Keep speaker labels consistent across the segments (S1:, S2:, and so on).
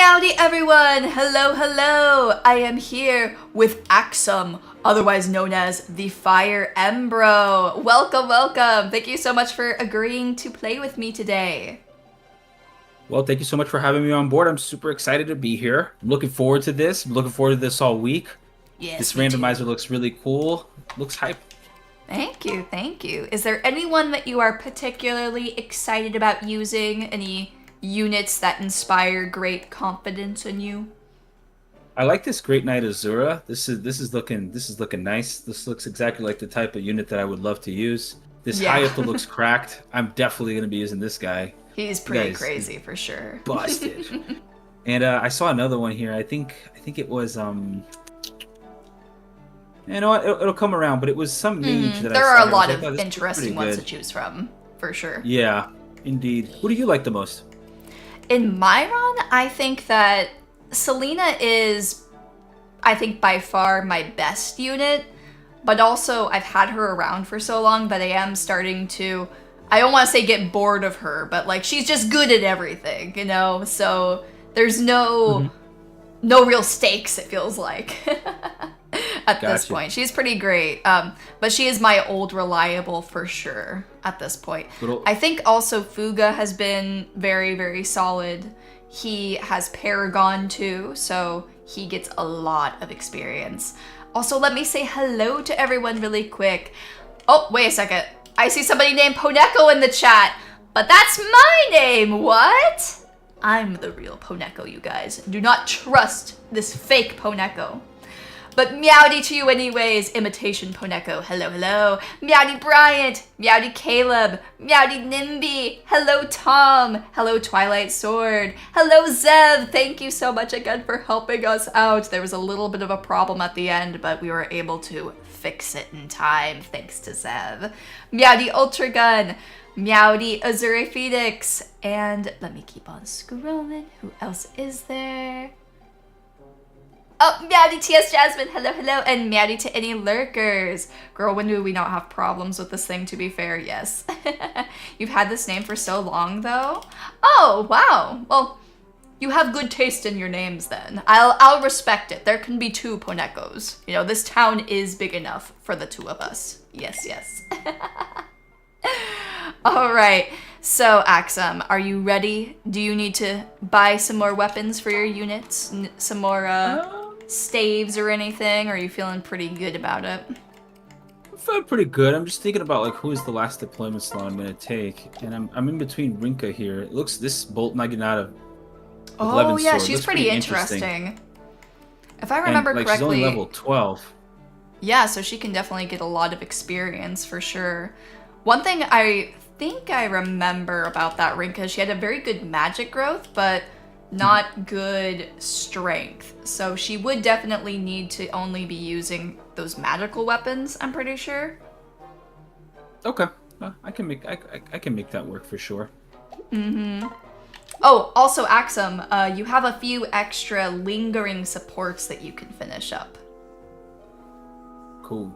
S1: Meowdy everyone! Hello, hello! I am here with Axum, otherwise known as the Fire Embro. Welcome, welcome! Thank you so much for agreeing to play with me today.
S2: Well, thank you so much for having me on board. I'm super excited to be here. I'm looking forward to this. I'm looking forward to this all week.
S1: Yes,
S2: this randomizer looks really cool. Looks hype.
S1: Thank you, thank you. Is there anyone that you are particularly excited about using? Any units that inspire great confidence in you?
S2: I like this Great Knight Azura. This is looking nice. This looks exactly like the type of unit that I would love to use. This Hayato looks cracked. I'm definitely going to be using this guy.
S1: He's pretty crazy for sure.
S2: Busted. And I saw another one here. I think it was you know what? It'll come around, but it was some mage that
S1: there
S2: I saw.
S1: are a lot of interesting ones to choose from, for sure.
S2: Yeah, indeed. Who do you like the most?
S1: In my run, I think that Selena is, I think, by far my best unit, but also I've had her around for so long that I am starting to, I don't want to say get bored of her, but like she's just good at everything, you know? So there's no real stakes, it feels like. At this point. She's pretty great, but she is my old reliable for sure at this point. I think also Fuga has been very, very solid. He has Paragon too, so he gets a lot of experience. Also, let me say hello to everyone really quick. Oh, wait a second. I see somebody named Poneko in the chat, but that's my name, what? I'm the real Poneko, you guys. Do not trust this fake Poneko. But Meowdy to you anyways, imitation Poneko, hello, hello. Meowdy Bryant, Meowdy Caleb, Meowdy Nimby, hello Tom, hello Twilight Sword, hello Zev, thank you so much again for helping us out. There was a little bit of a problem at the end, but we were able to fix it in time, thanks to Zev. Meowdy Ultragun, Meowdy Azure Phoenix, and let me keep on scrolling, who else is there? Oh, Meowdy TS Jasmine, hello, hello, and Meowdy to any lurkers. Girl, when do we not have problems with this thing, to be fair? Yes. You've had this name for so long, though? Oh, wow. Well, you have good taste in your names, then. I'll respect it. There can be two Ponekos. You know, this town is big enough for the two of us. Yes, yes. All right. So, Axum, are you ready? Do you need to buy some more weapons for your units? Some more, staves or anything? Or are you feeling pretty good about it?
S2: I'm feeling pretty good. I'm just thinking about like who is the last deployment slot I'm gonna take, and I'm in between Rinka here. It looks this Bolt Naginata.
S1: Oh yeah, she's pretty interesting. If I remember correctly,
S2: she's only level 12.
S1: Yeah, so she can definitely get a lot of experience for sure. One thing I think I remember about that Rinka, she had a very good magic growth, but not good strength. So she would definitely need to only be using those magical weapons, I'm pretty sure.
S2: Okay. I can make that work for sure.
S1: Oh, also Axum, you have a few extra lingering supports that you can finish up.
S2: Cool.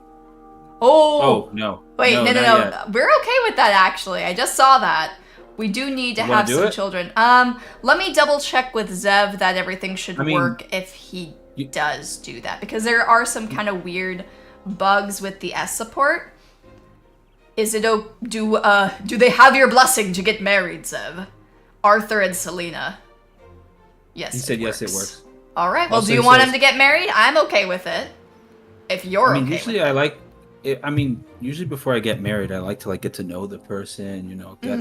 S1: Oh
S2: no.
S1: Wait, no.
S2: Yet.
S1: We're okay with that actually. I just saw that. We do need to have some children. Let me double check with Zev that everything should work if he does do that, because there are some kind of weird bugs with the S support. Is it do they have your blessing to get married, Zev? Arthur and Selena. Yes.
S2: He said yes, it works.
S1: All right. Well, do you want him to get married? I'm okay with it. If you're okay.
S2: Usually usually before I get married, I like to like get to know the person, you know. I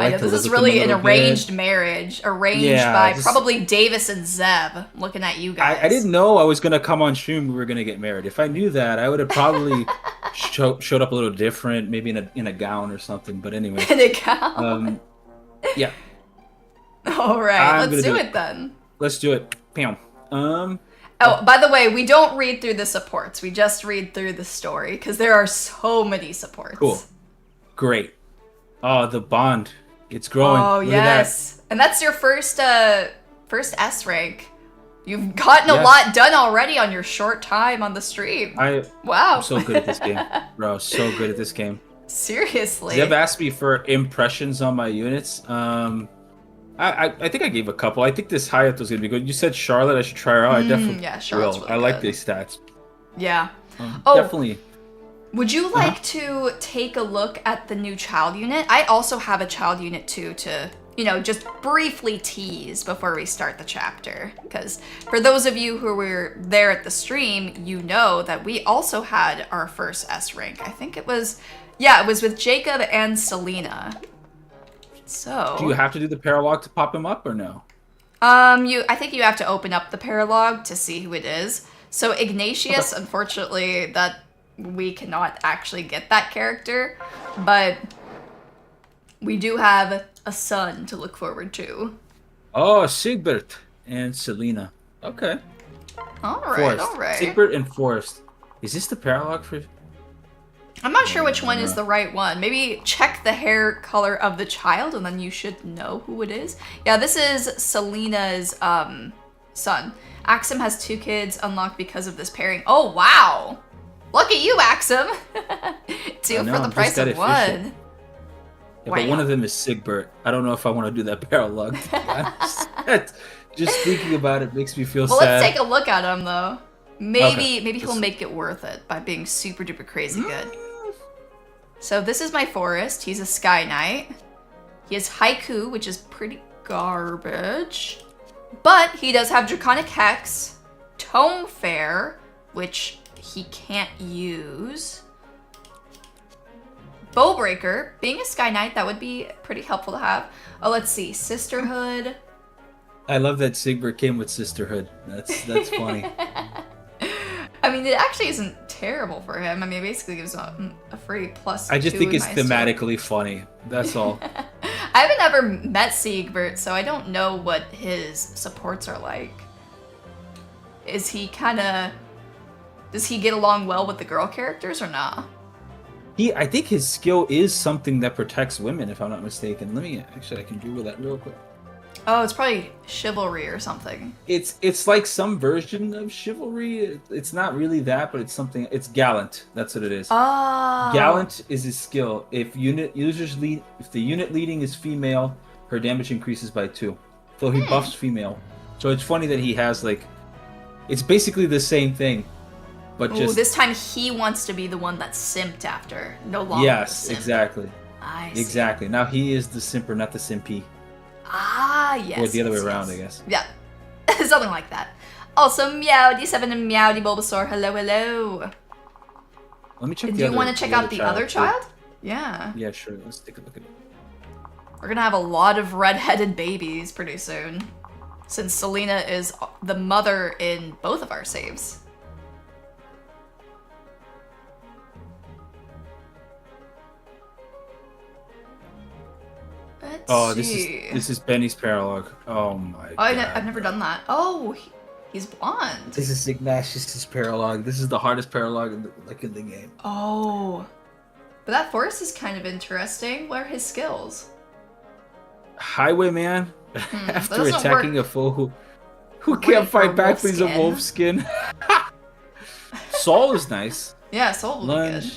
S2: know
S1: this is really an arranged marriage, arranged by probably Davis and Zeb. Looking at you guys.
S2: I didn't know I was gonna come on stream. We were gonna get married. If I knew that, I would have probably showed up a little different, maybe in a gown or something. But anyway,
S1: in a gown.
S2: Yeah.
S1: All right, let's do it then.
S2: Let's do it. Bam.
S1: Oh, by the way, we don't read through the supports. We just read through the story, because there are so many supports.
S2: Cool. Great. Oh, the bond. It's growing.
S1: Oh,
S2: Look
S1: yes. And that's your first S rank. You've gotten a lot done already on your short time on the stream. Wow.
S2: I'm so good at this game, bro. So good at this game.
S1: Seriously.
S2: Zev asked me for impressions on my units. I I think I gave a couple. I think this Hayato's gonna be good. You said Charlotte. I should try her out. I definitely
S1: Yeah, Charlotte's
S2: will.
S1: really
S2: I like
S1: good.
S2: these stats.
S1: Yeah.
S2: Definitely.
S1: Would you like to take a look at the new child unit? I also have a child unit too to, just briefly tease before we start the chapter. Because for those of you who were there at the stream, you know that we also had our first S rank. I think it was with Jacob and Selena. So.
S2: Do you have to do the paralog to pop him up or no?
S1: I think you have to open up the paralog to see who it is. So Ignatius, unfortunately, that we cannot actually get that character, but we do have a son to look forward to.
S2: Oh, Siegbert and Selena. Okay.
S1: All right.
S2: Siegbert and Forrest. Is this the paralog for?
S1: I'm not sure which one is the right one. Maybe check the hair color of the child, and then you should know who it is. Yeah, this is Selena's son. Axum has 2 kids unlocked because of this pairing. Oh wow! Look at you, Axum! 2 for the price of 1.
S2: Yeah, but one of them is Siegbert. I don't know if I want to do that paralog. Just thinking about it makes me feel sad.
S1: Well, let's take a look at him though. Maybe he'll make it worth it by being super duper crazy good. So this is my Forest. He's a Sky Knight. He has Haiku, which is pretty garbage. But he does have Draconic Hex, Tome Fair, which he can't use. Bowbreaker, being a Sky Knight, that would be pretty helpful to have. Oh, let's see, Sisterhood.
S2: I love that Siegbert came with Sisterhood. That's funny.
S1: I mean, it actually isn't terrible for him. I mean, it basically gives a free +2.
S2: I just think it's thematically funny. That's all.
S1: I haven't ever met Siegbert, so I don't know what his supports are like. Is he does he get along well with the girl characters or not?
S2: I think his skill is something that protects women, if I'm not mistaken. I can Google that real quick.
S1: Oh, it's probably chivalry or something.
S2: It's like some version of chivalry. It's not really that, but it's something. It's gallant. That's what it is.
S1: Oh.
S2: Gallant is his skill. If the unit leading is female, her damage increases by 2. So he buffs female. So it's funny that he has it's basically the same thing, but just
S1: this time he wants to be the one that's simped after, no longer.
S2: Yes,
S1: the simp.
S2: Exactly.
S1: I see.
S2: Exactly. Now he is the simper, not the simpy.
S1: Ah, yes.
S2: Or the other way around, I guess.
S1: Yeah. Something like that. Also, Meowdy7 and Meowdy Bulbasaur, hello.
S2: Let me check
S1: Do you want to check out the other child? Yeah.
S2: Yeah, sure. Let's take a look at it.
S1: We're going to have a lot of red-headed babies pretty soon, since Selena is the mother in both of our saves.
S2: This is Benny's paralog. Oh my god.
S1: I've never done that. Oh, he's blonde.
S2: This is Ignatius' paralog. This is the hardest paralog in the game.
S1: Oh. But that Forest is kind of interesting. What are his skills?
S2: Highwayman. After attacking a foe who can't fight back, but he's a wolf skin. Soul is nice.
S1: Yeah, Soul will be good.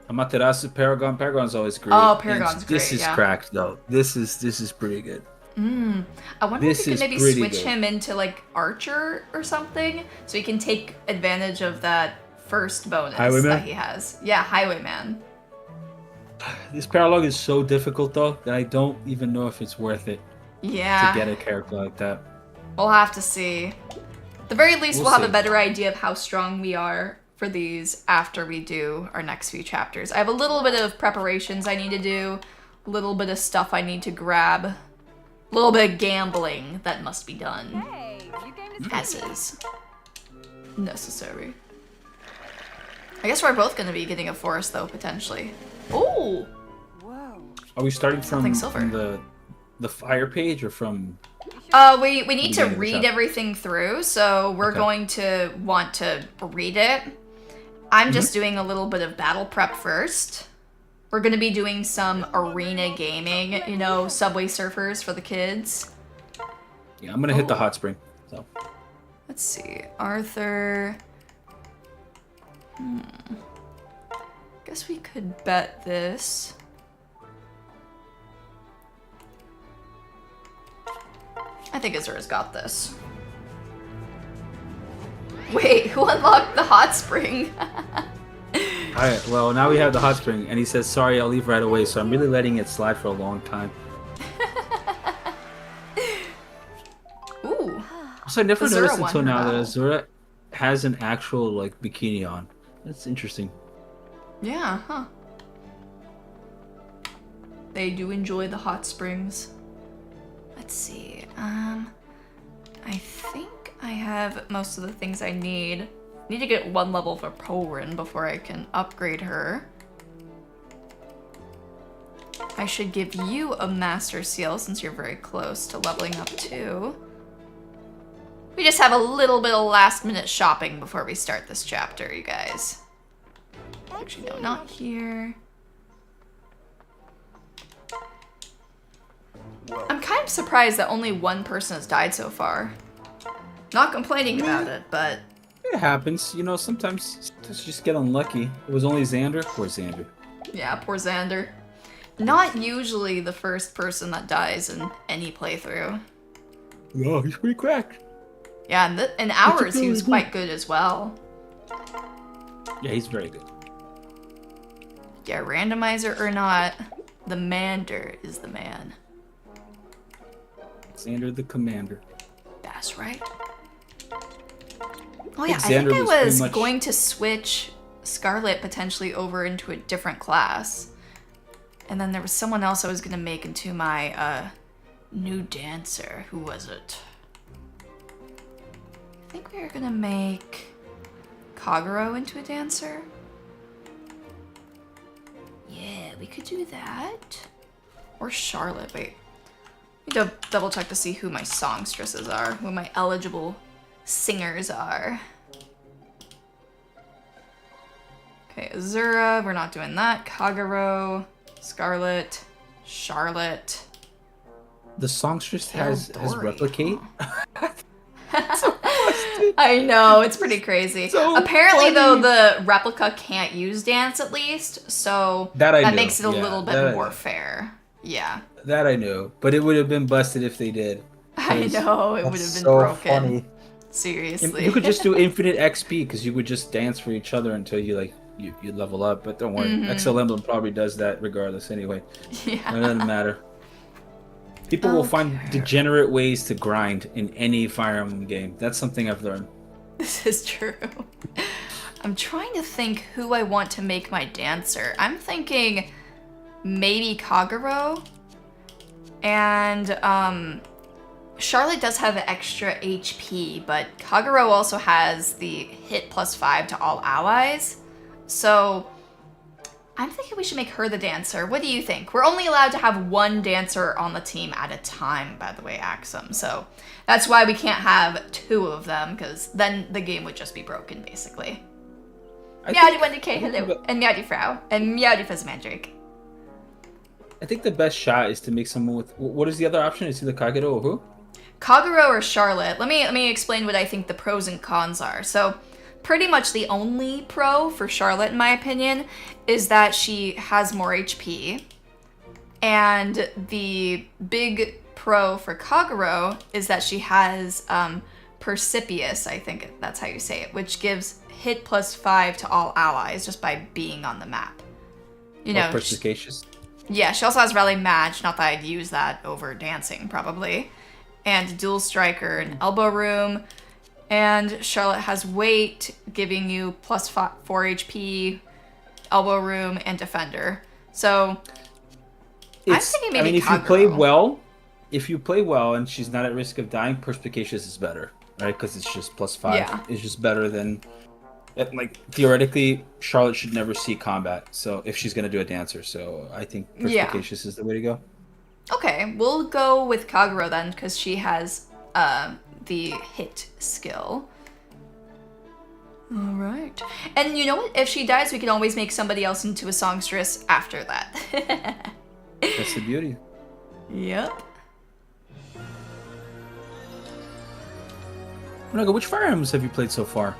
S2: Amaterasu, Paragon. Paragon's always great.
S1: Oh, Paragon's great.
S2: This is cracked though. This is pretty good.
S1: I wonder if you could maybe switch him into Archer or something, so he can take advantage of that first bonus that he has. Yeah, Highwayman.
S2: This paralog is so difficult though that I don't even know if it's worth it.
S1: Yeah.
S2: To get a character like that.
S1: We'll have to see. At the very least, we'll have a better idea of how strong we are for these after we do our next few chapters. I have a little bit of preparations I need to do, a little bit of stuff I need to grab, a little bit of gambling that must be done.
S3: Hey,
S1: as is necessary. I guess we're both going to be getting a Forest though, potentially. Oh!
S3: Whoa.
S2: Are we starting from
S1: silver.
S2: the fire page or from...
S1: We need to read everything through, so we're going to want to read it. I'm just doing a little bit of battle prep first. We're going to be doing some arena gaming, Subway Surfers for the kids.
S2: Yeah, I'm going to hit the hot spring. So
S1: let's see. Arthur. Guess we could bet this. I think Azura's got this. Wait, who unlocked the hot spring?
S2: Alright, well, now we have the hot spring, and he says, sorry, I'll leave right away, so I'm really letting it slide for a long time.
S1: Ooh.
S2: Also, I never
S1: Azura
S2: noticed
S1: won
S2: until
S1: her
S2: now that
S1: battle.
S2: Azura has an actual, like, bikini on. That's interesting.
S1: Yeah, huh. They do enjoy the hot springs. Let's see, I think I have most of the things I need. Need to get 1 level for Porin before I can upgrade her. I should give you a Master Seal since you're very close to leveling up too. We just have a little bit of last minute shopping before we start this chapter, you guys. Actually, no, not here. I'm kind of surprised that only 1 person has died so far. Not complaining about it, but...
S2: It happens. You know, sometimes you just get unlucky. It was only Xander. Poor Xander.
S1: Yeah, poor Xander. Not usually the first person that dies in any playthrough.
S2: Oh, he's pretty cracked.
S1: Yeah, and in ours he was quite good as well.
S2: Yeah, he's very good.
S1: Yeah, randomizer or not, the Mander is the man.
S2: Xander the Commander.
S1: That's right. Oh yeah, I
S2: Xander
S1: think I was
S2: pretty much...
S1: going to switch Scarlet potentially over into a different class. And then there was someone else I was going to make into my new dancer. Who was it? I think we were going to make Kagero into a dancer. Yeah, we could do that. Or Charlotte, wait. Need to double check to see who my songstresses are, who my eligible singers are. Okay, Azura, we're not doing that. Kagero, Scarlet, Charlotte.
S2: The songstress has
S1: Dory,
S2: replicate.
S1: I know, it's pretty crazy.
S2: So
S1: apparently,
S2: funny.
S1: though, the replica can't use dance at least, so
S2: That
S1: makes it a
S2: Yeah,
S1: little
S2: that
S1: bit
S2: I
S1: more
S2: knew.
S1: fair. Yeah.
S2: That I knew, but it would have been busted if they did.
S1: I know, it would have
S2: That's
S1: been
S2: so
S1: broken.
S2: funny.
S1: Seriously.
S2: You could just do infinite XP because you would just dance for each other until you you level up. But don't worry, XL Emblem probably does that regardless anyway.
S1: Yeah.
S2: It doesn't matter. People will find degenerate ways to grind in any Fire Emblem game. That's something I've learned.
S1: This is true. I'm trying to think who I want to make my dancer. I'm thinking maybe Kagero. And Charlotte does have extra HP, but Kagero also has the hit +5 to all allies. So I'm thinking we should make her the dancer. What do you think? We're only allowed to have 1 dancer on the team at a time, by the way, Axum. So that's why we can't have 2 of them, because then the game would just be broken, basically. Meowdy 1DK, hello. And Meowdy Frau. And Meowdy Fuzzmandrake.
S2: I think the best shot is to make someone with... What is the other option? Is either Kagero or who?
S1: Kagero or Charlotte. Let me explain what I think the pros and cons are. So, pretty much the only pro for Charlotte, in my opinion, is that she has more HP. And the big pro for Kagero is that she has Persepious, I think that's how you say it, which gives hit +5 to all allies just by being on the map. You know,
S2: Perspicacious.
S1: Yeah, she also has Rally Match, not that I'd use that over dancing, probably. And Dual Striker and Elbow Room. And Charlotte has Weight, giving you +4 HP, Elbow Room, and Defender. So, I'm thinking maybe
S2: if you play well and she's not at risk of dying, Perspicacious is better, right? Because it's just +5.
S1: Yeah.
S2: It's just better than... Like, theoretically, Charlotte should never see combat, so if she's going to do a dancer, so I think Perspicacious is the way to go.
S1: Okay, we'll go with Kagero then, because she has the hit skill. Alright. And you know what? If she dies, we can always make somebody else into a songstress after that.
S2: That's the beauty.
S1: Yep.
S2: Poneko, which Fire Emblems have you played so far?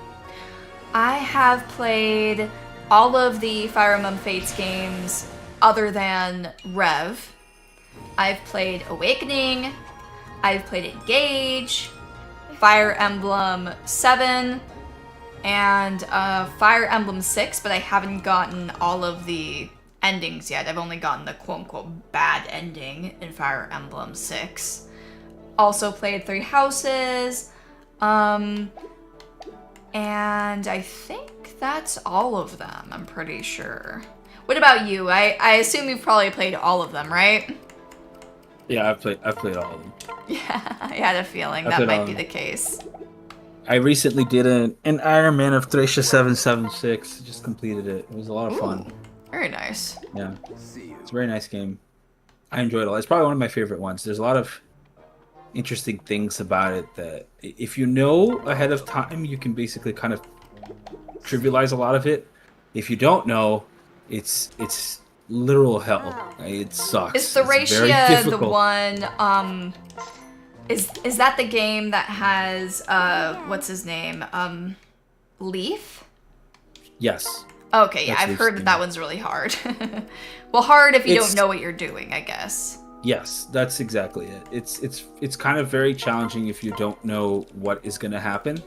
S1: I have played all of the Fire Emblem Fates games other than Rev. I've played Awakening, I've played Engage, Fire Emblem 7, and Fire Emblem 6, but I haven't gotten all of the endings yet. I've only gotten the quote-unquote bad ending in Fire Emblem 6. Also played Three Houses, and I think that's all of them, I'm pretty sure. What about you? I assume you've probably played all of them, right?
S2: Yeah, I've played all of them.
S1: Yeah, I had a feeling that might be the case.
S2: I recently did an Iron Man of Thracia 776. Just completed it. It was a lot of fun.
S1: Very nice.
S2: Yeah. It's a very nice game. I enjoyed it a lot. It's probably one of my favorite ones. There's a lot of interesting things about it that if you know ahead of time, you can basically kind of trivialize a lot of it. If you don't know, it's literal hell. It sucks.
S1: Is Thracia the one, is that the game that has, what's his name? Leaf?
S2: Yes.
S1: Okay, yeah, I've heard that one's really hard. Well, hard if you don't know what you're doing, I guess.
S2: Yes, that's exactly it. It's kind of very challenging if you don't know what is going to happen.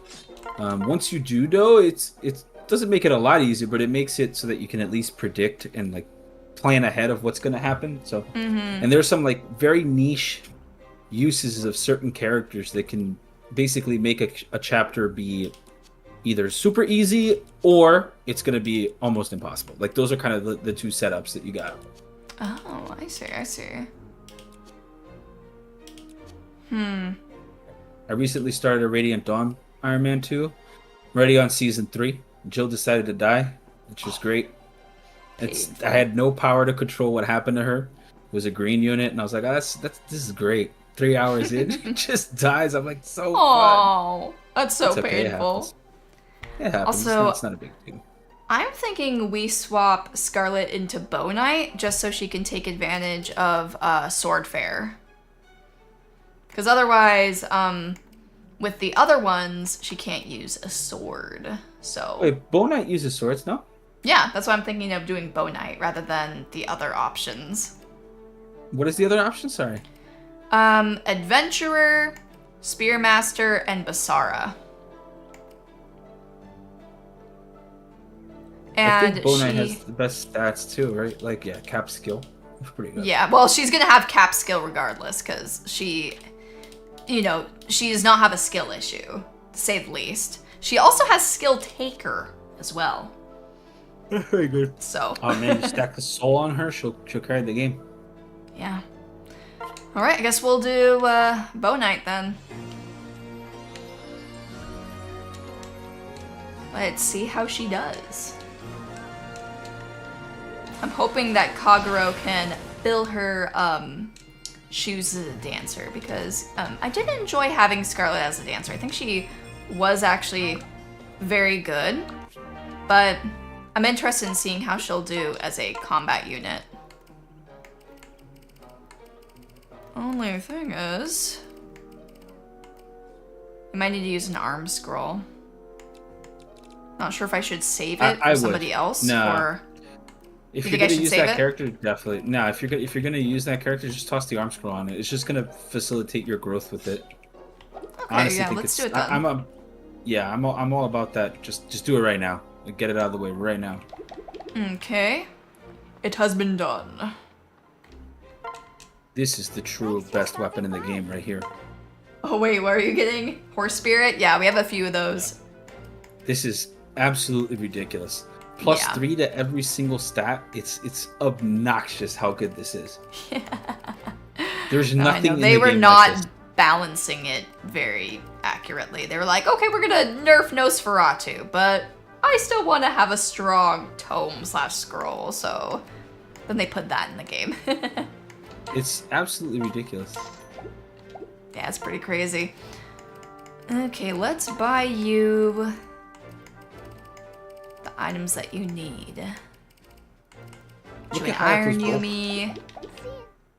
S2: Once you do know, it doesn't make it a lot easier, but it makes it so that you can at least predict and like plan ahead of what's going to happen. So, and there's some like very niche uses of certain characters that can basically make a chapter be either super easy or it's going to be almost impossible. Like those are kind of the two setups that you got.
S1: Oh, I see.
S2: I recently started a Radiant Dawn Iron Man 2. I'm already on season 3. Jill decided to die, which was great. I had no power to control what happened to her. It was a green unit, and I was like, oh, this is great. 3 hours in, she just dies. I'm like, so fun.
S1: Oh, that's so
S2: okay,
S1: painful.
S2: It happens.
S1: Also,
S2: it's not a big deal.
S1: I'm thinking we swap Scarlet into Bow Knight just so she can take advantage of Sword Fair. Because otherwise, with the other ones, she can't use a sword. So.
S2: Wait, Bow Knight uses swords, no?
S1: Yeah, that's why I'm thinking of doing Bow Knight rather than the other options.
S2: What is the other option? Sorry.
S1: Adventurer, Spearmaster, and Basara. And
S2: I think Bow Knight has the best stats too, right? Like, yeah, cap skill. It's pretty good.
S1: Yeah, well, she's gonna have cap skill regardless, because she does not have a skill issue, to say the least. She also has skill taker as well.
S2: Very good.
S1: So.
S2: Oh man, you stack the soul on her, she'll carry the game.
S1: Yeah. All right, I guess we'll do Bow Knight then. Let's see how she does. I'm hoping that Kagero can fill her shoes as a dancer, because I did enjoy having Scarlet as a dancer. I think she was actually very good, but I'm interested in seeing how she'll do as a combat unit. Only thing is, I might need to use an arm scroll. Not sure if I should save it for somebody else, or
S2: if you're gonna use that character, definitely. No, if you're gonna use that character, just toss the arm scroll on it. It's just gonna facilitate your growth with it.
S1: Okay, honestly, yeah, let's do it then.
S2: I'm all about that. Just do it right now. Get it out of the way right now.
S1: Okay, it has been done.
S2: This is the true best weapon in the game right here.
S1: Oh wait, what are you getting? Horse Spirit? Yeah, we have a few of those.
S2: Yeah. This is absolutely ridiculous. Plus 3 to every single stat. It's obnoxious how good this is. Yeah. There's nothing in the game.
S1: They were not balancing it very accurately. They were like, okay, we're gonna nerf Nosferatu, but I still want to have a strong tome/scroll, so then they put that in the game.
S2: It's absolutely ridiculous.
S1: Yeah, it's pretty crazy. Okay, let's buy you the items that you need. Should we iron Yumi?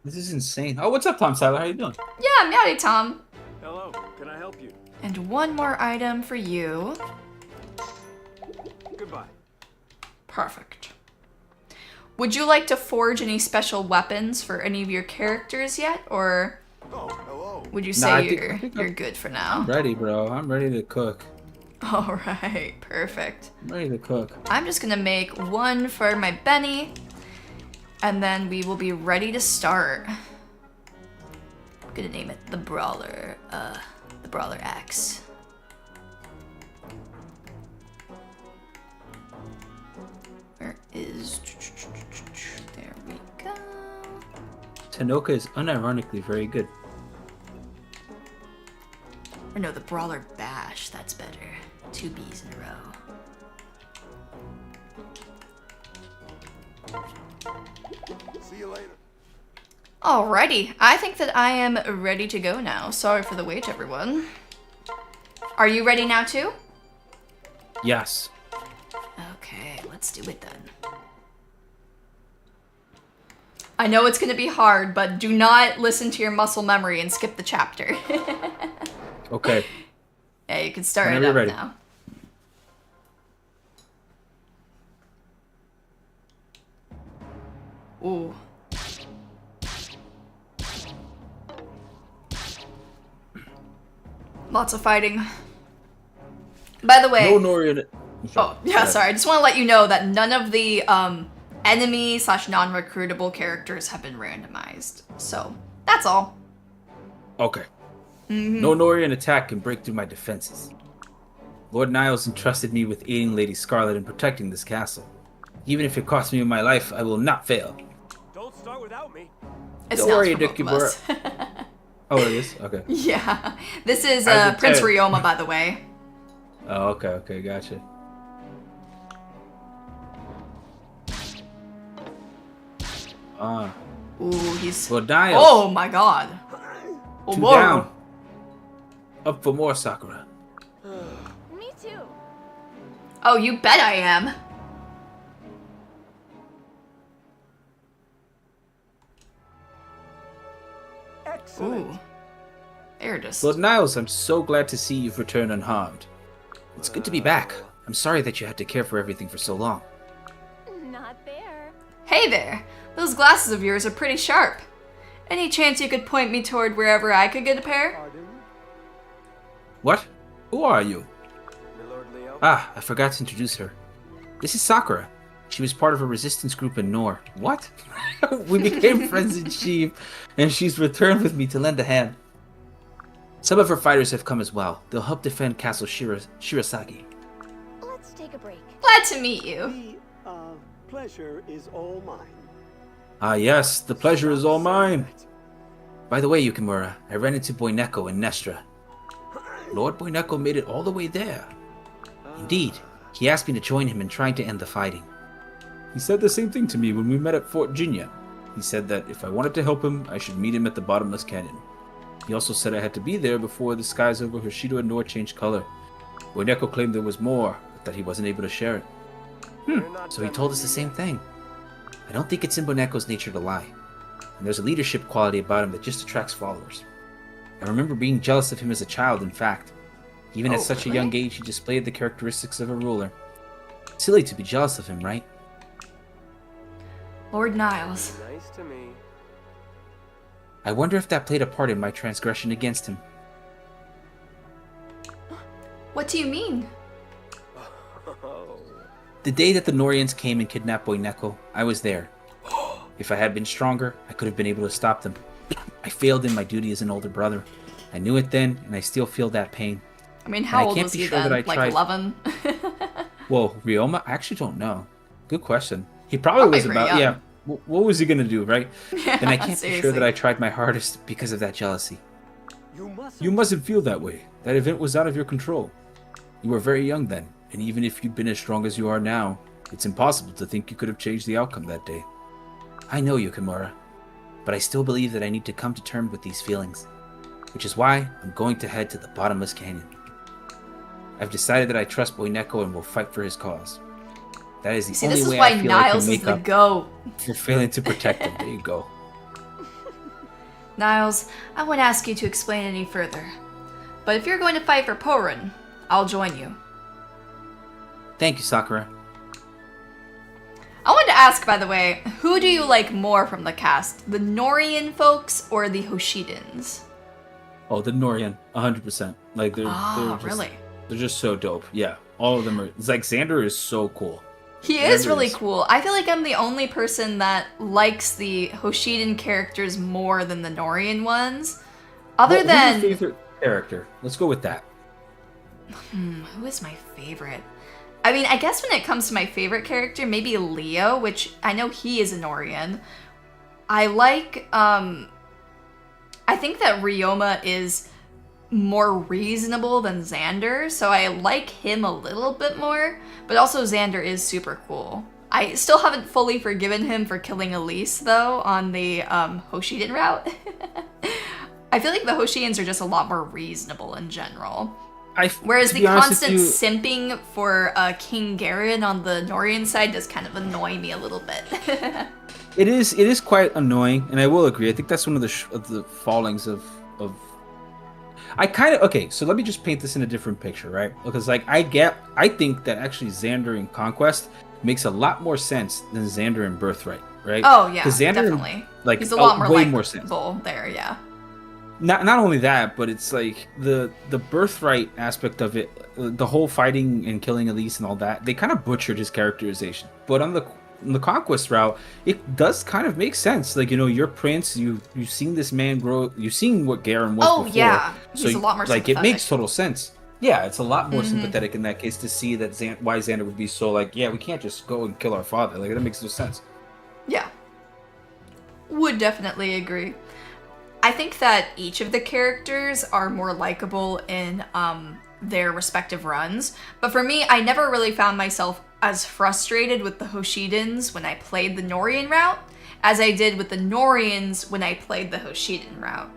S2: This is insane. Oh, what's up, Tom Siler? How you doing?
S1: Yeah, I'm Yachty Tom.
S3: Hello, can I help you?
S1: And one more item for you.
S3: Goodbye.
S1: Perfect. Would you like to forge any special weapons for any of your characters yet, or?
S3: Oh, hello.
S1: would you
S2: Nah, I
S1: say
S2: think
S1: you're good for now?
S2: Ready, bro. I'm ready to cook.
S1: All right, perfect.
S2: I'm ready to cook.
S1: I'm just gonna make one for my Benny, and then we will be ready to start. I'm gonna name it the Brawler X. Where is? There we go.
S2: Tanoka is unironically very good.
S1: Or no, the Brawler Bash. That's better. 2 B's in a row.
S3: See you later.
S1: Alrighty, I think that I am ready to go now. Sorry for the wait, everyone. Are you ready now too?
S2: Yes.
S1: Okay, let's do it then. I know it's gonna be hard, but do not listen to your muscle memory and skip the chapter.
S2: Okay.
S1: Yeah, you can start
S2: Whenever
S1: it up
S2: you're ready.
S1: now. Ooh. Lots of fighting. By the way,
S2: No Norian.
S1: oh yeah, sorry. I just want to let you know that none of the enemy / non-recruitable characters have been randomized. So that's all.
S2: Okay. No Norian attack can break through my defenses. Lord Niles entrusted me with aiding Lady Scarlet in protecting this castle. Even if it costs me my life, I will not fail.
S3: Don't start without me.
S1: It's
S2: Don't
S1: not
S2: worry,
S1: for both
S2: Dickie
S1: of us.
S2: Oh, it is? Okay.
S1: Yeah, this is
S2: I was
S1: Prince
S2: prepared.
S1: Ryoma, by the way.
S2: Oh, okay, gotcha. Ah.
S1: Ooh, he's.
S2: Lord Niles.
S1: Oh my God. Oh,
S2: 2
S1: whoa.
S2: down. Up for more, Sakura.
S4: Me too.
S1: Oh, you bet I am.
S3: Excellent.
S1: Ooh. They're just.
S2: Lord Niles, I'm so glad to see you've returned unharmed. It's good to be back. I'm sorry that you had to care for everything for so long.
S4: Not there.
S1: Hey there. Those glasses of yours are pretty sharp. Any chance you could point me toward wherever I could get a pair?
S3: Pardon,
S2: What? Who are you?
S3: Milord Leo.
S2: Ah, I forgot to introduce her. This is Sakura. She was part of a resistance group in Nor. What? We became friends in Sheev, and she's returned with me to lend a hand. Some of her fighters have come as well. They'll help defend Castle Shirasagi.
S4: Let's take a break.
S1: Glad to meet you.
S5: The pleasure is all mine.
S2: Ah yes, the pleasure is all mine. By the way, Yukimura, I ran into Poneko in Nestra. Lord Poneko made it all the way there. Indeed, he asked me to join him in trying to end the fighting. He said the same thing to me when we met at Fort Jinya. He said that if I wanted to help him, I should meet him at the bottomless canyon. He also said I had to be there before the skies over Hoshido and Nor changed color. Poneko claimed there was more, but that he wasn't able to share it. So he told us the same thing. I don't think it's in Poneko's nature to lie. And there's a leadership quality about him that just attracts followers. I remember being jealous of him as a child, in fact. Even at such a young age, he displayed the characteristics of a ruler. Silly to be jealous of him, right?
S1: Lord Niles.
S3: Nice to me.
S2: I wonder if that played a part in my transgression against him.
S1: What do you mean?
S3: Oh.
S2: The day that the Norians came and kidnapped Poneko, I was there. If I had been stronger, I could have been able to stop them. I failed in my duty as an older brother. I knew it then, and I still feel that pain.
S1: I mean, how
S2: I
S1: old
S2: can't
S1: was
S2: be
S1: he
S2: sure
S1: then?
S2: that I
S1: Like
S2: tried-
S1: 11?
S2: Whoa, Ryoma? I actually don't know. Good question. He probably was
S1: pretty
S2: about,
S1: young.
S2: yeah. What was he gonna do, right? And I can't be sure
S1: seriously.
S2: that I tried my hardest because of that jealousy.
S5: You
S2: You mustn't feel that way. That event was out of your control. You were very young then, and even if you'd been as strong as you are now, it's impossible to think you could have changed the outcome that day. I know, Yukimura, but I still believe that I need to come to terms with these feelings, which is why I'm going to head to the bottomless canyon. I've decided that I trust Poneko and will fight for his cause. That is the
S1: See,
S2: only
S1: this is
S2: way
S1: why
S2: I feel I
S1: Niles
S2: can
S1: is
S2: make
S1: the
S2: up
S1: GOAT.
S2: for failing to protect him. There you go.
S1: Niles, I won't ask you to explain any further. But if you're going to fight for Porin, I'll join you.
S2: Thank you, Sakura.
S1: I wanted to ask, by the way, who do you like more from the cast? The Norian folks or the Hoshidans?
S2: Oh, the Norian, 100%. Like they're just so dope. Yeah, all of them are. It's like Xander is so cool.
S1: He is really cool. I feel like I'm the only person that likes the Hoshiden characters more than the Norian ones. Who's your
S2: favorite character? Let's go with that.
S1: Who is my favorite? I mean, I guess when it comes to my favorite character, maybe Leo, which I know he is a Norian. I like, I think that Ryoma is more reasonable than Xander, so I like him a little bit more, but also Xander is super cool. I still haven't fully forgiven him for killing Elise, though, on the Hoshiden route. I feel like the Hoshidans are just a lot more reasonable in general. Whereas the constant simping for King Garen on the Norian side does kind of annoy me a little bit.
S2: It is quite annoying, and I will agree. I think that's one of the fallings of. Okay, so let me just paint this in a different picture, right? Because like I think that actually Xander in Conquest makes a lot more sense than Xander in Birthright, right?
S1: Oh yeah,
S2: Xander,
S1: definitely.
S2: Like
S1: he's a lot more
S2: way more sense
S1: there, yeah.
S2: Not only that, but it's like the Birthright aspect of it, the whole fighting and killing Elise and all that. They kind of butchered his characterization, but on the Conquest route, it does kind of make sense. Like, you know, you're Prince, you've seen this man grow, you've seen what Garen was before.
S1: Yeah, he's a lot more
S2: like
S1: sympathetic.
S2: It makes total sense. Yeah, it's a lot more sympathetic in that case to see that why Xander would be so like, yeah, we can't just go and kill our father. Like, that makes no sense.
S1: Yeah, would definitely agree. I think that each of the characters are more likable in their respective runs, but for me, I never really found myself as frustrated with the Hoshidans when I played the Norian route as I did with the Norians when I played the Hoshiden route.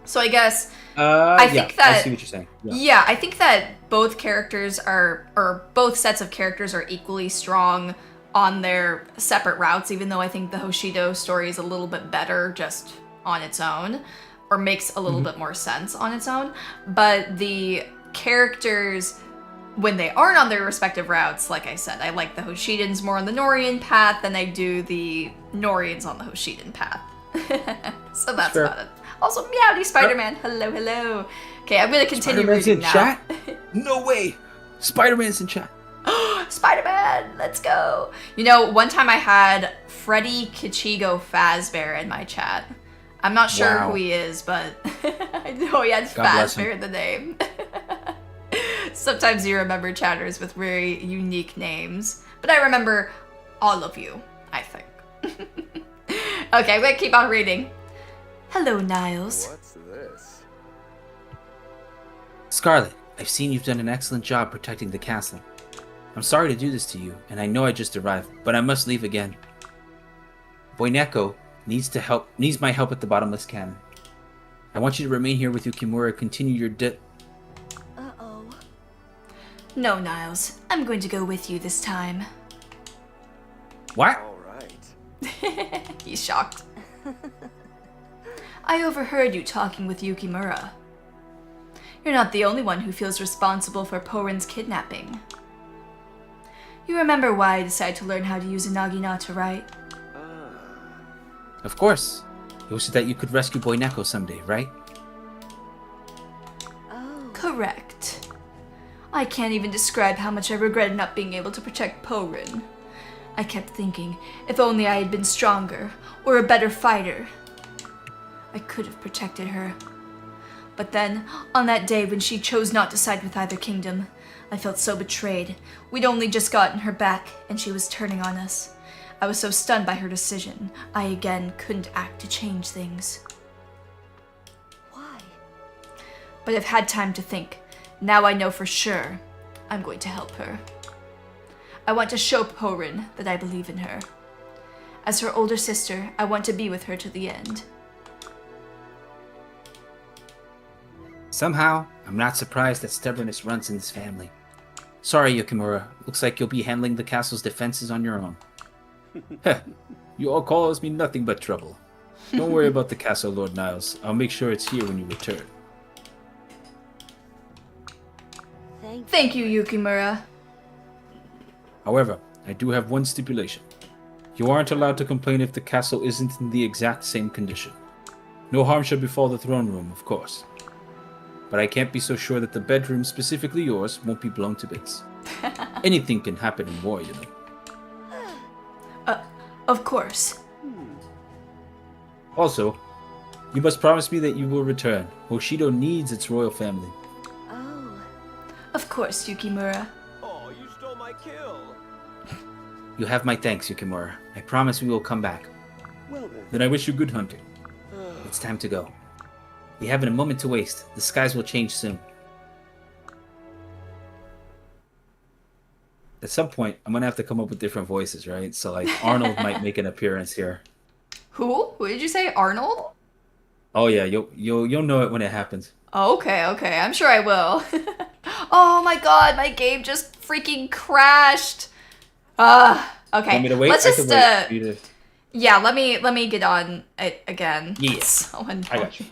S1: So I guess I think that
S2: I see what you're saying.
S1: Yeah, I think that both characters or both sets of characters are equally strong on their separate routes, even though I think the Hoshido story is a little bit better just on its own, or makes a little bit more sense on its own. But the characters, when they aren't on their respective routes, like I said, I like the Hoshidans more on the Norian path than I do the Norians on the Hoshiden path. So that's about it. Also, Meowdy Spider-Man. Hello, hello. Okay, I'm gonna continue reading now.
S2: Chat? No way. Spider-Man's in chat.
S1: Spider-Man, let's go. You know, one time I had Freddy Kichigo Fazbear in my chat. I'm not sure who he is, but I know he had Fazbear in the name. Sometimes you remember chatters with very unique names, but I remember all of you, I think. Okay, I'm gonna keep on reading. Hello, Niles.
S3: What's this?
S2: Scarlet, I've seen you've done an excellent job protecting the castle. I'm sorry to do this to you, and I know I just arrived, but I must leave again. Poneko needs my help at the bottomless cannon. I want you to remain here with Yukimura and continue your
S4: Uh-oh.
S1: No, Niles. I'm going to go with you this time.
S2: What?
S3: All right.
S1: He's shocked. I overheard you talking with Yukimura. You're not the only one who feels responsible for Porin's kidnapping. You remember why I decided to learn how to use a Naginata, right?
S2: Of course. It was so that you could rescue Poneko someday, right?
S4: Oh.
S1: Correct. I can't even describe how much I regretted not being able to protect Porin. I kept thinking, if only I had been stronger, or a better fighter, I could have protected her. But then, on that day when she chose not to side with either kingdom, I felt so betrayed. We'd only just gotten her back, and she was turning on us. I was so stunned by her decision, I again couldn't act to change things.
S4: Why?
S1: But I've had time to think. Now I know for sure I'm going to help her. I want to show Porin that I believe in her. As her older sister, I want to be with her to the end.
S2: Somehow, I'm not surprised that stubbornness runs in this family. Sorry, Yukimura. Looks like you'll be handling the castle's defenses on your own. You all cause me nothing but trouble. Don't worry about the castle, Lord Niles. I'll make sure it's here when you return.
S4: Thank
S1: you, Yukimura.
S2: However, I do have one stipulation. You aren't allowed to complain if the castle isn't in the exact same condition. No harm shall befall the throne room, of course. but I can't be so sure that the bedroom, specifically yours, won't be blown to bits. Anything can happen in war, you know.
S1: Of course.
S2: Also, you must promise me that you will return. Hoshido needs its royal family.
S4: Oh.
S1: Of course, Yukimura.
S5: Oh, you stole my kill.
S2: You have my thanks, Yukimura. I promise we will come back.
S5: Well then.
S2: Then I wish you good hunting. It's time to go. We haven't a moment to waste. The skies will change soon. At some point, I'm gonna have to come up with different voices, right? So, like, Arnold might make an appearance here.
S1: Who? Who did you say? Arnold?
S2: Oh yeah, you'll know it when it happens.
S1: Okay, I'm sure I will. Oh my god, my game just freaking crashed. Okay.
S2: Want me to wait?
S1: Let's
S2: I
S1: just
S2: can wait for you to...
S1: Yeah, let me get on it again.
S2: Yes,
S1: So
S2: I got you.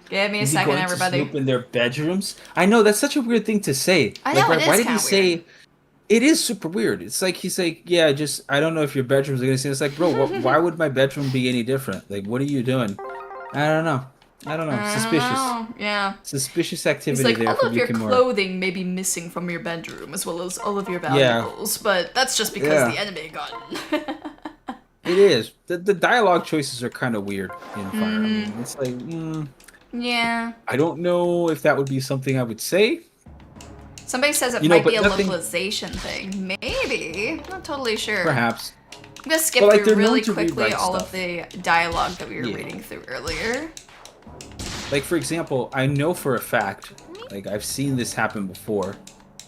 S1: Give me a
S2: Is he
S1: second,
S2: going
S1: everybody.
S2: to snoop in their bedrooms? I know, that's such a weird thing to say.
S1: I know, it is
S2: why did he
S1: kinda
S2: say?
S1: weird.
S2: It is super weird. It's like he's like, yeah, just I don't know if your bedrooms are gonna see. It's like, bro, why would my bedroom be any different? Like, what are you doing? I don't know. Suspicious.
S1: Oh, yeah.
S2: Suspicious
S1: It's
S2: activity
S1: like
S2: there
S1: all
S2: from
S1: of your
S2: Yukimura.
S1: clothing may be missing from your bedroom, as well as all of your valuables, but that's just because
S2: Yeah.
S1: the enemy got it.
S2: It is. The dialogue choices are kind of weird in Fire Emblem. It's like,
S1: Yeah.
S2: I don't know if that would be something I would say.
S1: Somebody says it
S2: You know,
S1: might be a
S2: but nothing-
S1: localization thing. Maybe. Not totally sure.
S2: Perhaps.
S1: I'm gonna skip
S2: But, like,
S1: through
S2: they're known
S1: really
S2: to
S1: quickly
S2: rewrite
S1: all
S2: stuff.
S1: of the dialogue that we were
S2: Yeah.
S1: reading through earlier.
S2: Like, for example, I know for a fact, like, I've seen this happen before.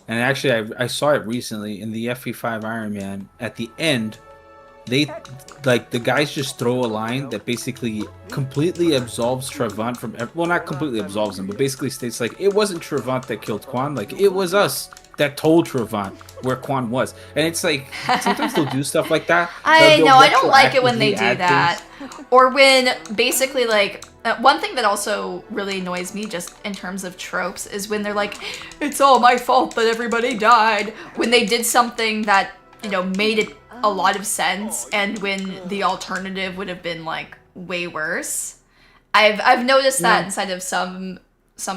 S2: And actually, I saw it recently in the FE5 Iron Man. At the end, the guys just throw a line that basically completely absolves Travant from... Well, not completely absolves him, but basically states, like, it wasn't Travant that killed Quan. Like, it was us that told Travant where Quan was. And it's like, sometimes they'll do stuff like that.
S1: I
S2: They'll
S1: know, I don't like it when they
S2: retroactively
S1: do
S2: add
S1: that.
S2: things.
S1: Or when basically, like, one thing that also really annoys me just in terms of tropes is when they're like, it's all my fault that everybody died. When they did something that, you know, made it a lot of sense, and when the alternative would have been, like, way worse. I've noticed that inside of some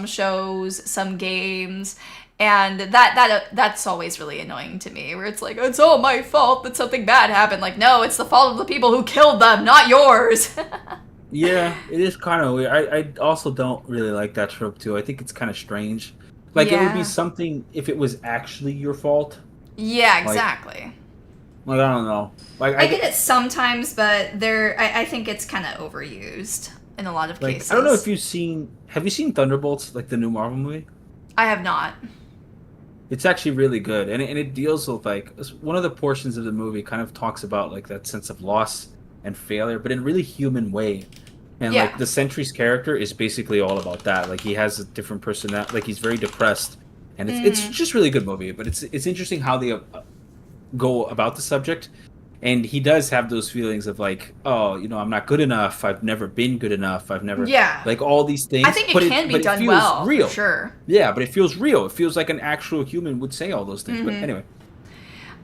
S1: shows, some games, and that's always really annoying to me, where it's like, it's all my fault that something bad happened. Like, no, it's the fault of the people who killed them, not yours.
S2: Yeah, it is kind of weird. I also don't really like that trope, too. I think it's kind of strange. Like, it would
S1: Yeah.
S2: be something if it was actually your fault.
S1: Yeah, exactly.
S2: Like, I don't know. Like,
S1: I get it sometimes, but I think it's kind of overused in a lot of
S2: like,
S1: cases.
S2: I don't know if have you seen Thunderbolts, like the new Marvel movie?
S1: I have not.
S2: It's actually really good, and it deals with, like, one of the portions of the movie kind of talks about, like, that sense of loss and failure, but in a really human way. And
S1: Yeah.
S2: like the Sentry's character is basically all about that. Like, he has a different personality. Like, he's very depressed, and it's just really good movie. But it's interesting how they go about the subject, and he does have those feelings of like, oh, you know, I'm not good enough. I've never been good enough. I've never like all these things.
S1: I think it
S2: but
S1: can be
S2: but
S1: done
S2: feels
S1: well,
S2: real.
S1: for sure.
S2: Yeah, but it feels real. It feels like an actual human would say all those things. But anyway.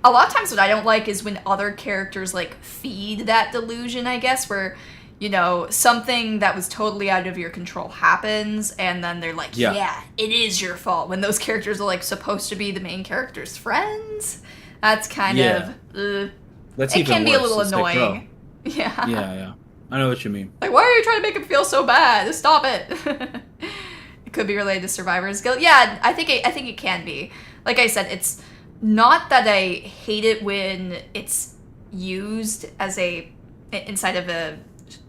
S1: A lot of times what I don't like is when other characters, like, feed that delusion, I guess, where, you know, something that was totally out of your control happens, and then they're like, yeah, it is your fault, when those characters are, like, supposed to be the main character's friends. That's kind of...
S2: That's
S1: it
S2: even
S1: can be a
S2: worse.
S1: little
S2: It's like,
S1: annoying.
S2: bro.
S1: Yeah.
S2: Yeah. I know what you mean.
S1: Like, why are you trying to make him feel so bad? Stop it. It could be related to Survivor's Guilt. Yeah, I think it can be. Like I said, it's not that I hate it when it's used as inside of a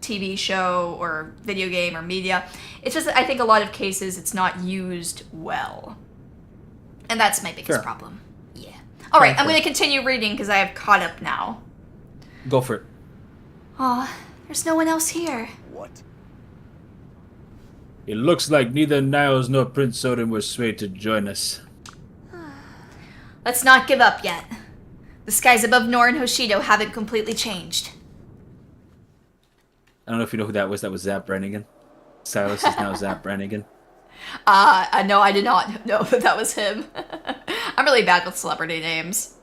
S1: TV show or video game or media. It's just that I think a lot of cases it's not used well. And that's my biggest problem. Yeah. All right, I'm going to continue reading because I have caught up now.
S2: Go for it.
S1: Aw, there's no one else here.
S5: What?
S2: It looks like neither Niles nor Prince Odin were swayed to join us.
S1: Let's not give up yet. The skies above Nor and Hoshido haven't completely changed.
S2: I don't know if you know who that was. That was Zap Brannigan. Silas is now Zap Brannigan.
S1: No, I did not know that was him. I'm really bad with celebrity names.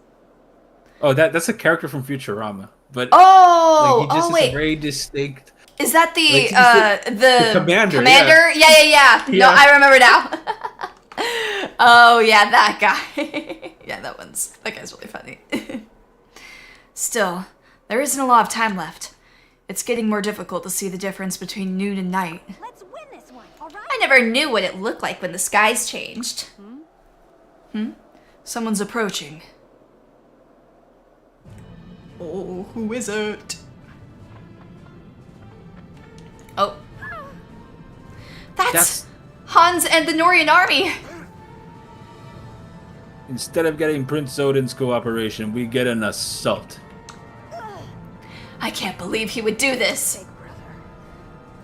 S2: Oh, that's a character from Futurama. But
S1: Oh,
S2: like, he just is
S1: wait.
S2: a very distinct.
S1: Is that the
S2: Like,
S1: the
S2: commander,
S1: commander? Yeah. No,
S2: Yeah.
S1: I remember now. Oh yeah, that guy. Yeah, that guy's really funny. Still, there isn't a lot of time left. It's getting more difficult to see the difference between noon and night.
S4: Let's win this one, alright?
S1: I never knew what it looked like when the skies changed. Someone's approaching. Oh, who is it? Oh. That's Hans and the Norian army.
S2: Instead of getting Prince Odin's cooperation, we get an assault.
S1: I can't believe he would do this.
S4: Big brother.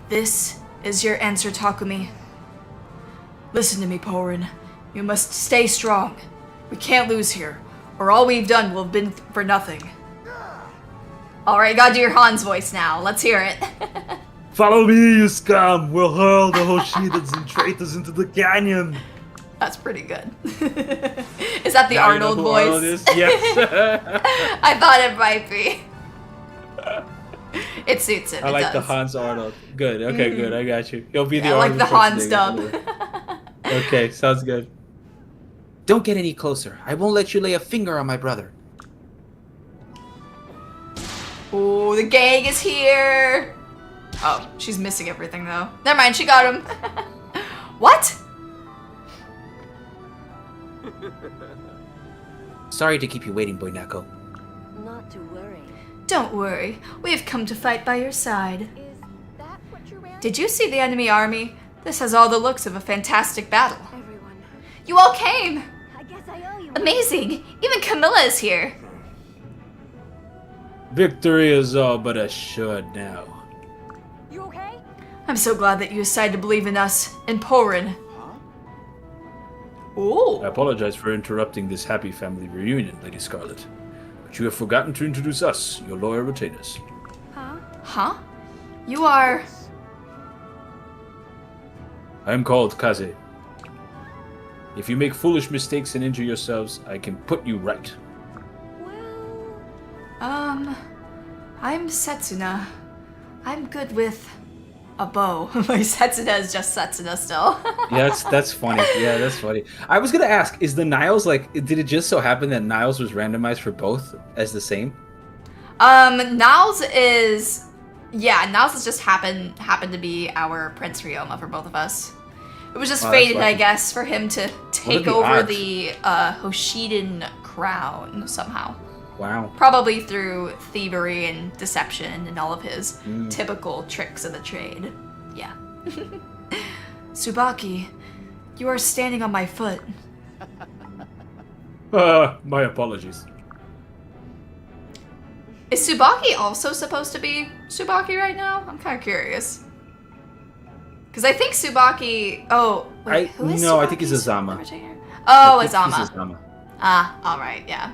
S1: This is your answer, Takumi. Listen to me, Porin. You must stay strong. We can't lose here, or all we've done will have been for nothing. Alright, gotta do your Hans voice now. Let's hear it.
S2: Follow me, you scum! We'll hurl the Hoshidas and traitors into the canyon!
S1: That's pretty good. Is that the
S2: Now you know
S1: Arnold
S2: who
S1: voice?
S2: Arnold is? Yes.
S1: I thought it might be. It suits him.
S2: I like
S1: it
S2: the
S1: does.
S2: Hans Arnold. Good, okay, good, I got you. You'll be the
S1: I like the
S2: Arnold
S1: Hans dub.
S2: Schwarzenegger. Okay, sounds good. Don't get any closer. I won't let you lay a finger on my brother.
S1: Oh, the gang is here. Oh, she's missing everything though. Never mind, she got him. What?
S2: Sorry to keep you waiting, Poneko.
S4: Not to worry.
S1: Don't worry. We have come to fight by your side.
S4: Is that what you're wearing?
S1: Did you see the enemy army? This has all the looks of a fantastic battle.
S4: Everyone.
S1: You all came!
S4: I guess I owe you one.
S1: Amazing! Even Camilla is here.
S2: Victory is all but assured now.
S4: You okay?
S1: I'm so glad that you decided to believe in us, in Porin. Ooh.
S2: I apologize for interrupting this happy family reunion, Lady Scarlet. But you have forgotten to introduce us, your loyal retainers.
S4: Huh?
S1: Huh? You are...
S2: I am called Kaze. If you make foolish mistakes and injure yourselves, I can put you right.
S4: Well,
S1: I'm Setsuna. I'm good with a bow. My Setsuna is just Setsuna still.
S2: Yeah, that's funny. Yeah, that's funny. I was gonna ask, is the Niles did it just so happen that Niles was randomized for both as the same?
S1: Niles is just happened to be our Prince Ryoma for both of us. It was just
S2: Oh, that's
S1: fated,
S2: lucky.
S1: I guess, for him to take
S2: the
S1: over
S2: odds?
S1: the Hoshiden crown somehow.
S2: Wow.
S1: Probably through thievery and deception and all of his typical tricks of the trade. Yeah. Tsubaki, you are standing on my foot.
S2: My apologies.
S1: Is Tsubaki also supposed to be Tsubaki right now? I'm kind of curious. Because I think Tsubaki... Oh, wait, who is
S2: no, I think he's
S1: Tsubaki's
S2: Azama.
S1: originator? Oh,
S2: I think
S1: Azama.
S2: he's Azama.
S1: Ah, alright, yeah.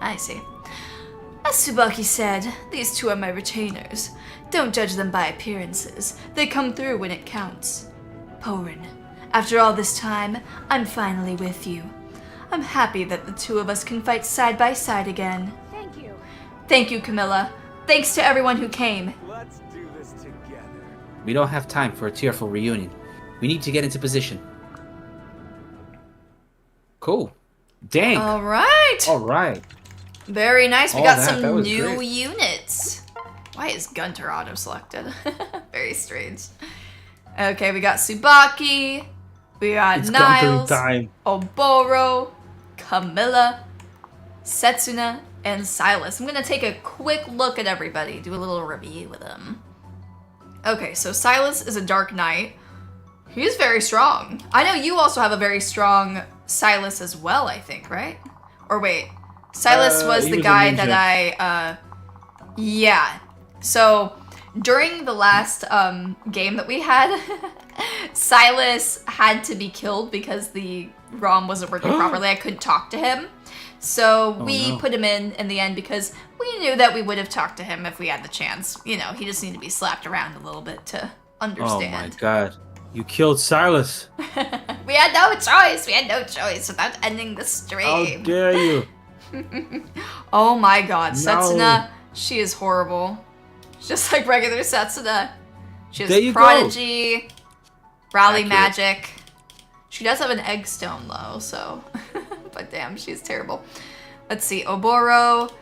S1: I see. As Tsubaki said, these two are my retainers. Don't judge them by appearances. They come through when it counts. Porin, after all this time, I'm finally with you. I'm happy that the two of us can fight side by side again.
S4: thank you.
S1: Thank you, Camilla. Thanks to everyone who came.
S5: Let's do this together.
S2: We don't have time for a tearful reunion. We need to get into position. Cool. Dang.
S1: Alright.
S2: All right.
S1: Very nice. We
S2: All
S1: got
S2: that
S1: some
S2: was
S1: new
S2: great.
S1: units. Why is Gunter auto-selected? Very strange. Okay, we got Tsubaki. We got
S2: It's
S1: Niles,
S2: Gunter time.
S1: Oboro, Camilla, Setsuna, and Silas. I'm gonna take a quick look at everybody, do a little review with them. Okay, so Silas is a Dark Knight. He's very strong. I know you also have a very strong Silas as well, I think, right? Or wait, Silas was
S2: he
S1: the
S2: was a
S1: guy
S2: ninja.
S1: that yeah. So during the last game that we had, Silas had to be killed because the ROM wasn't working properly. I couldn't talk to him. So we
S2: no.
S1: put him in the end because we knew that we would have talked to him if we had the chance. You know, he just needed to be slapped around a little bit to
S2: Oh my
S1: understand.
S2: god. You killed Silas.
S1: We had no choice. We had no choice without ending the
S2: How
S1: stream.
S2: dare you?
S1: Oh my god,
S2: No.
S1: Setsuna, she is horrible. Just like regular Setsuna. She
S2: There you
S1: has
S2: go.
S1: Prodigy, Rally
S2: Accurate.
S1: Magic. She does have an Egg Stone though, so. But damn, she's terrible. Let's see, Oboro.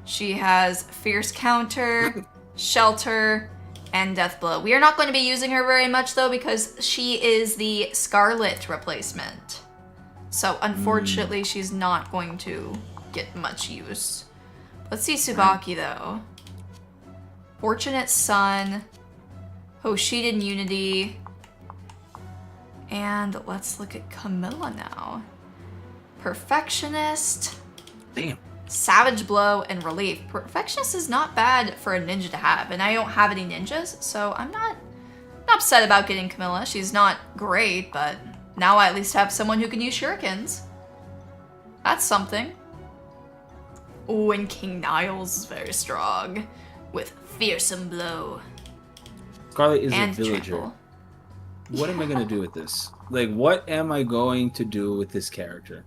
S1: She has Fierce Counter, Shelter, and Death Blow. We are not going to be using her very much though because she is the Scarlet replacement. So unfortunately, she's not going to get much use. Let's see Tsubaki though. Fortunate Son, Hoshiden Unity, and let's look at Camilla now. Perfectionist,
S2: Damn.
S1: Savage Blow, and Relief. Perfectionist is not bad for a ninja to have, and I don't have any ninjas, so I'm not upset about getting Camilla. She's not great, but now I at least have someone who can use shurikens. That's something. Oh, and King Niles is very strong with Fearsome Blow
S2: Scarlet is
S1: and
S2: a villager.
S1: Trample.
S2: What am I gonna do with this? Like, what am I going to do with this character?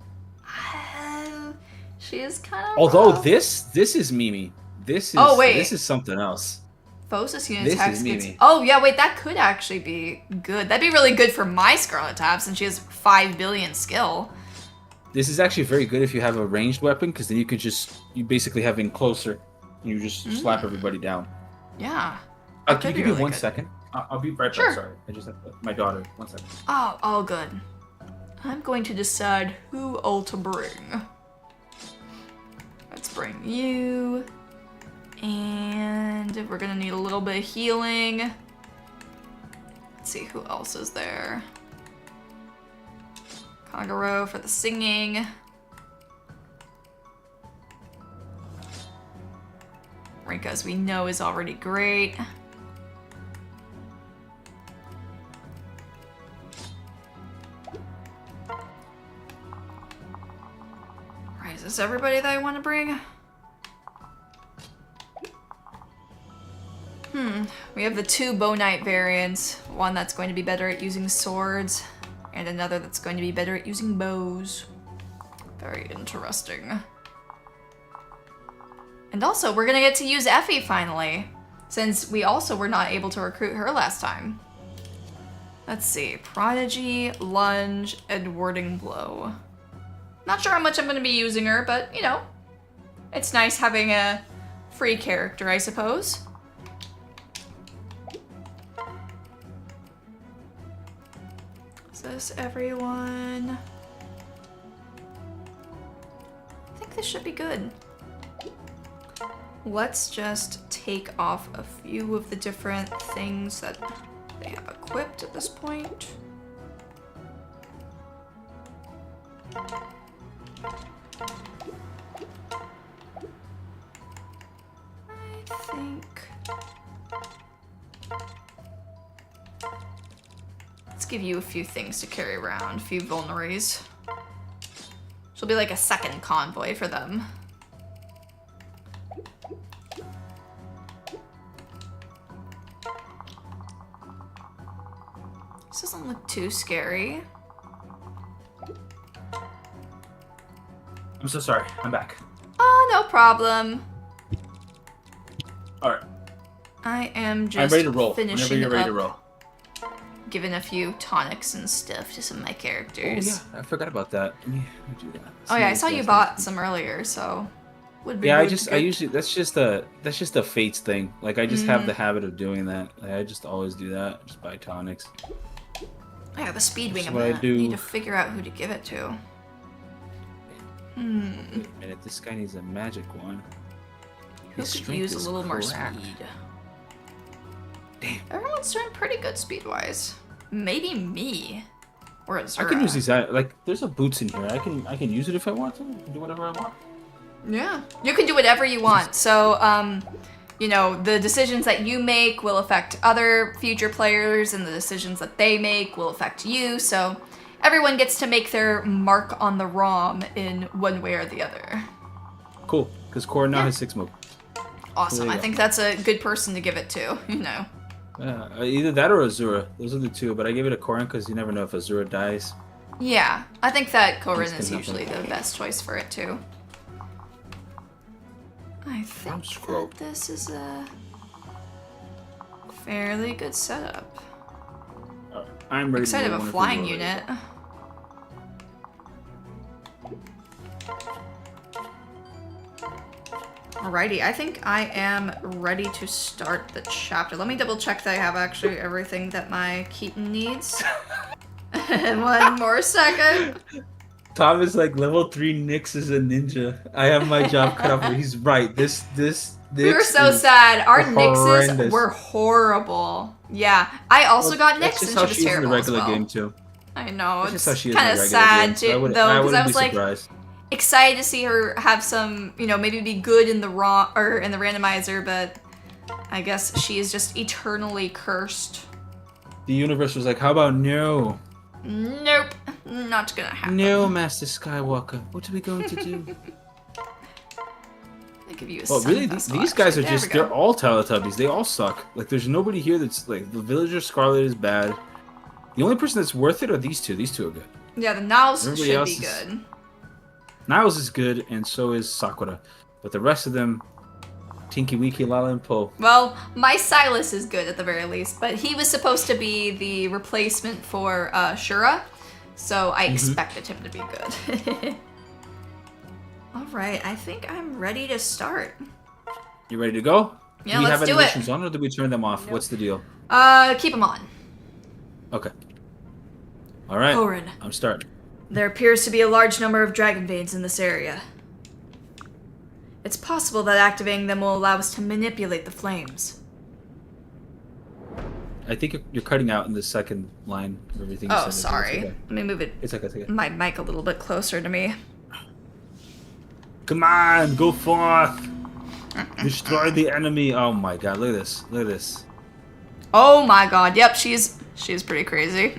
S1: She is kind of.
S2: Although
S1: rough.
S2: this is Mimi. This is
S1: Oh, wait.
S2: this is something else.
S1: Phosis unit
S2: This
S1: attacks
S2: is
S1: gets.
S2: Mimi.
S1: Oh yeah, wait, that could actually be good. That'd be really good for my Scarlet Tab since she has 5 billion skill.
S2: This is actually very good if you have a ranged weapon, because then you basically have in closer, and you just slap everybody down.
S1: Yeah.
S2: Can
S1: could
S2: you
S1: be
S2: give me
S1: really
S2: 1
S1: good.
S2: second? I'll be right
S1: Sure.
S2: back. Sorry, I just have my daughter. 1 second.
S1: Oh, all good. I'm going to decide who all to bring. Let's bring you. And we're gonna need a little bit of healing. Let's see who else is there. Kagero for the singing. Rinka, as we know, is already great. Right, is this everybody that I want to bring? We have the 2 Bow Knight variants. One that's going to be better at using swords, and another that's going to be better at using bows. Very interesting. And also, we're gonna get to use Effie finally, since we also were not able to recruit her last time. Let's see, Prodigy, Lunge, and Warding Blow. Not sure how much I'm gonna be using her, but you know, it's nice having a free character, I suppose. Is this everyone? I think this should be good. Let's just take off a few of the different things that they have equipped at this point. I think... Let's give you a few things to carry around, a few vulneraries. She'll be like a second convoy for them. This doesn't look too scary.
S2: I'm so sorry. I'm back.
S1: Oh, no problem.
S2: All right.
S1: I am just
S2: I'm ready to roll.
S1: finishing
S2: Whenever you're ready
S1: up
S2: to roll.
S1: giving a few tonics and stuff to some of my characters.
S2: Oh yeah, I forgot about that. Let me do that.
S1: Oh yeah, I saw you bought some earlier, so would be
S2: Yeah,
S1: good to
S2: I
S1: get-
S2: usually that's just a fates thing. Like I just have the habit of doing that. Like, I just always do that. Just buy tonics.
S1: I have a speed wing.
S2: That's
S1: I'm
S2: what I
S1: gonna
S2: do.
S1: need to figure out who to give it to.
S2: Wait a minute, this guy needs a magic one.
S1: Who
S2: His
S1: could
S2: strength
S1: use a
S2: is
S1: little more
S2: cracked.
S1: speed?
S2: Damn.
S1: Everyone's doing pretty good speed-wise. Maybe me. Or Azura.
S2: I can use these. Like, there's a boots in here. I can use it if I want to. I can do whatever I want.
S1: Yeah. You can do whatever you want. So, you know, the decisions that you make will affect other future players, and the decisions that they make will affect you. So, everyone gets to make their mark on the ROM in one way or the other.
S2: Cool. Because Korra now
S1: Yeah.
S2: has 6 move.
S1: Awesome.
S2: There you
S1: I
S2: go.
S1: think that's a good person to give it to, you know.
S2: Either that or Azura. Those are the two. But I gave it a Korra because you never know if Azura dies.
S1: Yeah, I think that Korin
S2: Instant
S1: is usually
S2: nothing.
S1: the best choice for it too. I think
S2: scroll.
S1: that this is a Fairly good setup.
S2: I'm ready.
S1: Excited
S2: to
S1: of a flying unit. Alrighty, I think I am ready to start the chapter. Let me double check that I have actually everything that my Keaton needs. One more second.
S2: Tom is like level 3 Nyx is a ninja. I have my job cut off. He's right. This
S1: We were
S2: Nyx
S1: so
S2: is
S1: sad. Our Nyxes
S2: horrendous.
S1: were horrible. Yeah, I also got
S2: That's
S1: Nyx
S2: just
S1: and
S2: how
S1: she was
S2: she is in the
S1: terrible as
S2: regular
S1: well.
S2: game too.
S1: I know,
S2: That's just how
S1: it's
S2: she is in
S1: kind
S2: the
S1: of
S2: regular
S1: sad
S2: game. So
S1: though, because
S2: I
S1: I
S2: wouldn't
S1: was
S2: be
S1: like
S2: surprised.
S1: excited to see her have some, you know, maybe be good in the raw or in the randomizer, but I guess she is just eternally cursed.
S2: The universe was like, how about no?
S1: Nope, not gonna happen.
S2: No, Master Skywalker. What are we going to do?
S1: They give you a
S2: Oh, really?
S1: sun vessel,
S2: These guys are
S1: actually. There
S2: just,
S1: we go.
S2: they're all Teletubbies. They all suck. Like, there's nobody here that's, like, the Villager Scarlet is bad. The only person that's worth it are these two. These two are good.
S1: Yeah, the Niles
S2: Everybody
S1: should
S2: else
S1: be
S2: is-
S1: good.
S2: Niles is good, and so is Sakura. But the rest of them, Tinky Winky, Lala, and Po.
S1: Well, my Silas is good at the very least, but he was supposed to be the replacement for Shura, so I expected him to be good. Alright, I think I'm ready to start.
S2: You ready to go?
S1: Yeah,
S2: do we
S1: let's
S2: have
S1: do
S2: any
S1: it.
S2: missions on, or do we turn them off? What's the deal?
S1: Keep him on.
S2: Okay. Alright,
S1: Horan.
S2: I'm starting.
S1: There appears to be a large number of dragon veins in this area. It's possible that activating them will allow us to manipulate the flames.
S2: I think you're cutting out in the second line of everything you
S1: Oh,
S2: said.
S1: sorry.
S2: It's okay.
S1: Let me move it,
S2: It's okay, it's okay.
S1: my mic a little bit closer to me.
S2: Come on, go forth! Destroy the enemy! Oh my god, look at this. Look at this.
S1: Oh my god, yep, she's pretty crazy.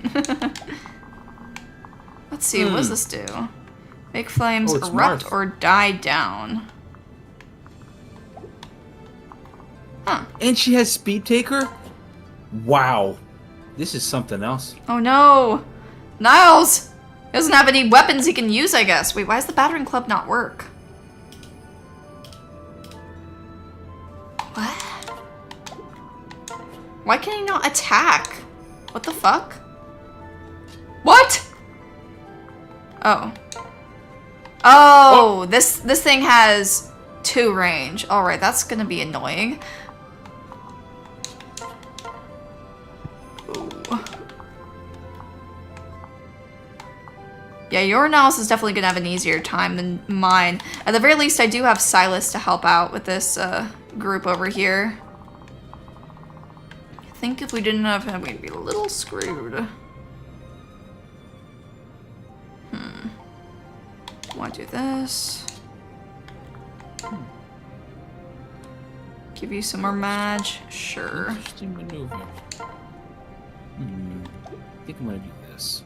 S1: Let's see, what does this do? Make flames
S2: Oh, it's
S1: erupt
S2: Marth.
S1: or die down. Huh.
S2: And she has Speed Taker? Wow. This is something else.
S1: Oh no! Niles! He doesn't have any weapons he can use, I guess. Wait, why does the battering club not work? What? Why can he not attack? What the fuck? What? Oh. Oh, this thing has 2 range. Alright, that's gonna be annoying. Ooh. Yeah, your analysis is definitely gonna have an easier time than mine. At the very least, I do have Silas to help out with this group over here. I think if we didn't have him, we'd be a little screwed. Want to do this? Give you some more Madge? Sure.
S2: Interesting maneuver. I think I'm gonna do this.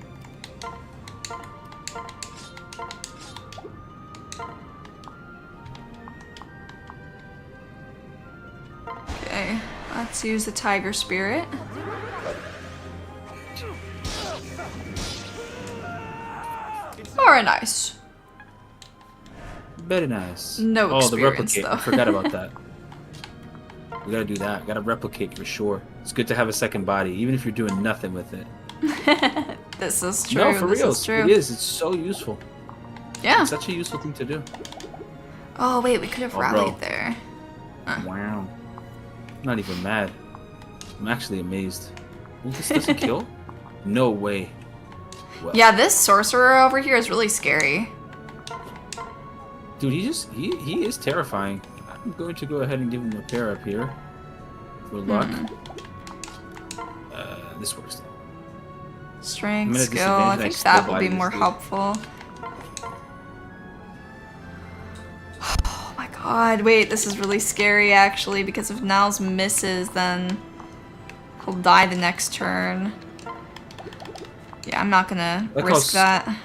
S1: Okay, let's use the Tiger Spirit. Very nice.
S2: Very nice.
S1: No
S2: Oh, the
S1: experience,
S2: replicate.
S1: though.
S2: I forgot about that. We gotta do that. Gotta replicate for sure. It's good to have a second body, even if you're doing nothing with it.
S1: This is true.
S2: No, for
S1: this
S2: real.
S1: is true.
S2: It is. It's so useful.
S1: Yeah.
S2: It's such a useful thing to do.
S1: Oh wait, we could have
S2: Oh,
S1: rallied
S2: bro.
S1: there.
S2: Wow. I'm not even mad. I'm actually amazed. Well, this doesn't kill? No way. Well,
S1: Yeah, this sorcerer over here is really scary.
S2: dude, he is terrifying. I'm going to go ahead and give him a pair up here. For luck. This works. I'm
S1: Strength,
S2: gonna
S1: skill. I
S2: disadvantage, I
S1: think
S2: still
S1: that will
S2: buy
S1: be
S2: this,
S1: more
S2: dude.
S1: helpful. Oh my god, wait, this is really scary actually, because if Niles misses, then he'll die the next turn. Yeah, I'm not gonna
S2: Like how
S1: risk that.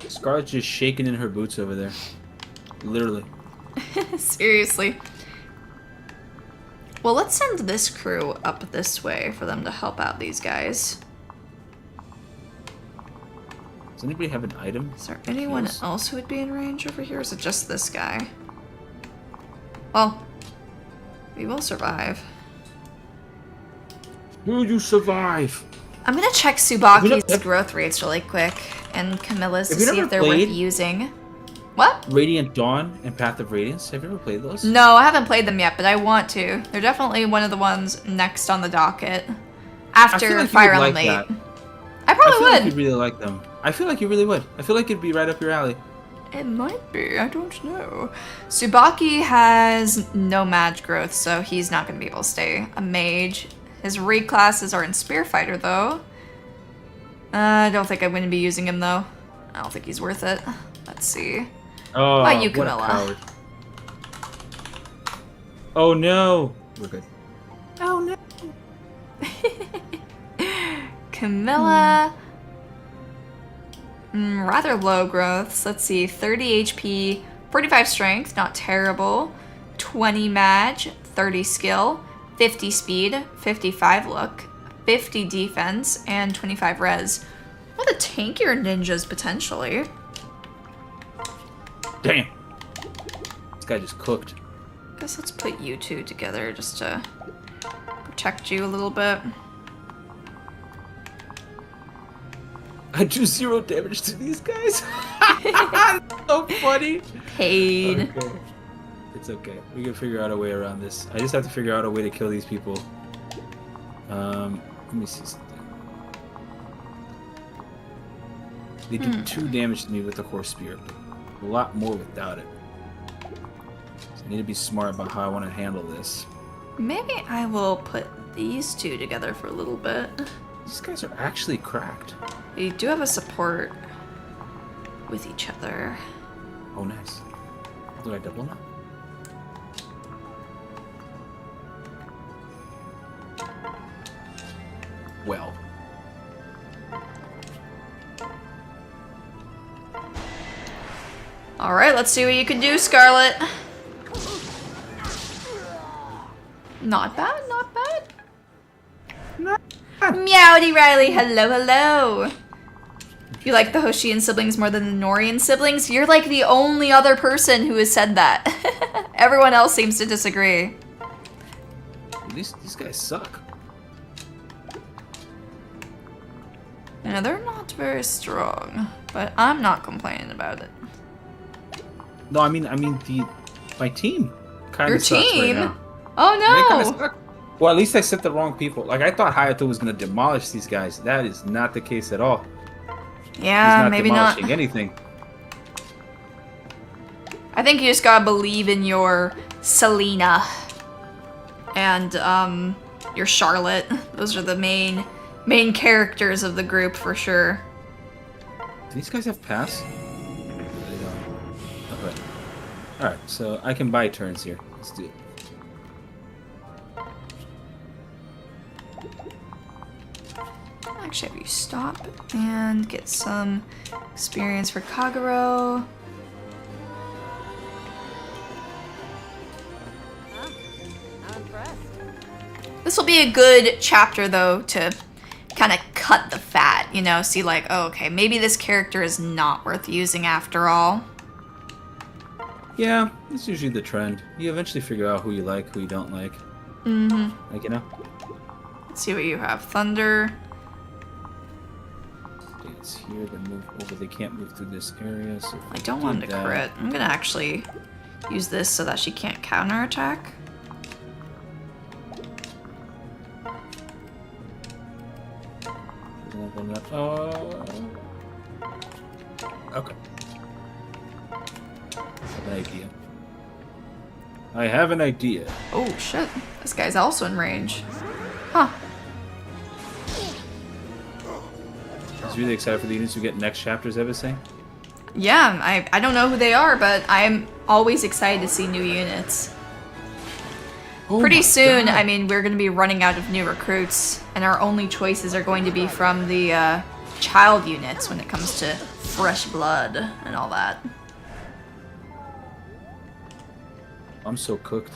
S2: Scarlet's just shaking in her boots over there. Literally.
S1: Seriously. Well, let's send this crew up this way for them to help out these guys.
S2: Does anybody have an item?
S1: Is there anyone
S2: Yes.
S1: else who would be in range over here, or is it just this guy? Well, we will survive.
S2: Will you survive?
S1: I'm gonna check
S2: Have you not-
S1: Tsubaki's growth rates really quick and Camilla's to
S2: Have you
S1: see
S2: never
S1: if they're worth
S2: played-
S1: using. What?
S2: Radiant Dawn and Path of Radiance. Have you ever played those?
S1: No, I haven't played them yet, but I want to. They're definitely one of the ones next on the docket. After
S2: like you
S1: Fire
S2: would
S1: Element
S2: like
S1: 8.
S2: that.
S1: I
S2: I
S1: probably
S2: feel like
S1: would.
S2: you'd really like them. I feel like you really would. I feel like it'd be right up your alley.
S1: It might be, I don't know. Tsubaki has no mage growth, so he's not going to be able to stay a mage. His raid classes are in Spear Fighter, though. I don't think I'm going to be using him, though. I don't think he's worth it. Let's see.
S2: Oh,
S1: What about you,
S2: what a
S1: Camilla?
S2: coward. Oh no! We're good. Oh no!
S1: Camilla. Rather low growths. Let's see. 30 HP, 45 strength, not terrible. 20 mage, 30 skill, 50 speed, 55 look, 50 defense, and 25 res. One of the tankier ninjas, potentially.
S2: Damn! This guy just cooked.
S1: Guess let's put you two together just to protect you a little bit.
S2: I do 0 damage to these guys. So funny.
S1: Pain.
S2: Okay. It's okay. We can figure out a way around this. I just have to figure out a way to kill these people. Let me see something. They do 2 damage to me with the Horse Spear, but a lot more without it. So I need to be smart about how I want to handle this.
S1: Maybe I will put these two together for a little bit.
S2: These guys are actually cracked.
S1: They do have a support with each other.
S2: Oh, nice. Do I double now? Well.
S1: Alright, let's see what you can do, Scarlet. Not bad, not bad. Meowdy Riley, hello, hello. You like the Hoshian siblings more than the Norian siblings? You're like the only other person who has said that. Everyone else seems to disagree.
S2: These guys suck.
S1: You know, they're not very strong, but I'm not complaining about it.
S2: No, I mean my team kind
S1: Your
S2: of sucks
S1: team?
S2: right now.
S1: Oh
S2: They kinda
S1: no!
S2: suck. Well, at least I sent the wrong people. Like, I thought Hayato was going to demolish these guys. That is not the case at all.
S1: Yeah,
S2: He's not
S1: maybe not.
S2: demolishing anything.
S1: I think you just gotta believe in your Selena and your Charlotte. Those are the main characters of the group for sure.
S2: Do these guys have pass? They don't. Okay. Alright, so I can buy turns here. Let's do it.
S1: Actually, have you stop and get some experience for Kagero.
S4: I'm impressed.
S1: This will be a good chapter, though, to kind of cut the fat, you know, see like, oh, okay, maybe this character is not worth using after all.
S2: Yeah, that's usually the trend. You eventually figure out who you like, who you don't like.
S1: Mm-hmm.
S2: Like, you know?
S1: Let's see what you have. Thunder.
S2: It's here, then move over. They can't move through this area, so...
S1: I don't want him to crit. I'm gonna actually use this so that she can't counterattack.
S2: Okay. I have an idea. I have an idea.
S1: Oh, shit. This guy's also in range. Huh.
S2: I was really excited for the units we get next chapters, Eva saying.
S1: Yeah, I don't know who they are, but I'm always excited to see new units.
S2: Oh
S1: Pretty
S2: my
S1: soon,
S2: God.
S1: I mean, we're going to be running out of new recruits, and our only choices are going to be from the child units when it comes to fresh blood and all that.
S2: I'm so cooked.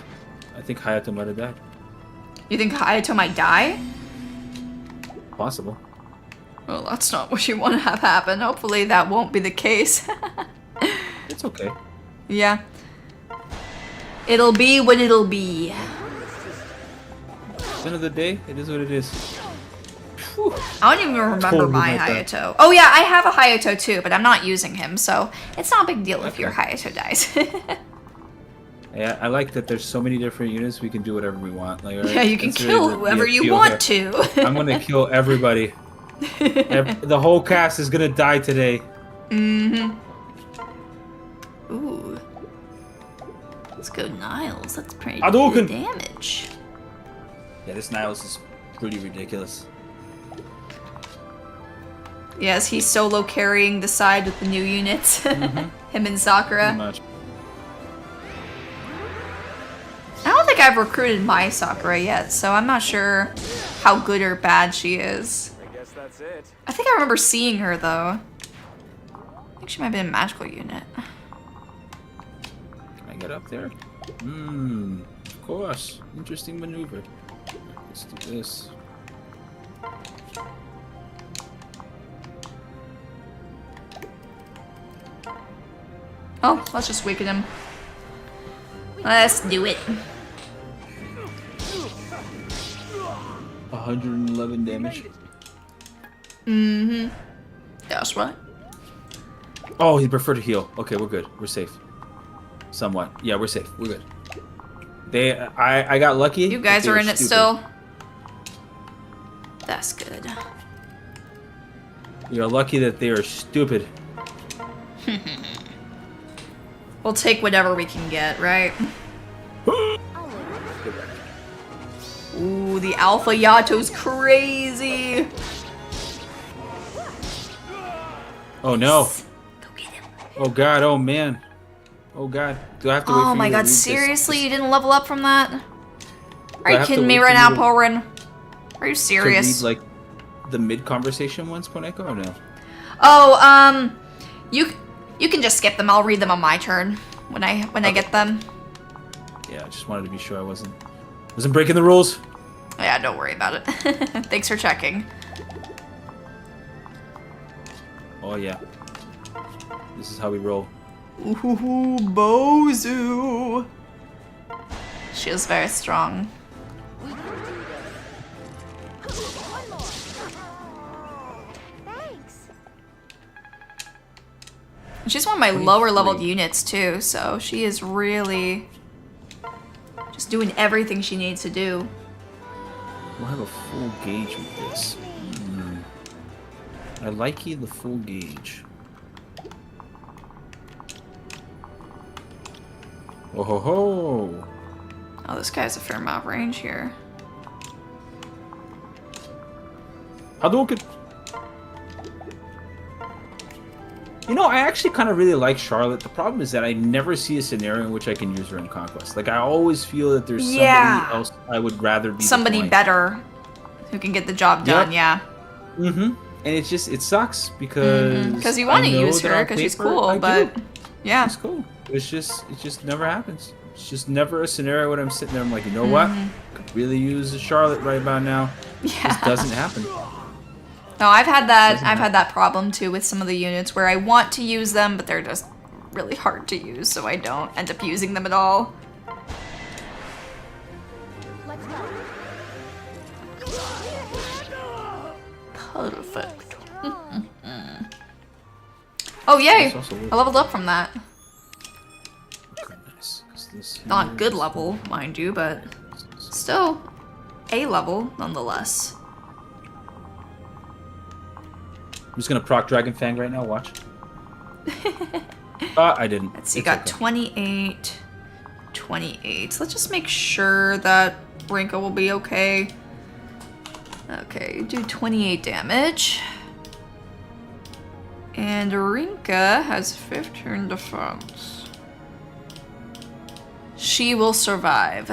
S2: I think Hayato might have died.
S1: You think Hayato might die?
S2: Possible.
S1: Well, that's not what you want to have happen. Hopefully that won't be the case.
S2: It's okay.
S1: Yeah. It'll be what it'll be.
S2: At the end of the day, it is what it is.
S1: I don't even remember
S2: Totally
S1: my
S2: like that.
S1: Hayato. Oh yeah, I have a Hayato too, but I'm not using him, so it's not a big deal if your Hayato dies.
S2: Yeah, I like that there's so many different units, we can do whatever we want. Like,
S1: Yeah, you can kill whoever you want to.
S2: I'm gonna kill everybody. The whole cast is gonna die today.
S1: Mm-hmm. Ooh. Let's go Niles. That's pretty
S2: Hadouken!
S1: good damage.
S2: Yeah, this Niles is pretty ridiculous.
S1: Yes, he's solo carrying the side with the new units. Him and Sakura.
S2: Pretty much.
S1: I don't think I've recruited my Sakura yet, so I'm not sure how good or bad she is.
S3: I guess that's it.
S1: I think I remember seeing her though. I think she might have been a magical unit.
S2: Can I get up there? Of course. Interesting maneuver. Let's do this.
S1: Oh, let's just weaken him. Let's do it.
S2: 111 damage.
S1: Mm-hmm. That's right.
S2: Oh, he preferred to heal. Okay, we're good. We're safe. Somewhat. Yeah, we're safe. We're good. I got lucky.
S1: You guys
S2: but
S1: are
S2: they
S1: in
S2: were
S1: it
S2: stupid.
S1: still. That's good.
S2: You're lucky that they are stupid.
S1: We'll take whatever we can get, right? Ooh, the Alpha Yato's crazy.
S2: Oh no.
S1: Go get him.
S2: Oh god. Oh man. Oh god. Do I have to wait for
S1: Oh
S2: you
S1: my
S2: to
S1: god,
S2: read this?
S1: seriously? You didn't level up from that? Are
S2: I
S1: you
S2: have to
S1: kidding me
S2: wait
S1: right
S2: for
S1: now,
S2: you to-
S1: Porin? Are you
S2: To
S1: serious?
S2: read like the mid conversation ones, Poneko, or no?
S1: Oh, you can just skip them. I'll read them on my turn when I get them.
S2: Yeah, I just wanted to be sure I wasn't breaking the rules.
S1: Yeah, don't worry about it. Thanks for checking.
S2: Oh yeah. This is how we roll.
S1: Ooh, Bozu. She is very strong.
S4: Thanks.
S1: She's one of my lower leveled units too, so she is really just doing everything she needs to do.
S2: We'll have a full gauge with this. I like the full gauge. Oh ho ho!
S1: Oh, this guy has a fair amount of range here.
S2: Hadouken! You know, I actually kind of really like Charlotte. The problem is that I never see a scenario in which I can use her in Conquest. Like, I always feel that there's somebody else I would rather be
S1: Somebody
S2: deploying.
S1: better who can get the job done, yeah.
S2: Mm-hmm. And it sucks because...
S1: Because you want to use her because she's cool, but yeah.
S2: She's cool. It just never happens. It's just never a scenario when I'm sitting there, I'm like, you know what? Could really use a Charlotte right about now.
S1: Yeah.
S2: This doesn't happen.
S1: No, I've had that problem too with some of the units where I want to use them, but they're just really hard to use, so I don't end up using them at all.
S4: Let's go.
S1: Perfect. Oh yay!
S2: It's also
S1: I leveled up from that.
S2: Okay, nice. 'Cause this
S1: Not
S2: here
S1: good
S2: is-
S1: level, mind you, but still A level nonetheless.
S2: I'm just gonna proc Dragon Fang right now, watch. I didn't.
S1: Let's see,
S2: It's
S1: got
S2: okay.
S1: 28. 28. Let's just make sure that Brinka will be okay. Okay, do 28 damage. And Rinka has 15 defense. She will survive.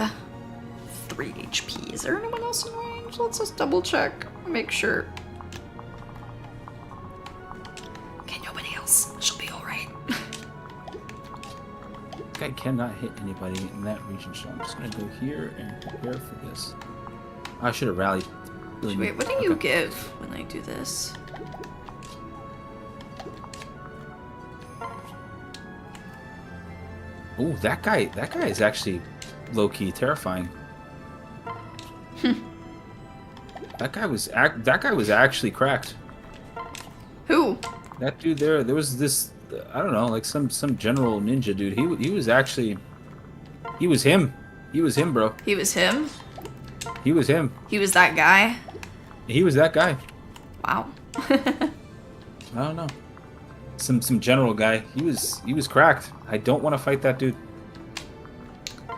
S1: 3 HP. Is there anyone else in range? Let's just double check. Make sure. Okay, nobody else. She'll be alright.
S2: This guy cannot hit anybody in that region, so I'm just gonna go here and prepare for this. I should have rallied. Really
S1: Wait,
S2: neat.
S1: what do you
S2: Okay.
S1: give when I do this?
S2: Ooh, that guy is actually low-key terrifying. That guy was actually cracked.
S1: Who?
S2: That dude there was this, I don't know, like some general ninja dude. He was actually, he was him. He was him, bro.
S1: He was him?
S2: He was him.
S1: He was that guy?
S2: He was that guy.
S1: Wow.
S2: I don't know. Some general guy. He was cracked. I don't want to fight that dude.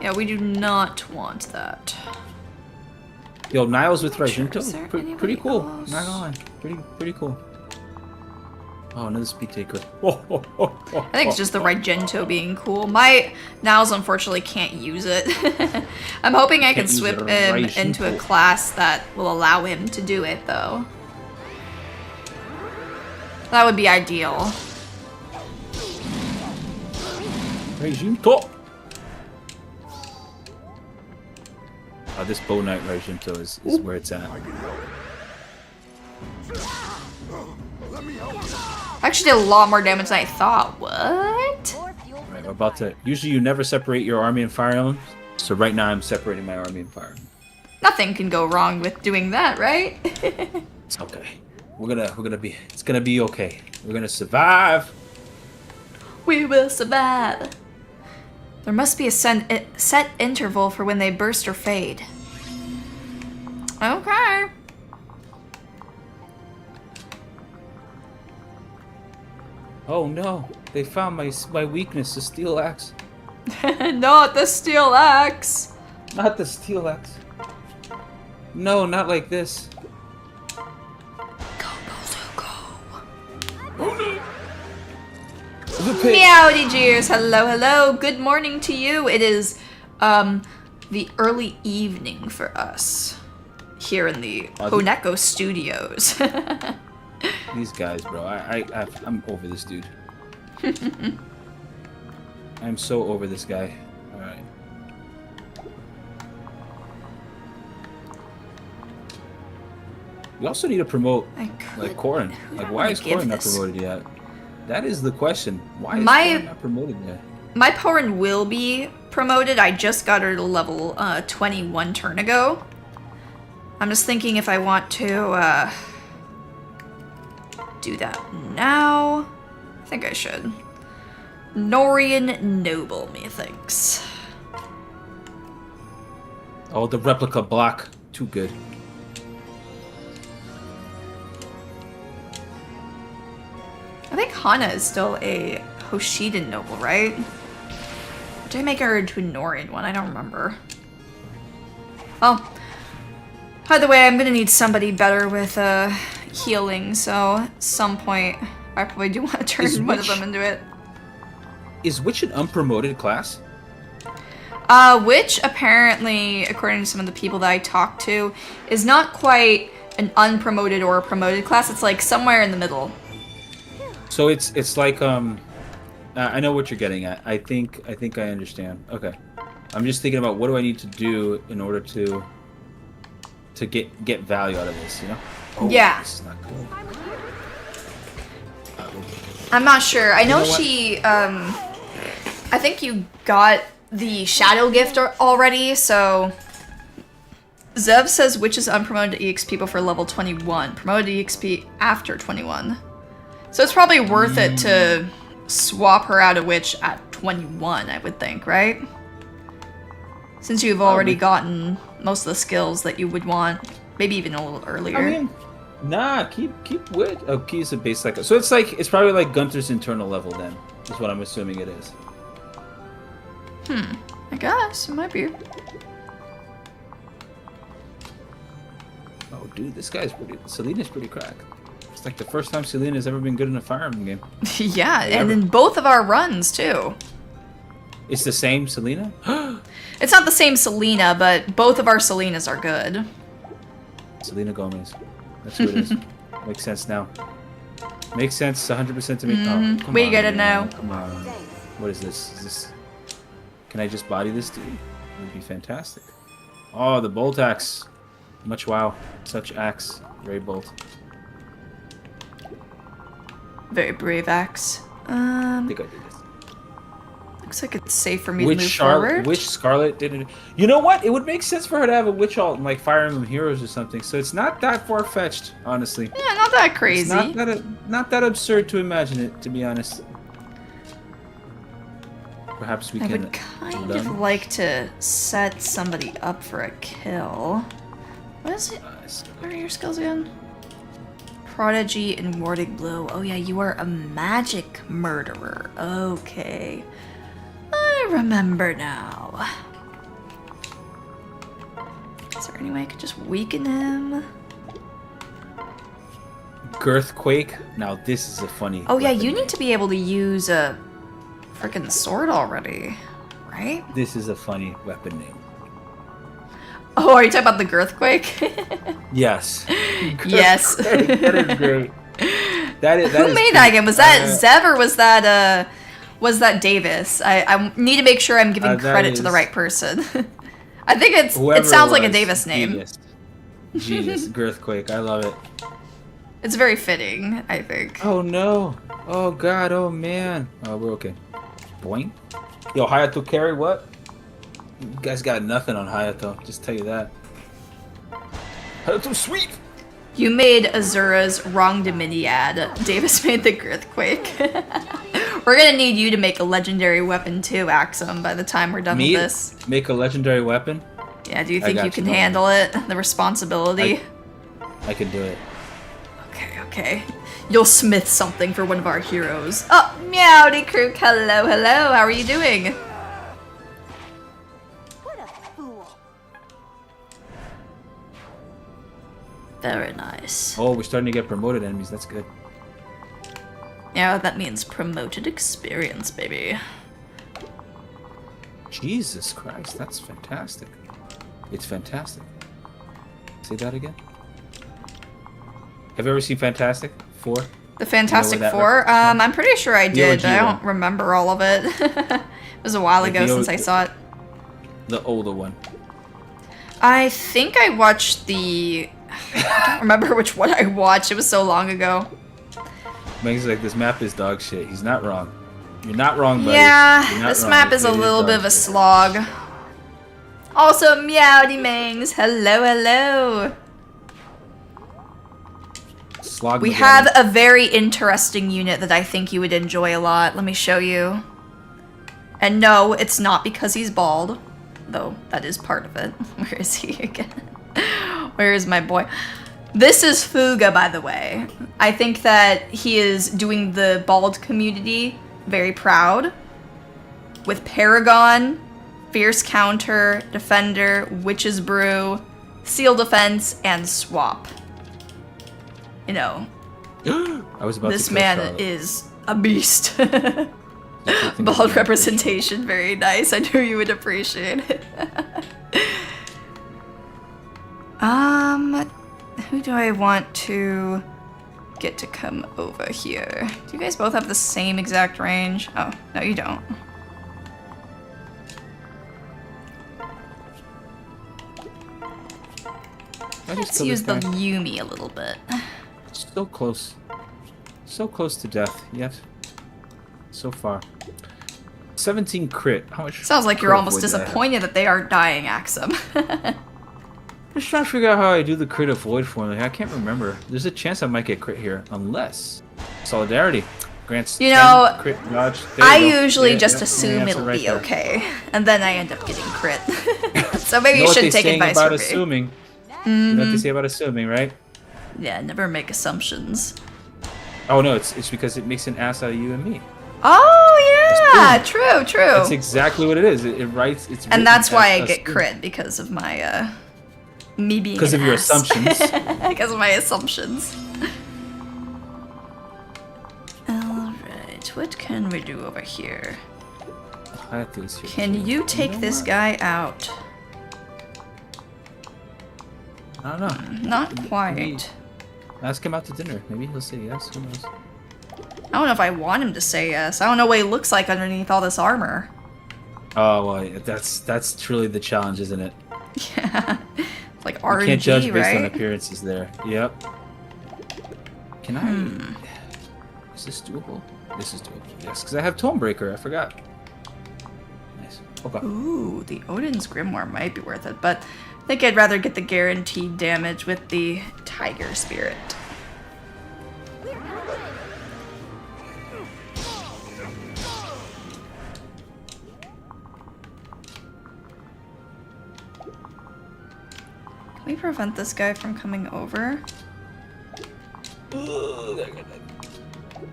S1: Yeah, we do not want that.
S2: Yo, Niles with
S1: Is there
S2: Rajunto, pretty
S1: anybody
S2: cool.
S1: else?
S2: Not gonna lie, pretty cool. Oh, another speed taker.
S1: I think it's just the Rajento being cool. My Niles unfortunately can't use it. I'm hoping I can
S2: Can't use
S1: swip
S2: it,
S1: him
S2: Rajento.
S1: into a class that will allow him to do it, though. That would be ideal.
S2: Rajunto. Oh, this Bow Knight Rajunto is where it's at.
S1: Actually did a lot more damage than I thought. What?
S4: More fuel for
S2: Right,
S4: the
S2: we're about to. Usually, you never separate your army and fire elements. So right now, I'm separating my army and fire.
S1: Nothing can go wrong with doing that, right?
S2: It's okay. We're gonna be. It's gonna be okay. We're gonna survive.
S1: We will survive. There must be a set interval for when they burst or fade. Okay.
S2: Oh no! They found my weakness, the steel axe.
S1: Not the steel axe.
S2: Not the steel axe. No, not like this.
S1: Go, go,
S2: The
S1: go.
S2: pig.
S1: Meowdy jeers. Hello, hello. Good morning to you. It is the early evening for us here in the Poneko studios.
S2: These guys, bro. I'm over this dude. I'm so over this guy. All right. We also need to promote like Corin. Like, why is Corin not promoted yet? That is the question. Why is Corin not promoted yet?
S1: My Porin will be promoted. I just got her to level 21 turn ago. I'm just thinking if I want to do that now. I think I should. Norian Noble, methinks.
S2: Oh, the replica block. Too good.
S1: I think Hana is still a Hoshiden Noble, right? Did I make her into a Norian one? I don't remember. Oh. By the way, I'm gonna need somebody better with healing, so at some point I probably do want to turn one of them into it.
S2: Is Witch an unpromoted class?
S1: Which apparently, according to some of the people that I talked to, is not quite an unpromoted or a promoted class. It's like somewhere in the middle.
S2: So it's like I know what you're getting at. I think I understand. Okay. I'm just thinking about what do I need to do in order to get value out of this, you know? Oh,
S1: Yeah.
S2: This is not good.
S1: I'm not sure. I know,
S2: You know what?
S1: she, I think you got the Shadow Gift already, so... Zev says Witch is unpromoted to EX people for level 21. Promoted to EXP after 21. So it's probably worth it to swap her out of Witch at 21, I would think, right? Since you've already gotten most of the skills that you would want. Maybe even a little earlier.
S2: I mean, nah, keep Witch. Oh, key is a base cycle. So it's probably like Gunther's internal level then, is what I'm assuming it is.
S1: I guess. It might be.
S2: Oh, dude, this guy's pretty. Selena's pretty cracked. It's like the first time Selena's ever been good in a Fire Emblem game.
S1: Yeah, and in both of our runs, too.
S2: It's the same Selena?
S1: It's not the same Selena, but both of our Selenas are good.
S2: Selena Gomez. That's who it is. Makes sense now. Makes sense 100% to me. Oh, come
S1: We
S2: on,
S1: get it
S2: man.
S1: now.
S2: Come on. What is this? Is this? Can I just body this dude? It would be fantastic. Oh, the bolt axe. Much wow. Such axe. Ray bolt.
S1: Very brave axe.
S2: I think I did this.
S1: Looks like it's safe for me to move forward.
S2: Which Scarlet didn't? You know what? It would make sense for her to have a witch alt in like Fire Emblem Heroes or something. So it's not that far fetched, honestly.
S1: Yeah, not that crazy.
S2: It's not that absurd to imagine it, to be honest. Perhaps we
S1: I
S2: can.
S1: would kind of like to set somebody up for a kill. What is it? What are your skills again? Prodigy and Warding Blow. Oh yeah, you are a magic murderer. Okay. I remember now. Is there any way I could just weaken him?
S2: Girthquake. Now this is a funny.
S1: Oh yeah, you
S2: weapon
S1: need to be able to use a freaking sword already, right?
S2: This is a funny weapon name.
S1: Oh, are you talking about the Girthquake?
S2: Yes.
S1: Yes.
S2: That is great. That
S1: Who
S2: is
S1: made that again? Was that Zev or was that Davis? I need to make sure I'm giving credit to the right person. I think it sounds like a Davis name.
S2: Genius. Girthquake. I love it.
S1: It's very fitting, I think.
S2: Oh no. Oh god. Oh man. Oh, we're okay. Boing. Yo, Hayato carry what? You guys got nothing on Hayato. Just tell you that. Hayato sweep.
S1: You made Azura's wrong Dominiad. Davis made the Girthquake. We're gonna need you to make a legendary weapon too, Axum, by the time we're done with this.
S2: Make a legendary weapon?
S1: Yeah, do you think you can handle it? The responsibility?
S2: I can do it.
S1: Okay. You'll smith something for one of our heroes. Oh, Meowdy Crew, hello, hello. How are you doing?
S4: What a fool.
S1: Very nice.
S2: Oh, we're starting to get promoted enemies. That's good.
S1: Yeah, that means promoted experience, baby.
S2: Jesus Christ, that's fantastic. It's fantastic. Say that again. Have you ever seen Fantastic Four?
S1: The Fantastic Four? I'm pretty sure I did, but I don't remember all of it. It was a while ago since I saw it.
S2: The older one.
S1: I think I watched the... I don't remember which one I watched. It was so long ago.
S2: Meg's like, this map is dog shit. He's not wrong. You're not wrong, buddy.
S1: Yeah, this map is a little bit of a slog. Also, Meowdy Mangs, hello, hello.
S2: Slog
S1: we have a very interesting unit that I think you would enjoy a lot. Let me show you. And no, it's not because he's bald, though that is part of it. Where is he again? Where is my boy? This is Fuga, by the way. I think that he is doing the bald community very proud. With Paragon, Fierce Counter, Defender, Witch's Brew, Seal Defense, and Swap. You know,
S2: I was about
S1: this
S2: to
S1: man
S2: Charlotte.
S1: is a beast. Bald representation, very nice. I knew you would appreciate it. Who do I want to get to come over here? Do you guys both have the same exact range? Oh, no, you don't. Let's use the Yumi a little bit.
S2: So close. So close to death, yet so far. 17 crit. How much?
S1: Sounds like you're almost disappointed that they aren't dying, Axum.
S2: I'm just trying to figure out how I do the crit avoid formula. I can't remember. There's a chance I might get crit here, unless Solidarity grants.
S1: You know,
S2: crit dodge.
S1: I usually just assume it'll be okay, and then I end up getting crit. So maybe you should take advice from me.
S2: Assuming. You know what they say about assuming, right?
S1: Yeah, never make assumptions.
S2: Oh no, it's because it makes an ass out of you and me.
S1: Oh yeah, true.
S2: That's exactly what it is. It writes.
S1: And that's why I get crit, because of my me being.
S2: Because of your assumptions.
S1: Because of my assumptions. All right, what can we do over here? Can you take this guy out?
S2: I don't know.
S1: Not quite.
S2: Ask him out to dinner. Maybe he'll say yes. Who knows?
S1: I don't know if I want him to say yes. I don't know what he looks like underneath all this armor.
S2: Oh, well, that's truly the challenge, isn't it?
S1: Yeah. It's like RNG,
S2: you can't judge based
S1: right?
S2: on appearances there. Yep. Can I... Is this doable? This is doable. Yes, because I have Tomebreaker. I forgot. Okay.
S1: Ooh, the Odin's Grimoire might be worth it, but I think I'd rather get the guaranteed damage with the Tiger Spirit. Can we prevent this guy from coming over?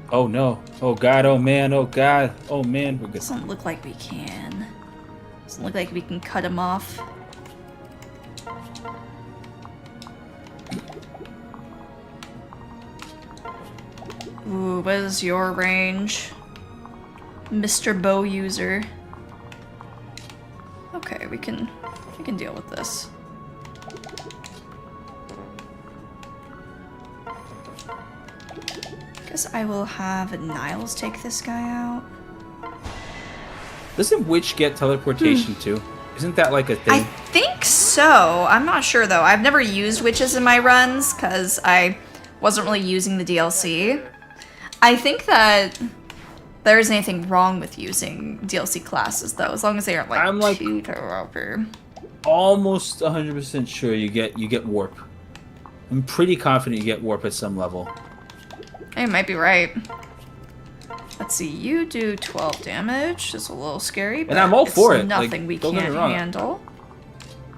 S2: Oh no. Oh god, oh man, oh god. Oh man, we're good.
S1: Doesn't look like we can. Doesn't look like we can cut him off. Ooh, what is your range? Mr. Bow User. Okay, we can deal with this. Guess I will have Niles take this guy out.
S2: Doesn't Witch get teleportation too? Isn't that like a thing?
S1: I think so. I'm not sure though. I've never used witches in my runs because I wasn't really using the DLC. I think that there isn't anything wrong with using DLC classes though, as long as they aren't like,
S2: I'm like
S1: too over.
S2: almost 100% sure you get warp. I'm pretty confident you get warp at some level.
S1: You might be right. Let's see, you do 12 damage. It's a little scary, but
S2: and I'm all for it.
S1: Nothing
S2: like,
S1: we
S2: don't get
S1: can't
S2: me wrong.
S1: handle.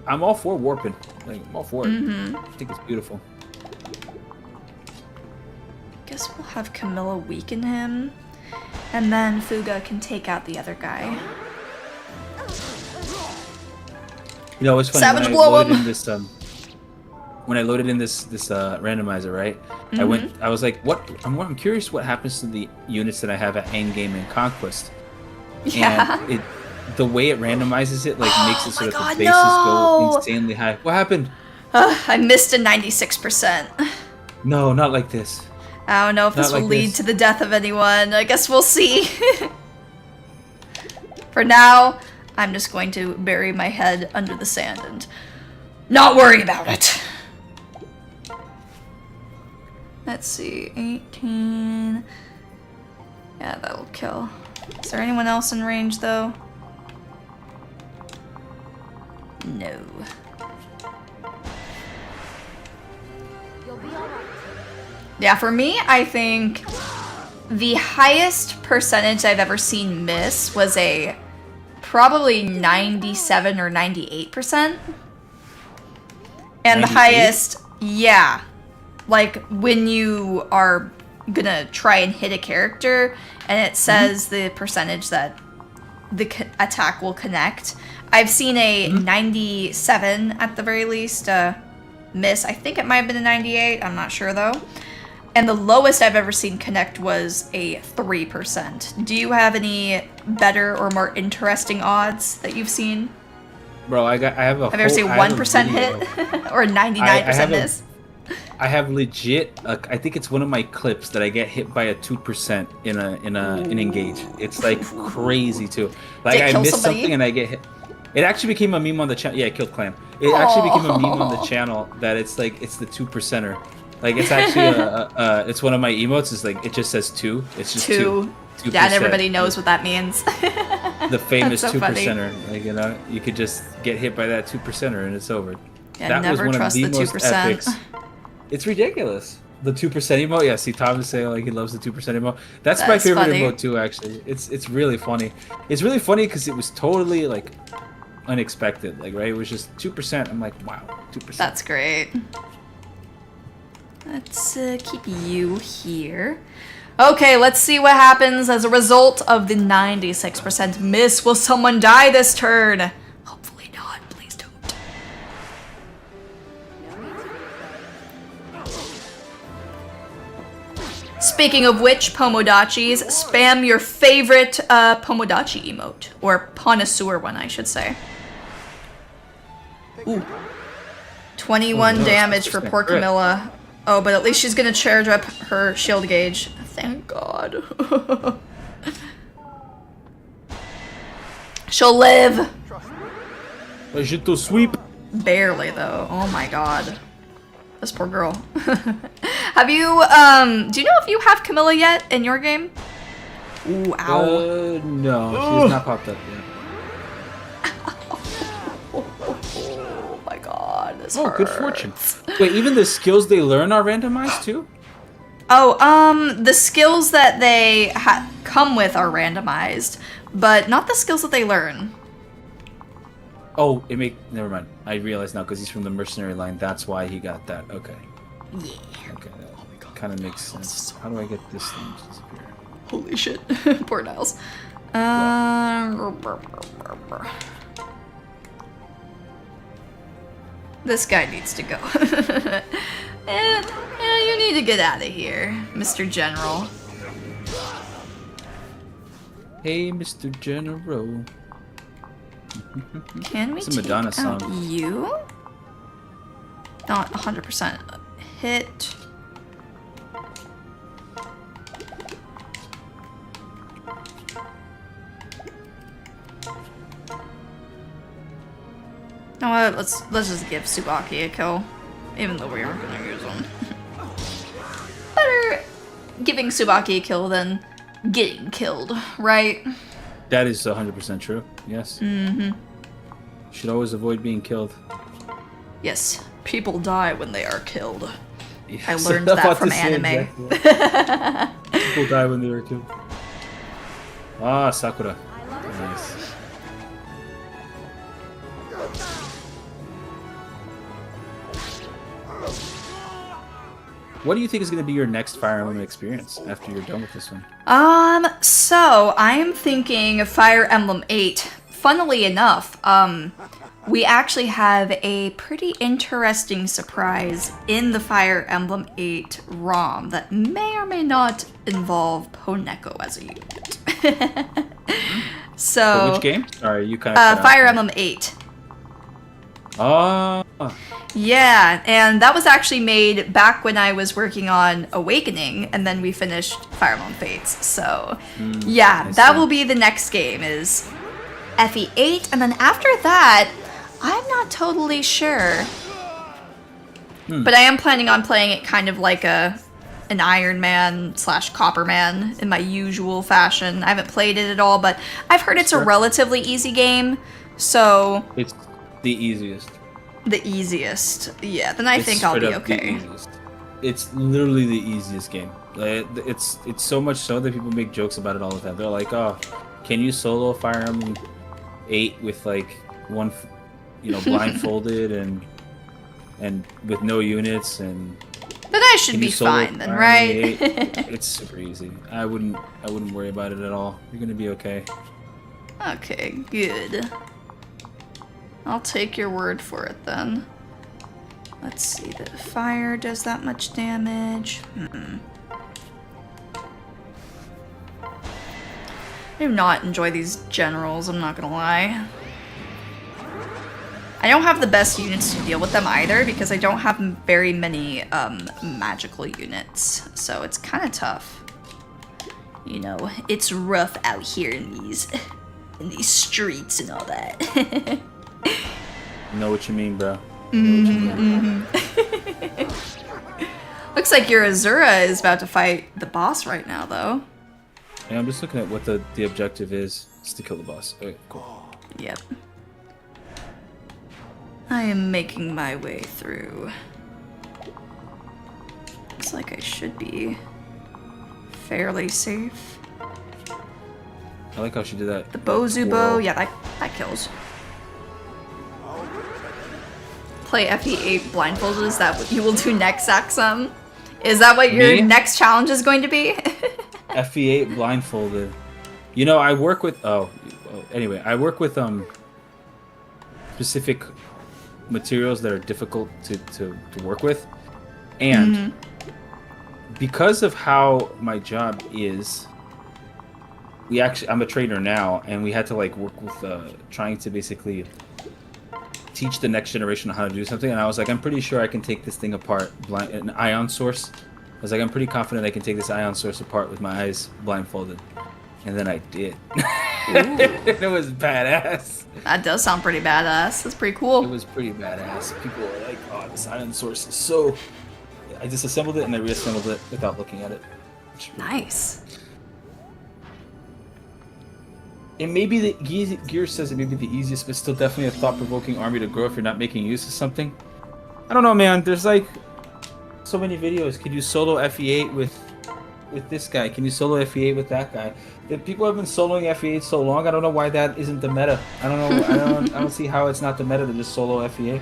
S2: I'm all for warping. Like, I'm all for it.
S1: Mm-hmm.
S2: I think it's beautiful.
S1: Guess we'll have Camilla weaken him, and then Fuga can take out the other guy.
S2: You know, it's funny
S1: Savage
S2: when I
S1: blow
S2: loaded
S1: him.
S2: in this when I loaded in this randomizer, right? I was like, what? I'm curious what happens to the units that I have at Endgame and Conquest.
S1: Yeah.
S2: And the way it randomizes it, like, makes it so that
S1: God,
S2: the bases
S1: no!
S2: go insanely high. What happened?
S1: I missed a 96%.
S2: No, not like this.
S1: I don't know if this
S2: Not
S1: will
S2: like
S1: lead
S2: this.
S1: to the death of anyone. I guess we'll see. For now, I'm just going to bury my head under the sand and not worry about it. Let's see, 18. Yeah, that'll kill. Is there anyone else in range, though? No.
S4: You'll be alright.
S1: Yeah, for me, I think the highest percentage I've ever seen miss was a probably 97 or 98%. And the
S2: 98?
S1: highest, yeah. Like when you are gonna try and hit a character and it says the percentage that the attack will connect. I've seen a 97 at the very least miss. I think it might have been a 98. I'm not sure though. And the lowest I've ever seen connect was a 3%. Do you have any better or more interesting odds that you've seen?
S2: Bro, I have a
S1: Have you ever seen 1% hit or a 99% miss?
S2: I have legit. I think it's one of my clips that I get hit by a 2% in engage. It's like crazy too. Like
S1: Did it
S2: I
S1: kill
S2: missed
S1: somebody?
S2: something and I get hit. It actually became a meme on the channel. Yeah, it killed Clam. It actually became a meme on the channel that it's like it's the 2%er. Like it's actually it's one of my emotes. Is like it just says 2. It's just 2. 2%.
S1: Yeah, and everybody knows what that means.
S2: The famous
S1: That's so funny.
S2: 2%er. Like, you know, you could just get hit by that 2%er and it's over.
S1: Yeah, never trust the 2%.
S2: It's ridiculous. The 2% emote. Yeah, see Tom is saying like he loves the 2% emote. That's my
S1: That's
S2: favorite
S1: funny.
S2: emote too. Actually, it's really funny. It's really funny because it was totally like unexpected. Like right, it was just 2%. I'm like, wow, 2%.
S1: That's great. Let's keep you here. Okay, let's see what happens as a result of the 96% miss. Will someone die this turn? Hopefully not. Please don't. Speaking of which, Pomodachis, spam your favorite Pomodachi emote. Or Connoisseur one, I should say. Ooh. 21
S2: Oh, no,
S1: damage
S2: it's
S1: for
S2: just
S1: poor
S2: a crit.
S1: Camilla. Oh, but at least she's gonna charge up her shield gauge. Thank God. She'll live.
S2: I should to sweep.
S1: Barely though. Oh my God. This poor girl. Have you, do you know if you have Camilla yet in your game? Ooh, ow.
S2: No, she's not popped up yet.
S1: This
S2: Oh, good
S1: hurts.
S2: fortune. Wait, even the skills they learn are randomized too?
S1: Oh, the skills that they come with are randomized, but not the skills that they learn.
S2: Oh, never mind. I realize now because he's from the mercenary line. That's why he got that. Okay.
S1: Yeah.
S2: Okay, that kind of makes sense. How do I get this thing to disappear?
S1: Holy shit. Poor Niles. This guy needs to go. and you need to get out of here, Mr. General.
S2: Hey, Mr. General.
S1: Can we
S2: It's a Madonna
S1: take out
S2: song.
S1: you? Not 100% hit. No, let's just give Tsubaki a kill, even though we aren't gonna use him. Better giving Tsubaki a kill than getting killed, right?
S2: That is 100% true. Yes.
S1: Mm-hmm.
S2: Should always avoid being killed.
S1: Yes, people die when they are killed.
S2: Yes,
S1: I learned
S2: I'm
S1: that
S2: about
S1: from
S2: to say
S1: anime.
S2: exactly. People die when they are killed. Ah, Sakura. Nice. What do you think is going to be your next Fire Emblem experience after you're done with this one?
S1: So I'm thinking Fire Emblem 8. Funnily enough, we actually have a pretty interesting surprise in the Fire Emblem 8 ROM that may or may not involve Poneko as a unit. So,
S2: For which game? Sorry, you kind of.
S1: Fire Emblem 8.
S2: Oh.
S1: Yeah, and that was actually made back when I was working on Awakening, and then we finished Fire Emblem Fates. So, yeah,
S2: I
S1: that
S2: see.
S1: will be the next game is FE8, and then after that, I'm not totally sure. But I am planning on playing it kind of like an Iron Man / Copper Man in my usual fashion. I haven't played it at all, but I've heard it's a
S2: Sure.
S1: relatively easy game, so
S2: It's the easiest.
S1: the easiest. Yeah, then I think I'll
S2: straight
S1: be
S2: up the
S1: okay.
S2: easiest. It's literally the easiest game. Like, it's so much so that people make jokes about it all the time. They're like, "Oh, can you solo Fire Emblem 8 with like one, blindfolded and with no units and
S1: Then I should
S2: can
S1: be
S2: you solo
S1: fine then,
S2: Fire
S1: right?
S2: Emblem 8?" It's super easy. I wouldn't worry about it at all. You're gonna be okay.
S1: Okay, good. I'll take your word for it then. Let's see, the fire does that much damage. I do not enjoy these generals, I'm not gonna lie. I don't have the best units to deal with them either because I don't have very many magical units, so it's kind of tough. You know, it's rough out here in these streets and all that.
S2: Know what you mean, bro.
S1: Looks like your Azura is about to fight the boss right now, though.
S2: Yeah, I'm just looking at what the objective is. It's to kill the boss. Okay, cool.
S1: Yep. I am making my way through. Looks like I should be fairly safe.
S2: I like how she did that.
S1: The Bozubo,
S2: Whirl.
S1: yeah, that kills. Play FE8 blindfolded, is that what you will do next, Saxum? Is that what your
S2: Me?
S1: next challenge is going to be?
S2: FE8 blindfolded. You know, I work with anyway, I work with specific materials that are difficult to work with. And because of how my job is, I'm a trainer now, and we had to like work with trying to basically teach the next generation how to do something. And I was like, I'm pretty sure I can take this thing apart, an ion source. I was like, I'm pretty confident I can take this ion source apart with my eyes blindfolded. And then I did. It was badass.
S1: That does sound pretty badass. That's pretty cool.
S2: It was pretty badass. People were like, oh, this ion source is so... I disassembled it and I reassembled it without looking at it.
S1: Nice.
S2: It may be Gear says it may be the easiest, but still definitely a thought-provoking army to grow if you're not making use of something. I don't know, man. There's like so many videos. Can you solo FE8 with this guy? Can you solo FE8 with that guy? The people have been soloing FE8 so long. I don't know why that isn't the meta. I don't know. I don't see how it's not the meta to just solo FE8.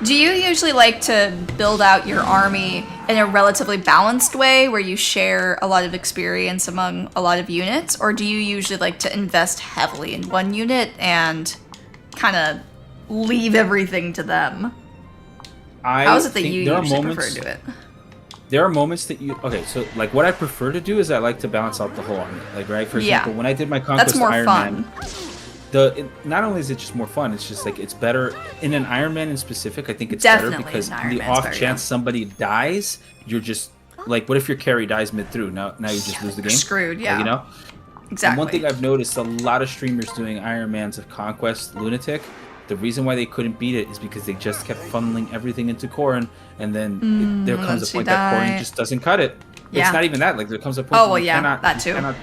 S1: Do you usually like to build out your army in a relatively balanced way where you share a lot of experience among a lot of units? Or do you usually like to invest heavily in one unit and kind of leave everything to them? How is it that you usually prefer to do it?
S2: There are moments that you... Okay, so like what I prefer to do is I like to balance out the whole army. Like, right? For example, when I did my Conquest Iron Man... not only is it just more fun, it's just like it's better in an Iron Man in specific. I think it's better because the off chance somebody dies, you're just like, what if your carry dies mid through? Now you just lose the game.
S1: You're screwed, yeah.
S2: Like, you know.
S1: Exactly.
S2: And one thing I've noticed, a lot of streamers doing Iron Mans of Conquest Lunatic, the reason why they couldn't beat it is because they just kept funneling everything into Corrin, and then there comes a point that Corrin just doesn't cut it.
S1: Yeah.
S2: It's not even that. Like there comes a point where
S1: that too.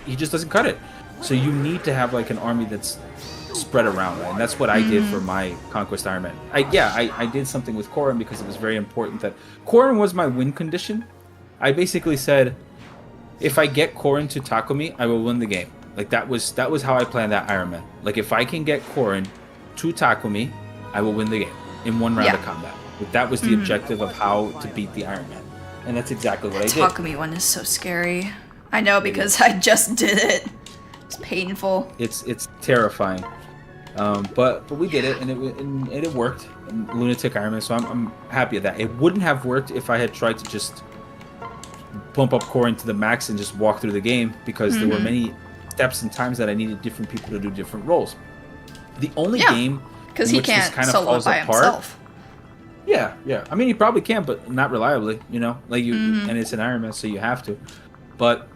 S2: He just doesn't cut it. So you need to have like an army that's spread around, right? And that's what I did for my Conquest Iron Man. I did something with Corrin because it was very important that Corrin was my win condition. I basically said, if I get Corrin to Takumi, I will win the game. Like that was how I planned that Iron Man. Like if I can get Corrin to Takumi, I will win the game in one round of combat. Like, that was the objective of how to beat the Iron Man, and that's exactly what I did.
S1: The Takumi one is so scary. I know because I just did it. It's painful.
S2: It's terrifying. But we did it, and it worked. And Lunatic Iron Man, so I'm happy with that. It wouldn't have worked if I had tried to just bump up Corrin to the max and just walk through the game, because there were many steps and times that I needed different people to do different roles. The only game
S1: because he can't kind of solo by himself.
S2: Yeah. I mean, he probably can, but not reliably. You know, like you, and it's an Iron Man, so you have to. But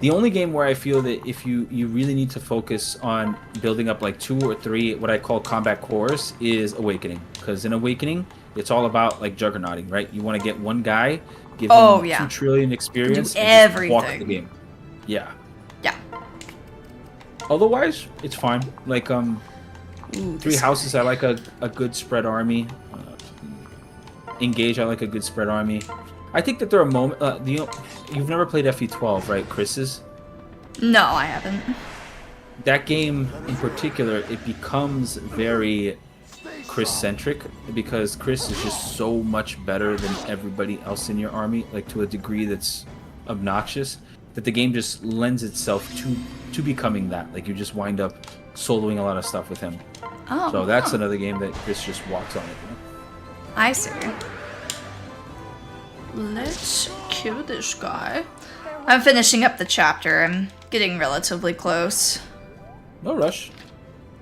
S2: the only game where I feel that if you really need to focus on building up like 2 or 3 what I call combat cores is Awakening, because in Awakening it's all about like juggernauting, right? You want to get one guy, give him 2 trillion experience, and just walk the game. Yeah. Otherwise, it's fine. Like 3 houses, I like a good spread army. Engage, I like a good spread army. I think that there are moments. You've never played FE12, right, Chris's?
S1: No, I haven't.
S2: That game in particular, it becomes very Chris-centric because Chris is just so much better than everybody else in your army, like to a degree that's obnoxious, that the game just lends itself to becoming that. Like you just wind up soloing a lot of stuff with him.
S1: Oh,
S2: so that's another game that Chris just walks on it. You know?
S1: I see. Let's kill this guy. I'm finishing up the chapter. I'm getting relatively close.
S2: No rush.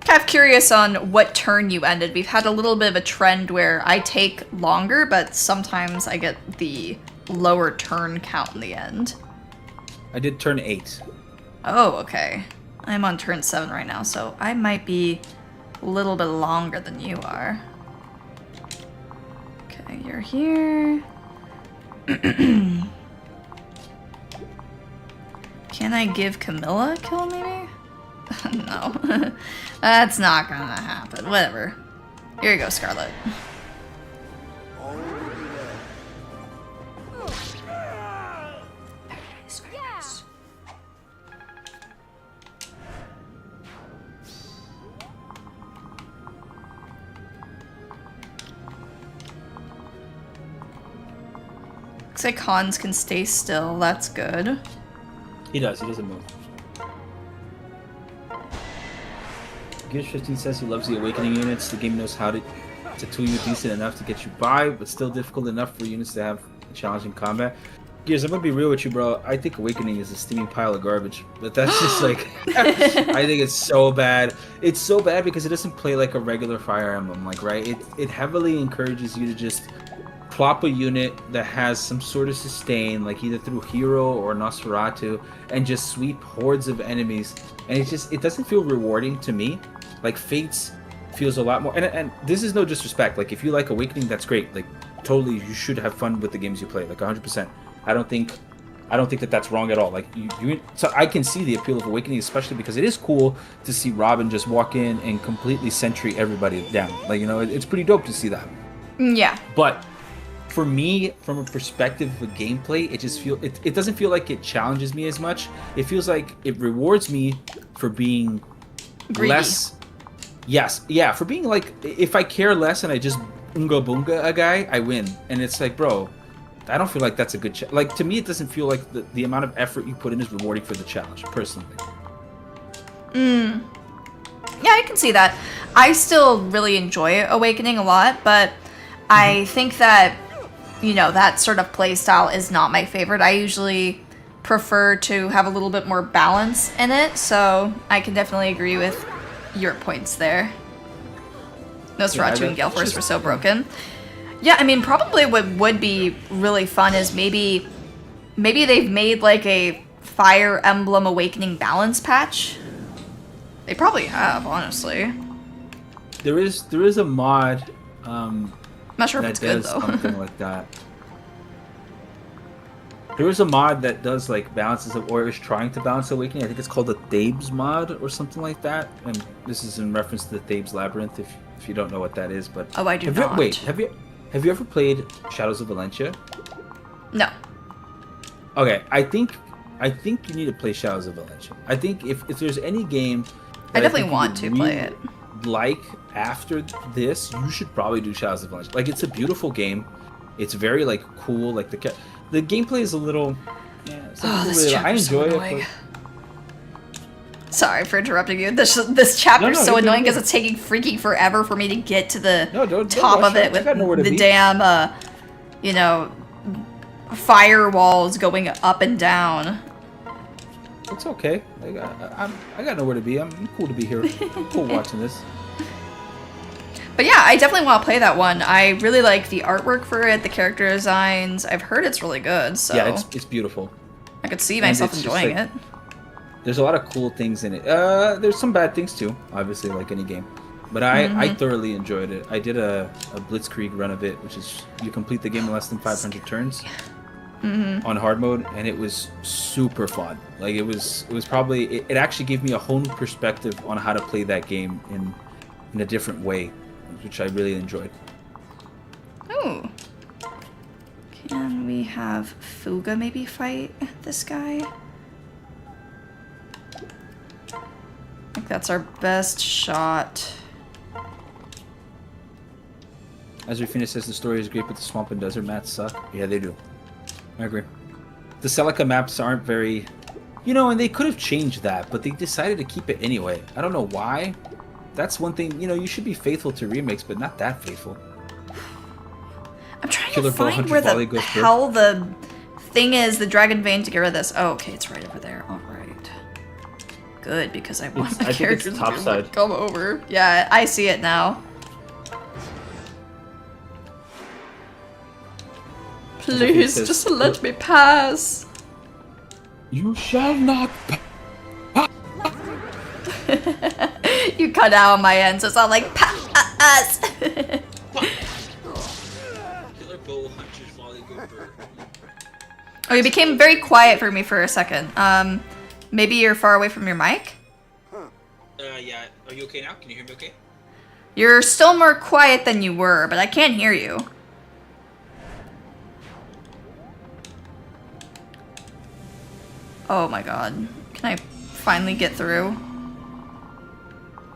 S1: Kind of curious on what turn you ended. We've had a little bit of a trend where I take longer, but sometimes I get the lower turn count in the end.
S2: I did turn 8.
S1: Oh, okay. I'm on turn 7 right now, so I might be a little bit longer than you are. Okay, you're here. Can I give Camilla a kill, maybe? No. That's not gonna happen. Whatever. Here you go, Scarlet.
S4: Yes.
S1: Looks like Hans can stay still. That's good.
S2: He does. He doesn't move. Gears 15 says he loves the Awakening units. The game knows how to tool you decent enough to get you by, but still difficult enough for units to have challenging combat. Gears, I'm gonna be real with you, bro. I think Awakening is a steaming pile of garbage. But that's just like... I think it's so bad. It's so bad because it doesn't play like a regular Fire Emblem, like, right? It heavily encourages you to just plop a unit that has some sort of sustain, like either through Hero or Nosferatu, and just sweep hordes of enemies. And it doesn't feel rewarding to me. Like Fates feels a lot more, and this is no disrespect. Like if you like Awakening, that's great. Like totally, you should have fun with the games you play. Like 100%. I don't think that that's wrong at all. Like so I can see the appeal of Awakening, especially because it is cool to see Robin just walk in and completely sentry everybody down. Like, you know, it's pretty dope to see that.
S1: Yeah.
S2: But for me, from a perspective of gameplay, it doesn't feel like it challenges me as much. It feels like it rewards me for being
S1: Greedy.
S2: less. Yes, yeah, for being like, if I care less and I just unga boonga a guy, I win. And it's like, bro, I don't feel like that's a good like, to me, it doesn't feel like the amount of effort you put in is rewarding for the challenge, personally.
S1: Yeah, I can see that. I still really enjoy Awakening a lot, but I think that, you know, that sort of play style is not my favorite. I usually prefer to have a little bit more balance in it, so I can definitely agree with your points there. Nosferatu and Gale Force were so broken. Yeah, I mean, probably what would be really fun is maybe they've made like a Fire Emblem Awakening balance patch. They probably have, honestly.
S2: There is a mod
S1: I'm not sure if
S2: that
S1: it's good
S2: does
S1: though.
S2: something like that. There is a mod that does like balances or is trying to balance Awakening. I think it's called the Thebes mod or something like that. And this is in reference to the Thebes Labyrinth if you don't know what that is. But
S1: Oh, I do not.
S2: Have you ever played Shadows of Valentia?
S1: No.
S2: Okay, I think you need to play Shadows of Valentia. I think if there's any game
S1: I
S2: that
S1: definitely
S2: think you
S1: want
S2: would
S1: to play it.
S2: like after this, you should probably do Shadows of Valentia. Like, it's a beautiful game. It's very like cool. Like the gameplay is a little. Yeah, it's like
S1: This
S2: I
S1: chapter's
S2: enjoy
S1: so
S2: it.
S1: annoying. Sorry for interrupting you. This chapter's
S2: No,
S1: so
S2: you're good,
S1: annoying
S2: you're
S1: because it's taking freaking forever for me to get to the
S2: Don't
S1: top
S2: rush
S1: of it
S2: I got nowhere
S1: with
S2: to
S1: the
S2: be.
S1: damn, you know, firewalls going up and down.
S2: It's okay. I got nowhere to be. I'm cool to be here. I'm cool watching this.
S1: But yeah, I definitely want to play that one. I really like the artwork for it, the character designs. I've heard it's really good, so
S2: Yeah, it's beautiful.
S1: I could see
S2: And
S1: myself
S2: it's just
S1: enjoying
S2: like-
S1: it.
S2: There's a lot of cool things in it. There's some bad things too, obviously, like any game. But I thoroughly enjoyed it. I did a blitzkrieg run of it, which is you complete the game in less than 500 turns on hard mode, and it was super fun. Like it was probably it actually gave me a whole new perspective on how to play that game in a different way, which I really enjoyed.
S1: Ooh. Can we have Fuga maybe fight this guy? I think that's our best shot.
S2: As Rafina says, the story is great, but the swamp and desert maps suck. Yeah, they do. I agree. The Celica maps aren't very... You know, and they could have changed that, but they decided to keep it anyway. I don't know why. That's one thing, you know, you should be faithful to remakes, but not that faithful.
S1: I'm trying
S2: Killer
S1: to
S2: Bow
S1: find
S2: Hunter
S1: where
S2: Volley
S1: the
S2: goes through.
S1: hell the thing is, the dragon vein to get rid of this. Oh, okay, it's right over there. All right. Good, because I want my
S2: I think it's
S1: characters
S2: top
S1: to
S2: side.
S1: come over. Yeah, I see it now. Please,
S2: says-
S1: just let me pass.
S2: You shall not...
S1: You cut out on my end, so it's not like pass.
S2: Killer Bow Hunter Volley goes through.
S1: Oh, you became very quiet for me for a second. Maybe you're far away from your mic?
S2: Yeah. Are you okay now? Can you hear me okay?
S1: You're still more quiet than you were, but I can't hear you. Oh my god. Can I finally get through?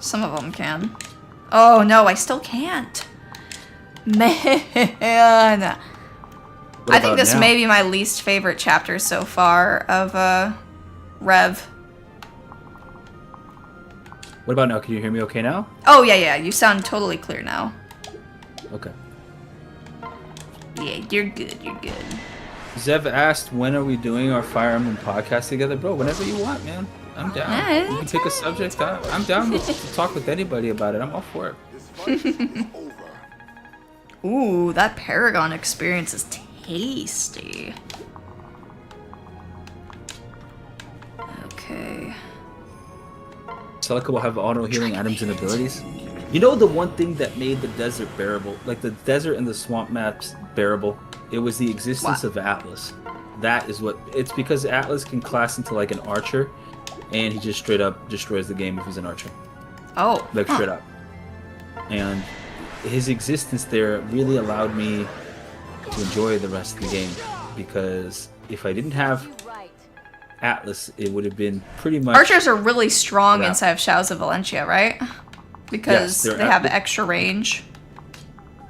S1: Some of them can. Oh no, I still can't. Man. I think this may be my least favorite chapter so far of Rev.
S2: What about now? Can you hear me okay now?
S1: Oh yeah, you sound totally clear now.
S2: Okay.
S1: Yeah, you're good.
S2: Zev asked, when are we doing our Fire Emblem podcast together? Bro, whenever you want, man. I'm down.
S1: Yeah,
S2: You can pick a subject. I'm down to talk with anybody about it. I'm all for it.
S5: This fight is over.
S1: Ooh, that Paragon experience is tasty. Okay.
S2: Celica will have auto healing items and abilities. You know the one thing that made the desert bearable, like the desert and the swamp maps bearable? It was the existence
S1: What?
S2: of Atlas. That is what. It's because Atlas can class into like an archer, and he just straight up destroys the game if he's an archer.
S1: Oh.
S2: Like straight up. And his existence there really allowed me to enjoy the rest of the game, because if I didn't have Atlas, it would have been pretty much...
S1: Archers are really strong
S2: Yeah.
S1: inside of Shadows of Valencia, right? Because
S2: they're
S1: they have extra range.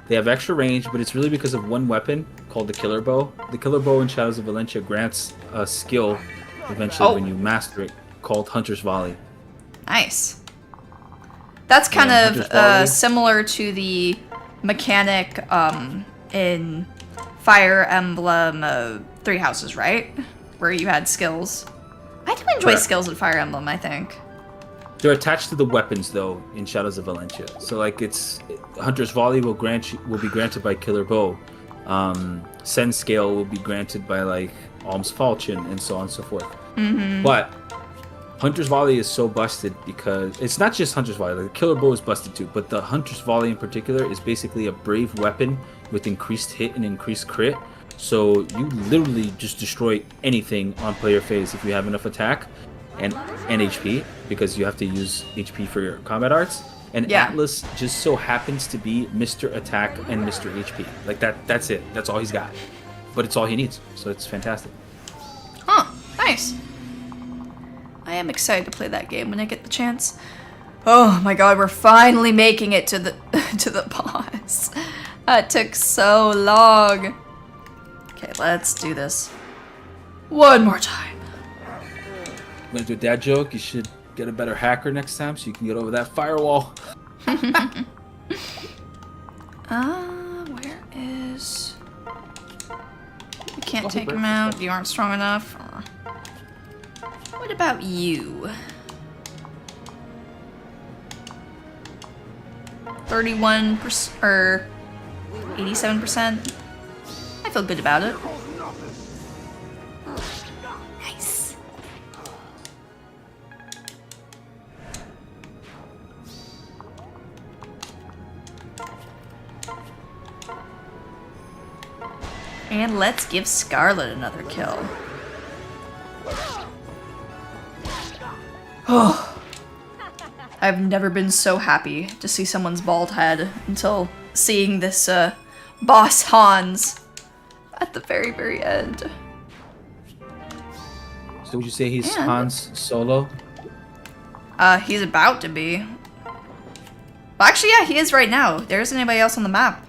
S2: They have extra range, but it's really because of one weapon called the Killer Bow. The Killer Bow in Shadows of Valencia grants a skill eventually when you master it called Hunter's Volley.
S1: Nice. That's kind
S2: Yeah,
S1: of
S2: Hunter's Volley.
S1: similar to the mechanic in Fire Emblem Three Houses, right? Where you had skills. I do enjoy
S2: Correct.
S1: skills in Fire Emblem, I think.
S2: They're attached to the weapons though in Shadows of Valencia. So like Hunter's Volley will be granted by Killer Bow. Send Scale will be granted by like Alms Falchion and so on and so forth. But Hunter's Volley is so busted because it's not just Hunter's Volley. Like the Killer Bow is busted too, but the Hunter's Volley in particular is basically a brave weapon with increased hit and increased crit. So you literally just destroy anything on player phase if you have enough attack and HP, because you have to use HP for your combat arts. And
S1: Yeah.
S2: Atlas just so happens to be Mr. Attack and Mr. HP. Like that's it. That's all he's got. But it's all he needs. So it's fantastic.
S1: Huh. Nice. I am excited to play that game when I get the chance. Oh my god, we're finally making it to the to the boss. That took so long. Okay, let's do this. One more time.
S2: I'm gonna do a dad joke. You should get a better hacker next time so you can get over that firewall.
S1: Where is... You can't take him out. You aren't strong enough. What about you? 31% or 87%. I feel good about it. Nice. And let's give Scarlet another kill. Oh. I've never been so happy to see someone's bald head until seeing this boss Hans at the very, very end.
S2: So would you say he's
S1: And-
S2: Hans Solo?
S1: He's about to be. Well, actually, yeah, he is right now. There isn't anybody else on the map.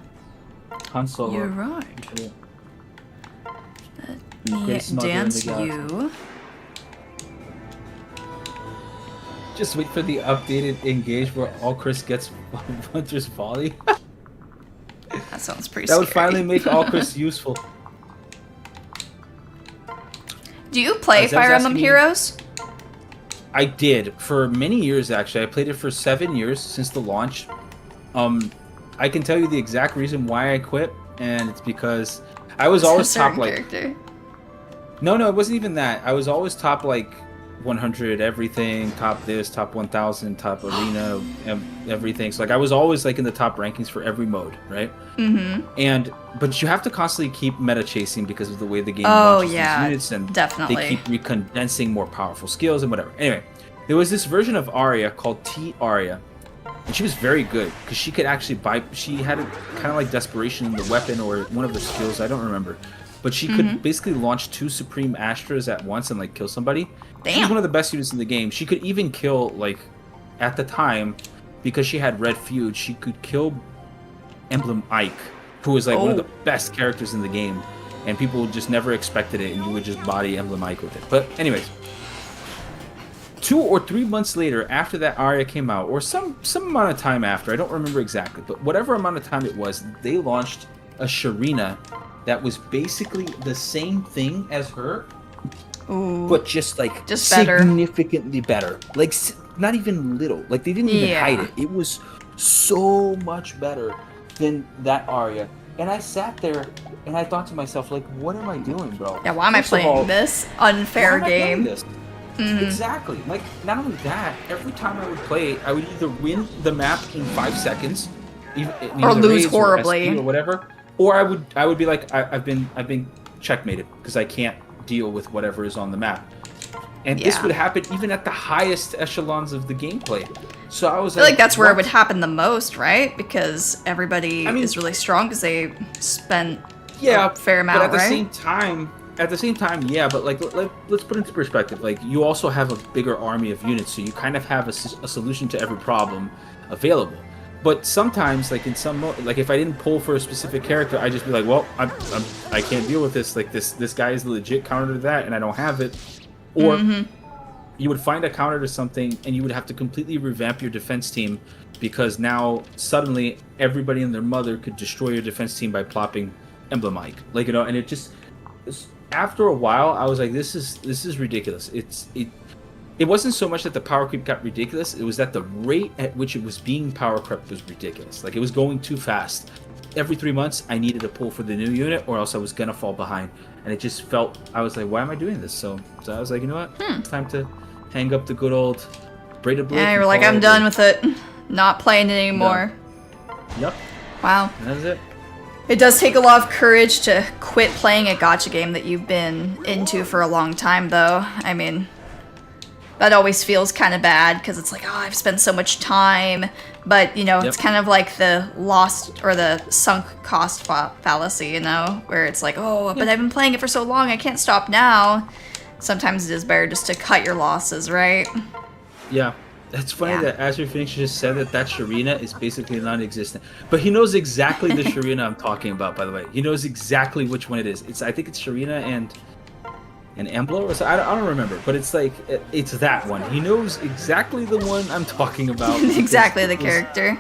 S2: Han Solo.
S1: You're right.
S2: Yeah.
S1: Let me
S2: Greatest mother in the
S1: dance
S2: galaxy.
S1: you.
S2: Just wait for the updated Engage where all Chris gets Hunter's Volley.
S1: That sounds pretty
S2: That would
S1: scary.
S2: finally make all Chris useful.
S1: Do you play
S2: As I was
S1: Fire Emblem
S2: asking you-
S1: Heroes?
S2: I did for many years actually. I played it for 7 years since the launch. I can tell you the exact reason why I quit, and it's because I was always
S1: Certain
S2: top like
S1: character.
S2: No, it wasn't even that. I was always top like 100 everything, top this, top 1000, top arena, everything. So like I was always like in the top rankings for every mode, right?
S1: Mm-hmm.
S2: But you have to constantly keep meta chasing because of the way the game
S1: Oh,
S2: launches
S1: yeah,
S2: these units, and
S1: definitely.
S2: they keep recondensing more powerful skills and whatever. Anyway, there was this version of Arya called T Arya, and she was very good because she could actually she had a kind of like desperation in the weapon or one of her skills, I don't remember. But she could basically launch 2 Supreme Astras at once and like kill somebody. She was
S1: Damn.
S2: one of the best units in the game. She could even kill, like, at the time, because she had Red Feud, she could kill Emblem Ike, who was like one of the best characters in the game. And people just never expected it, and you would just body Emblem Ike with it. But anyways, 2 or 3 months later, after that Arya came out, or some amount of time after, I don't remember exactly, but whatever amount of time it was, they launched a Sharina that was basically the same thing as her,
S1: Ooh.
S2: but just like
S1: Just better.
S2: significantly better. Like not even little. Like they didn't even
S1: Yeah.
S2: hide it. It was so much better than that Arya. And I sat there and I thought to myself, like, what am I doing, bro?
S1: Yeah, why am I
S2: First of
S1: playing
S2: all,
S1: this
S2: why
S1: unfair
S2: am I playing
S1: game?
S2: this?
S1: Mhm.
S2: Exactly. Like, not only that, every time I would play it, I would either win the map in 5 seconds, in
S1: Or
S2: either
S1: lose
S2: raids
S1: horribly.
S2: or whatever, or I would be like, I've been checkmated because I can't deal with whatever is on the map. And this
S1: Yeah.
S2: would happen even at the highest echelons of the gameplay. So I was
S1: I feel like that's where it
S2: what?
S1: would happen the most, right? Because everybody
S2: I mean-
S1: is really strong because they spent
S2: Yeah,
S1: a fair amount,
S2: but at the
S1: right?
S2: same time, yeah. But like, let's put into perspective. Like, you also have a bigger army of units, so you kind of have a solution to every problem available. But sometimes, like in some, like if I didn't pull for a specific character, I just be like, well, I can't deal with this. Like this guy is the legit counter to that, and I don't have it. Or you would find a counter to something, and you would have to completely revamp your defense team because now suddenly everybody and their mother could destroy your defense team by plopping Emblem Ike. Like, you know, and it just after a while, I was like, this is ridiculous. It wasn't so much that the power creep got ridiculous, it was that the rate at which it was being power crept was ridiculous. Like, it was going too fast. Every 3 months, I needed to pull for the new unit, or else I was gonna fall behind. And it just felt, I was like, why am I doing this? So I was like, you know what? It's time to hang up the good old braided blade.
S1: Yeah,
S2: and
S1: you're like,
S2: call
S1: I'm
S2: it
S1: done
S2: good.
S1: with it. Not playing it anymore.
S2: Yep,
S1: Wow.
S2: and that's it.
S1: It does take a lot of courage to quit playing a gacha game that you've been into for a long time, though. I mean, that always feels kind of bad because it's like, oh, I've spent so much time. But, you know, it's
S2: Yep.
S1: kind of like the lost or the sunk cost fallacy, you know, where it's like, oh, but I've been playing it for so long, I can't stop now. Sometimes it is better just to cut your losses, right?
S2: Yeah. It's funny
S1: Yeah.
S2: that Azure Phoenix just said that Sharina is basically non-existent. But he knows exactly the Sharina I'm talking about, by the way. He knows exactly which one it is. I think it's Sharina and Emblo, or so. I don't remember, but it's like, it's that one. He knows exactly the one I'm talking about.
S1: Exactly the
S2: It was-
S1: character.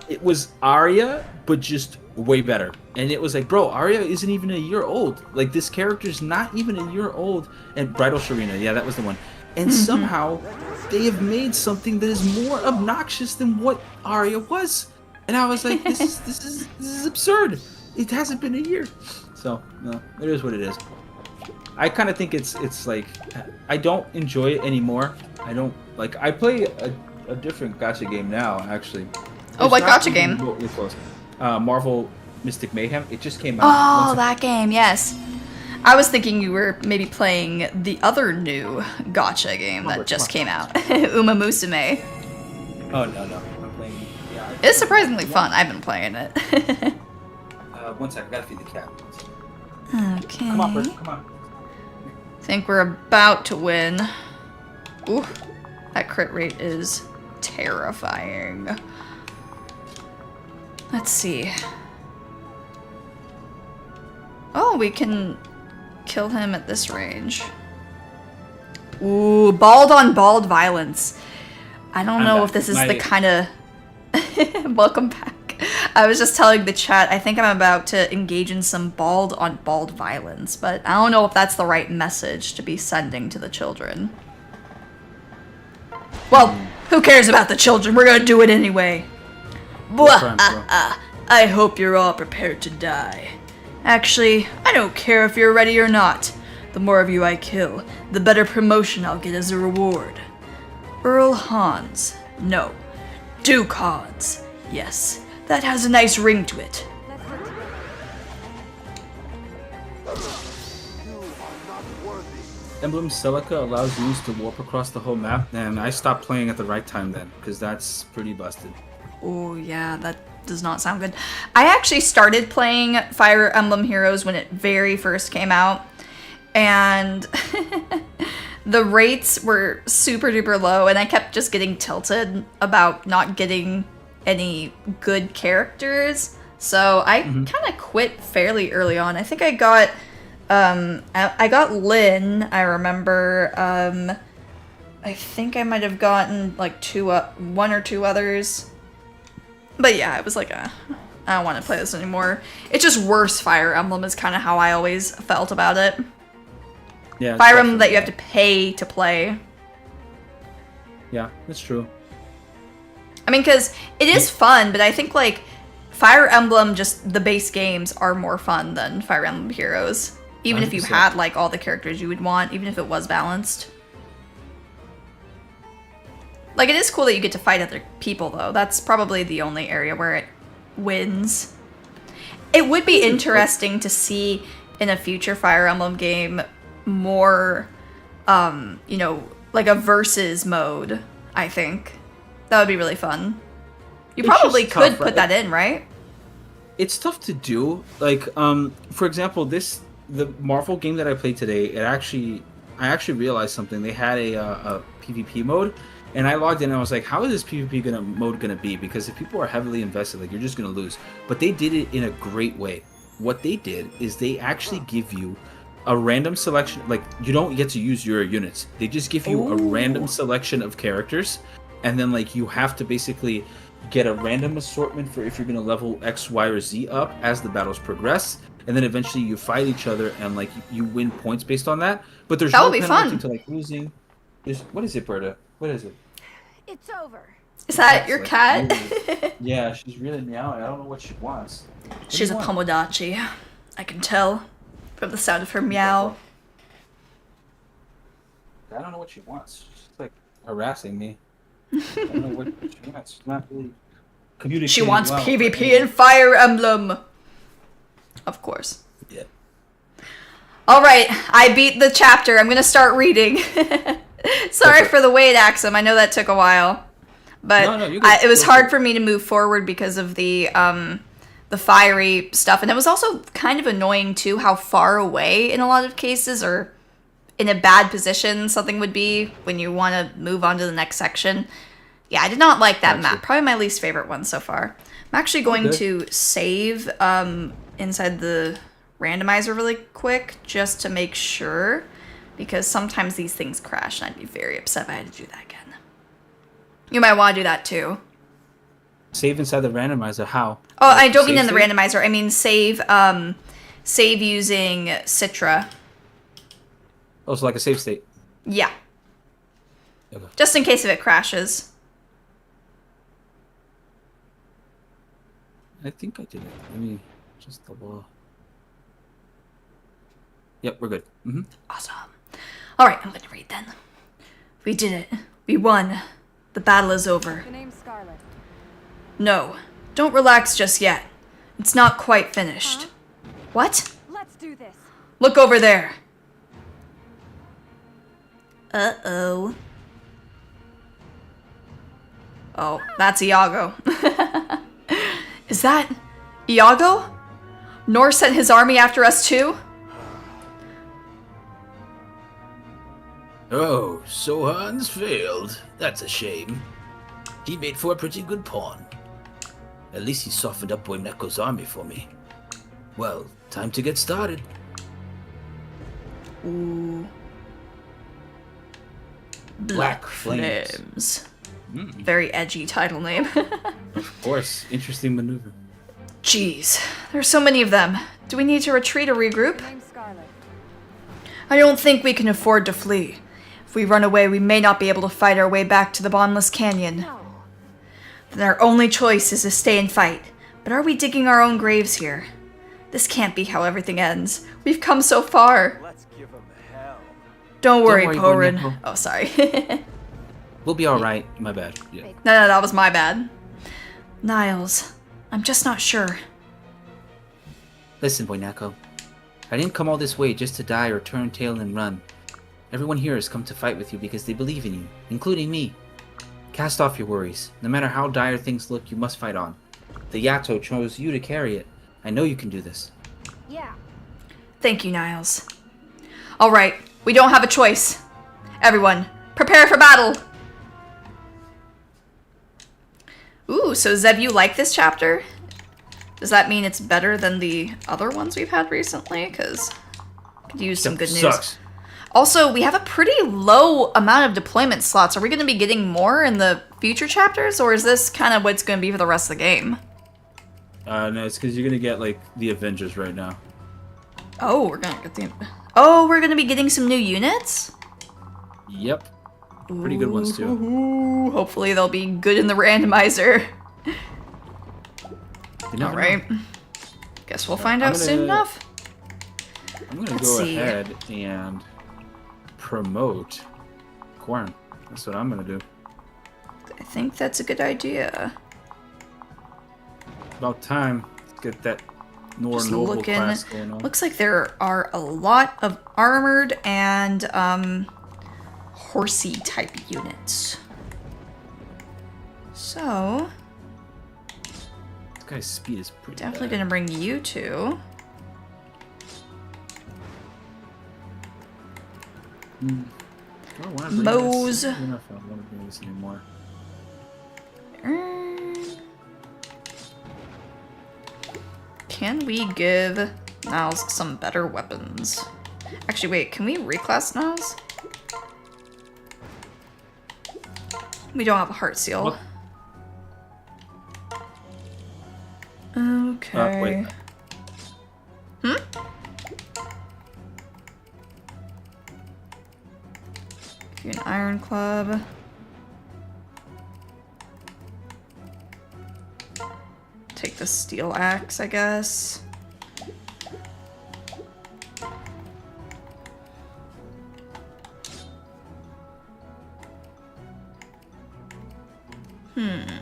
S2: It was Arya, but just way better. And it was like, bro, Arya isn't even a year old. Like, this character's not even a year old. And Bridal Sharina, yeah, that was the one. And somehow, they have made something that is more obnoxious than what Arya was. And I was like, this is absurd. It hasn't been a year. So, no, it is what it is. I kind of think it's like, I don't enjoy it anymore. I don't, like, I play a different gacha game now, actually.
S1: Oh,
S2: It's
S1: what
S2: not
S1: gacha
S2: even
S1: game?
S2: remotely close. Marvel Mystic Mayhem. It just came out.
S1: Oh,
S2: Once
S1: that game, yes. I was thinking you were maybe playing the other new gacha game that
S2: Come
S1: just
S2: on.
S1: came out, Uma Musume.
S2: Oh, no. I'm playing. Yeah.
S1: It's surprisingly fun. I've been playing it.
S2: 1 second. I gotta feed the cat.
S1: Okay.
S2: Come on, Bert. Come on.
S1: Think we're about to win. Ooh, that crit rate is terrifying. Let's see. Oh, we can kill him at this range. Ooh, bald on bald violence. I don't
S2: I'm
S1: know
S2: back.
S1: if this is
S2: My-
S1: the kind of... Welcome back. I was just telling the chat, I think I'm about to engage in some bald on bald violence, but I don't know if that's the right message to be sending to the children. Well, who cares about the children? We're gonna do it anyway. Blah,
S2: crime, bro.
S1: I hope you're all prepared to die. Actually, I don't care if you're ready or not. The more of you I kill, the better promotion I'll get as a reward. Earl Hans. No. Duke Hans. Yes, that has a nice ring to it.
S4: Let's hunt.
S5: You are not worthy.
S2: Emblem Celica allows use to warp across the whole map, and I stopped playing at the right time then, because that's pretty busted.
S1: Oh yeah, that does not sound good. I actually started playing Fire Emblem Heroes when it very first came out, and the rates were super duper low, and I kept just getting tilted about not getting any good characters. So I kind of quit fairly early on. I think I got I got Lynn, I remember. I think I might have gotten like one or two others. But yeah, I was like, I don't want to play this anymore. It's just worse Fire Emblem is kind of how I always felt about it.
S2: Yeah.
S1: Fire Emblem that you have to pay to play.
S2: Yeah, that's true.
S1: I mean, because it is fun, but I think like Fire Emblem, just the base games are more fun than Fire Emblem Heroes. Even if you
S2: 100%.
S1: had like all the characters you would want, even if it was balanced. Like, it is cool that you get to fight other people, though. That's probably the only area where it wins. It would be interesting to see in a future Fire Emblem game more you know, like a versus mode, I think. That would be really fun. You
S2: It's
S1: probably
S2: just
S1: could
S2: tough,
S1: put
S2: right?
S1: that in, right?
S2: It's tough to do. Like, for example, the Marvel game that I played today, I actually realized something. They had a PvP mode, and I logged in and I was like, how is this PvP mode gonna be? Because if people are heavily invested, like, you're just gonna lose. But they did it in a great way. What they did is they actually give you a random selection. Like, you don't get to use your units. They just give you a random selection of characters, and then like you have to basically get a random assortment for if you're gonna level X, Y, or Z up as the battles progress, and then eventually you fight each other and like you win points based on that. But there's
S1: That
S2: no
S1: would be
S2: penalty
S1: fun.
S2: to like losing. What is it, Berta? What is it?
S4: It's over.
S1: Is that your
S2: Like,
S1: cat?
S2: really- yeah, she's really meowing. I don't know what she wants. What do
S1: She's
S2: you
S1: a
S2: want?
S1: Pomodachi. I can tell from the sound of her meow.
S2: I don't know what she wants. She's like harassing me. I don't know what she wants. She's not really communicating.
S1: She wants
S2: well.
S1: PvP and Fire Emblem. Of course.
S2: Yeah.
S1: Alright, I beat the chapter. I'm gonna start reading. Sorry for the wait, Axum. I know that took a while. But
S2: No, you're good.
S1: it was
S2: Go for
S1: hard
S2: it.
S1: for me to move forward because of the fiery stuff. And it was also kind of annoying, too, how far away in a lot of cases or in a bad position something would be when you want to move on to the next section. Yeah, I did not like that
S2: Gotcha.
S1: map. Probably my least favorite one so far. I'm actually going
S2: Okay.
S1: to save inside the randomizer really quick just to make sure, because sometimes these things crash and I'd be very upset if I had to do that again. You might want to do that too.
S2: Save inside the randomizer. How?
S1: Oh,
S2: Like,
S1: I don't mean
S2: save
S1: in the
S2: state?
S1: randomizer. I mean save using Citra.
S2: Oh, so like a save state.
S1: Yeah.
S2: Okay.
S1: Just in case if it crashes.
S2: I think I did it. Let me just double. Yep, we're good. Mm-hmm.
S1: Awesome. Alright, I'm gonna read then. We did it. We won. The battle is over.
S4: The name's Scarlet.
S1: No, don't relax just yet. It's not quite finished. What?
S4: Let's do this.
S1: Look over there. Uh-oh. Oh, that's Iago. Is that Iago? Nor sent his army after us too?
S6: Oh, so Hans failed. That's a shame. He made for a pretty good pawn. At least he softened up Poneko's army for me. Well, time to get started.
S1: Ooh.
S2: Black Flames.
S1: Flames.
S2: Mm,
S1: Very edgy title name.
S2: of course. Interesting maneuver.
S1: Jeez, there's so many of them. Do we need to retreat or regroup?
S4: The name's Scarlet.
S1: I don't think we can afford to flee. If we run away, we may not be able to fight our way back to the Bottomless Canyon.
S4: No.
S1: Then our only choice is to stay and fight. But are we digging our own graves here? This can't be how everything ends. We've come so far.
S3: Let's give him hell.
S1: Don't worry,
S2: worry,
S1: Porin.
S2: Poneko.
S1: Oh, sorry.
S2: We'll be alright. My bad. Yeah.
S1: No, that was my bad. Niles, I'm just not sure.
S2: Listen, Poneko. I didn't come all this way just to die or turn tail and run. Everyone here has come to fight with you because they believe in you, including me. Cast off your worries. No matter how dire things look, you must fight on. The Yato chose you to carry it. I know you can do this.
S4: Yeah.
S1: Thank you, Niles. Alright, we don't have a choice. Everyone, prepare for battle! Ooh, so Zeb, you like this chapter? Does that mean it's better than the other ones we've had recently? Because could use some good news.
S2: Sucks.
S1: Also, we have a pretty low amount of deployment slots. Are we going to be getting more in the future chapters, or is this kind of what's going to be for the rest of the game?
S2: No, it's because you're gonna get like the Avengers right now.
S1: Oh, we're going to get the... Oh, we're going to be getting some new units?
S2: Yep. Pretty good ones too.
S1: Ooh, hopefully they'll be good in the randomizer.
S2: You never know.
S1: Alright. Guess we'll find
S2: I'm
S1: out soon
S2: gonna-
S1: enough.
S2: I'm gonna
S1: Let's
S2: go
S1: see.
S2: ahead and promote Corn. That's what I'm gonna do.
S1: I think that's a good idea.
S2: About time. Let's get that more
S1: Just
S2: noble
S1: looking.
S2: class going on.
S1: Looks like there are a lot of armored and horsey type units. So
S2: This guy's speed is pretty
S1: definitely
S2: bad.
S1: gonna bring you two.
S2: Do I wanna bring
S1: Moe's.
S2: this? I don't know if I want to bring this anymore.
S1: Can we give Niles some better weapons? Actually, wait, can we reclass Niles? We don't have a heart seal.
S2: What?
S1: Okay.
S2: Wait.
S1: Give you an iron club. Take the steel axe, I guess.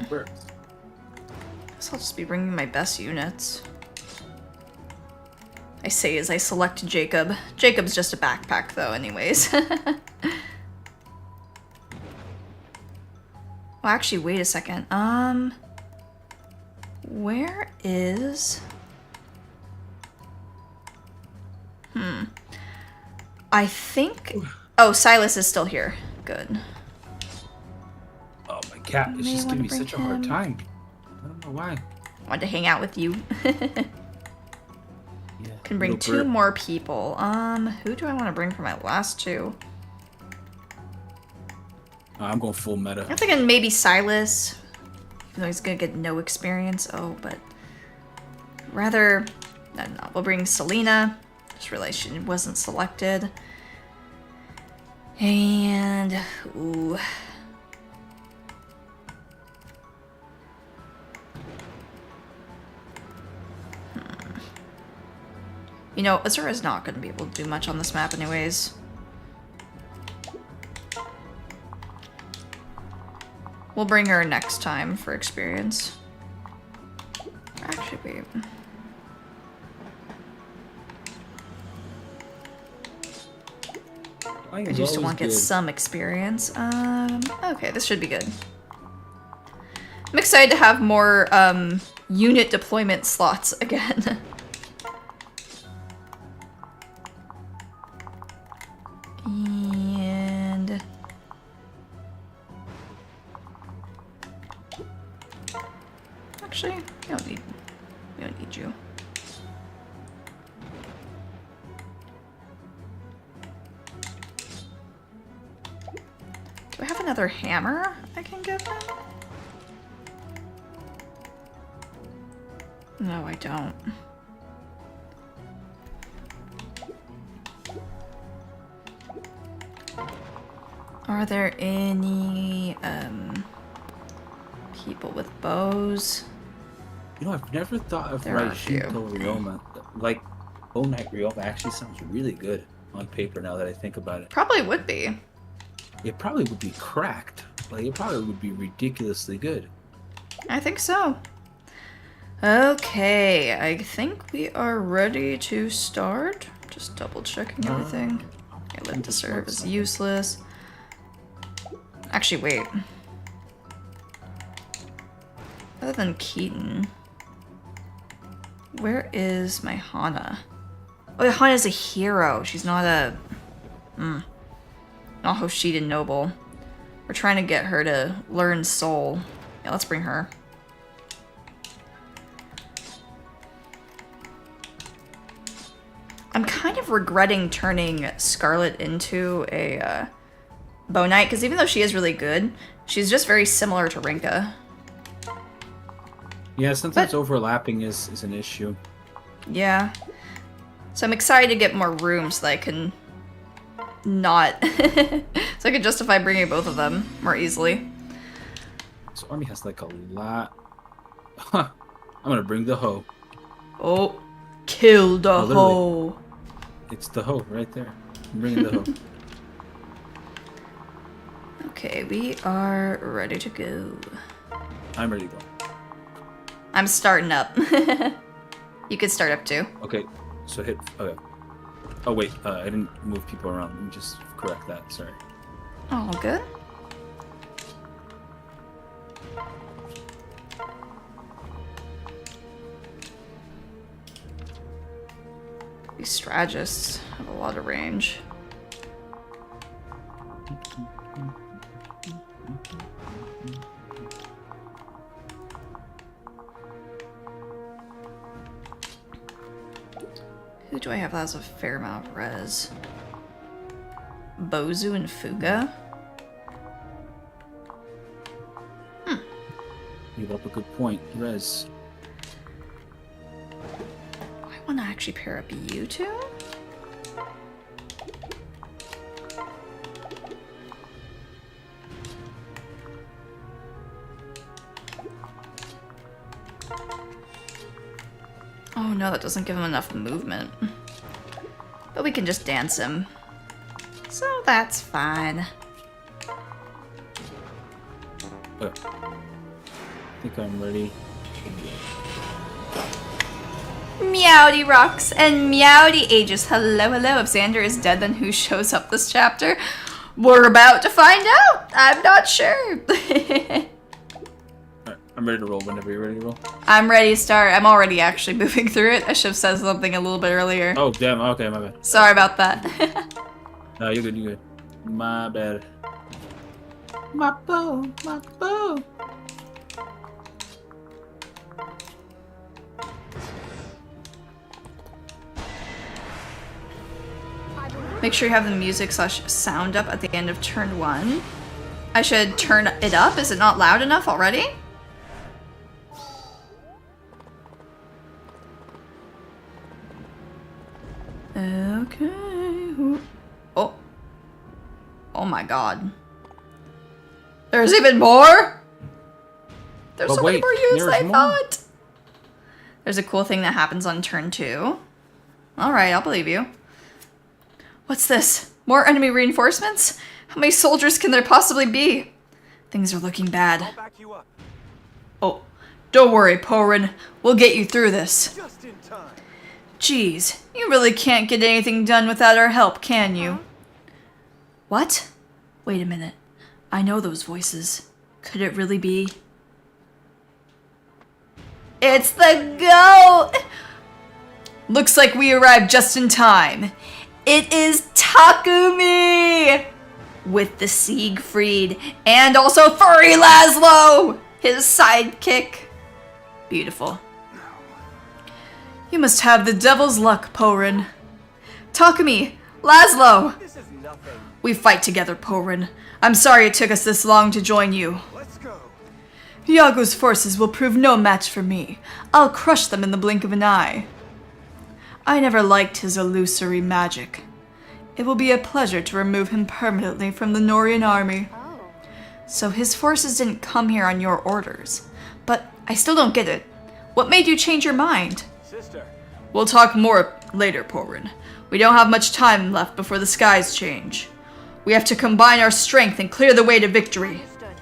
S2: Where?
S1: Guess I'll just be bringing my best units. I say as I select Jacob. Jacob's just a backpack though, anyways. Well, actually, wait a second. Where is... I think... Oh, Silas is still here. Good.
S2: Oh, my cat is
S1: May
S2: just
S1: wanna
S2: giving me
S1: bring
S2: such a hard
S1: him.
S2: time. I don't know why.
S1: Wanted to hang out with you.
S2: Yeah.
S1: Can bring
S2: little
S1: two
S2: bird.
S1: more people. Who do I want to bring for my last two?
S2: I'm going full meta.
S1: I'm thinking maybe Silas. Even though he's gonna get no experience. Oh, but... Rather... No, we'll bring Selena. Just realized she wasn't selected. And... Ooh... You know, Azura's not going to be able to do much on this map anyways. We'll bring her next time for experience. Actually, wait. I do still want to get some experience. Okay, this should be good. I'm excited to have more, unit deployment slots again. And... Actually, we don't need you. Do I have another hammer I can give him? No, I don't. Are there any, people with bows?
S2: You know, I've never thought of
S1: There are a few.
S2: Raijinko Ryoma. Like, Bow Knight Ryoma actually sounds really good on paper now that I think about it.
S1: Probably would be.
S2: It probably would be cracked. Like, it probably would be ridiculously good.
S1: I think so. Okay, I think we are ready to start. Just double checking everything. Okay, lit to serve is useless. Actually, wait. Other than Keaton, where is my Hana? Oh, Hana's a hero. She's not a... not Hoshiden Noble. We're trying to get her to learn Soul. Yeah, let's bring her. I'm kind of regretting turning Scarlet into a Bow Knight, because even though she is really good, she's just very similar to Rinka.
S2: Yeah, sometimes overlapping is an issue.
S1: Yeah. So I'm excited to get more rooms so that I can not... so I can justify bringing both of them more easily.
S2: This army has like a lot. Huh. I'm gonna bring the hoe.
S1: Oh, kill the
S2: literally.
S1: hoe.
S2: It's the hoe right there. I'm bringing the hoe.
S1: Okay, we are ready to go.
S2: I'm ready to go.
S1: I'm starting up. You could start up too.
S2: Okay, so hit. Okay. Oh wait, I didn't move people around. Let me just correct that. Sorry.
S1: All good. These strategists have a lot of range. Who do I have that has a fair amount of res? Bozu and Fuga?
S2: You brought up a good point. Res.
S1: I want to actually pair up you two? Oh no, that doesn't give him enough movement. But we can just dance him. So that's fine.
S2: I think I'm ready.
S1: Meowdy rocks and meowdy ages. Hello, hello. If Xander is dead, then who shows up this chapter? We're about to find out. I'm not sure.
S2: Alright, I'm ready to roll whenever you're ready to roll.
S1: I'm ready to start. I'm already actually moving through it. I should have said something a little bit earlier.
S2: Oh, damn. Okay, my bad.
S1: Sorry about that.
S2: No, you're good, you're good. My bad. My bow, my bow.
S1: Make sure you have the music / sound up at the end of turn 1. I should turn it up. Is it not loud enough already? Okay. Oh. Oh my god. There's even more? There's so many more units than I thought. There's a cool thing that happens on turn 2. Alright, I'll believe you. What's this? More enemy reinforcements? How many soldiers can there possibly be? Things are looking bad.
S5: I'll back you up.
S1: Oh, don't worry, Porin. We'll get you through this.
S5: Just in time.
S1: Jeez, you really can't get anything done without our help, can you? What? Wait a minute. I know those voices. Could it really be? It's the goat! Looks like we arrived just in time. It is Takumi! With the Siegfried and also Furry Laszlo! His sidekick. Beautiful. You must have the devil's luck, Porin. Takumi! Laszlo!
S5: This is nothing.
S1: We fight together, Porin. I'm sorry it took us this long to join you.
S5: Let's go.
S1: Iago's forces will prove no match for me. I'll crush them in the blink of an eye. I never liked his illusory magic. It will be a pleasure to remove him permanently from the Norian army.
S4: Oh.
S1: So his forces didn't come here on your orders. But I still don't get it. What made you change your mind?
S5: Sister.
S1: We'll talk more later, Porin. We don't have much time left before the skies change. We have to combine our strength and clear the way to victory.
S4: Understood.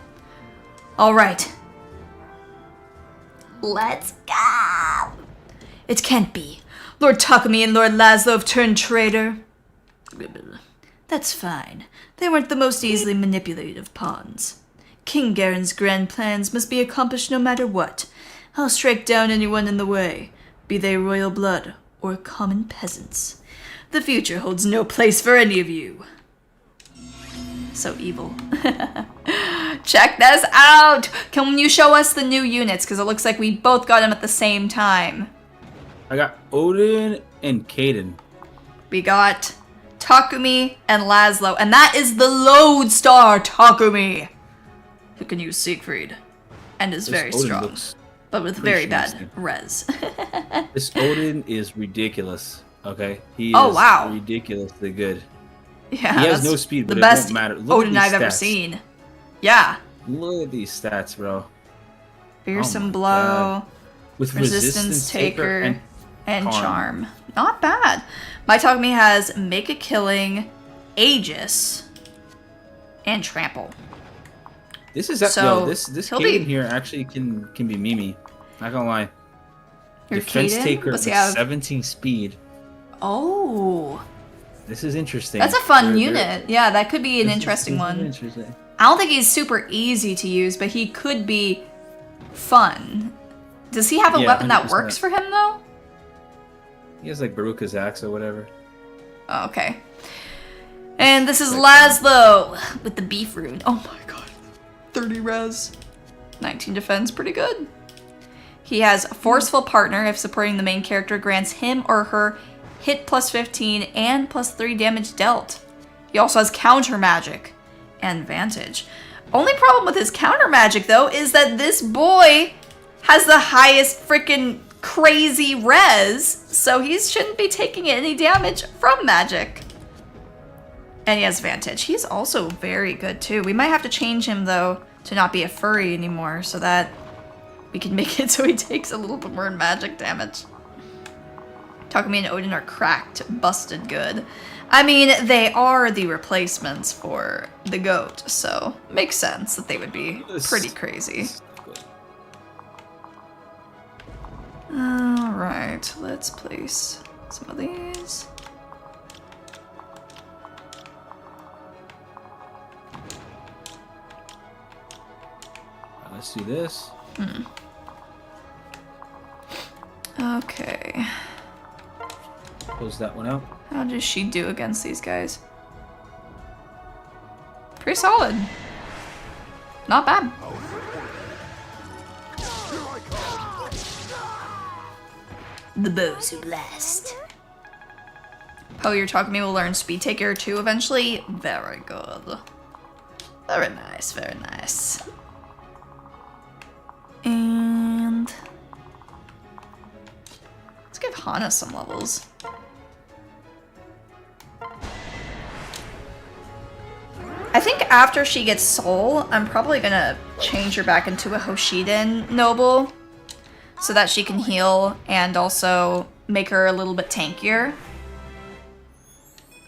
S1: All right. Let's go! It can't be. Lord Takumi and Lord Laszlo have turned traitor. That's fine. They weren't the most easily manipulated of pawns. King Garen's grand plans must be accomplished no matter what. I'll strike down anyone in the way, be they royal blood or common peasants. The future holds no place for any of you. So evil. Check this out! Can you show us the new units? Because it looks like we both got them at the same time.
S2: I got Odin and Kaden.
S1: We got Takumi and Laszlo. And that is the Lodestar Takumi! Who can use Siegfried. And is very
S2: Odin
S1: strong.
S2: looks
S1: But with
S2: pretty
S1: very bad
S2: nasty.
S1: res.
S2: This Odin is ridiculous. Okay, he
S1: Oh,
S2: is
S1: wow.
S2: ridiculously good.
S1: Yeah,
S2: He has
S1: that's
S2: no speed, but
S1: the
S2: it
S1: best
S2: won't matter. Look at
S1: Odin
S2: these
S1: I've ever
S2: stats.
S1: seen. Yeah.
S2: Look at these stats, bro.
S1: Fearsome
S2: my
S1: blow,
S2: God. With
S1: resistance taker, and
S2: charm.
S1: charm. Not bad. My Takumi has make a killing, Aegis, and trample.
S2: This is
S1: So,
S2: this
S1: he'll
S2: Kaden
S1: be-
S2: here actually can be Mimi. Not gonna lie.
S1: Your
S2: Defense
S1: Kaden?
S2: taker
S1: What's
S2: with
S1: he have?
S2: 17 speed.
S1: Oh.
S2: This is interesting.
S1: That's a fun
S2: They're-
S1: unit. Yeah, that could be an
S2: this is-
S1: interesting
S2: this is
S1: one.
S2: Interesting.
S1: I don't think he's super easy to use, but he could be fun. Does he have a
S2: Yeah,
S1: weapon that
S2: 100%.
S1: works for him though?
S2: He has like Baruka's axe or whatever.
S1: Oh, okay. And this is Laszlo with the beef rune. Oh my god. 30 res. 19 defense, pretty good. He has a forceful partner if supporting the main character grants him or her hit plus 15 and plus 3 damage dealt. He also has counter magic and vantage. Only problem with his counter magic though is that this boy has the highest freaking crazy res, so he shouldn't be taking any damage from magic. And he has vantage. He's also very good too. We might have to change him though to not be a furry anymore so that we can make it so he takes a little bit more magic damage. Takumi and Odin are cracked, busted good. I mean, they are the replacements for the goat, so makes sense that they would be pretty crazy. Alright, let's place some of these.
S2: Let's do this.
S1: Okay.
S2: Close that one out.
S1: How does she do against these guys? Pretty solid. Not bad. The bows are blessed. Oh, you're talking to me. We'll learn Speed Taker 2 eventually. Very good. Very nice, very nice. And let's give Hana some levels. I think after she gets Soul, I'm probably gonna change her back into a Hoshiden Noble so that she can heal and also make her a little bit tankier.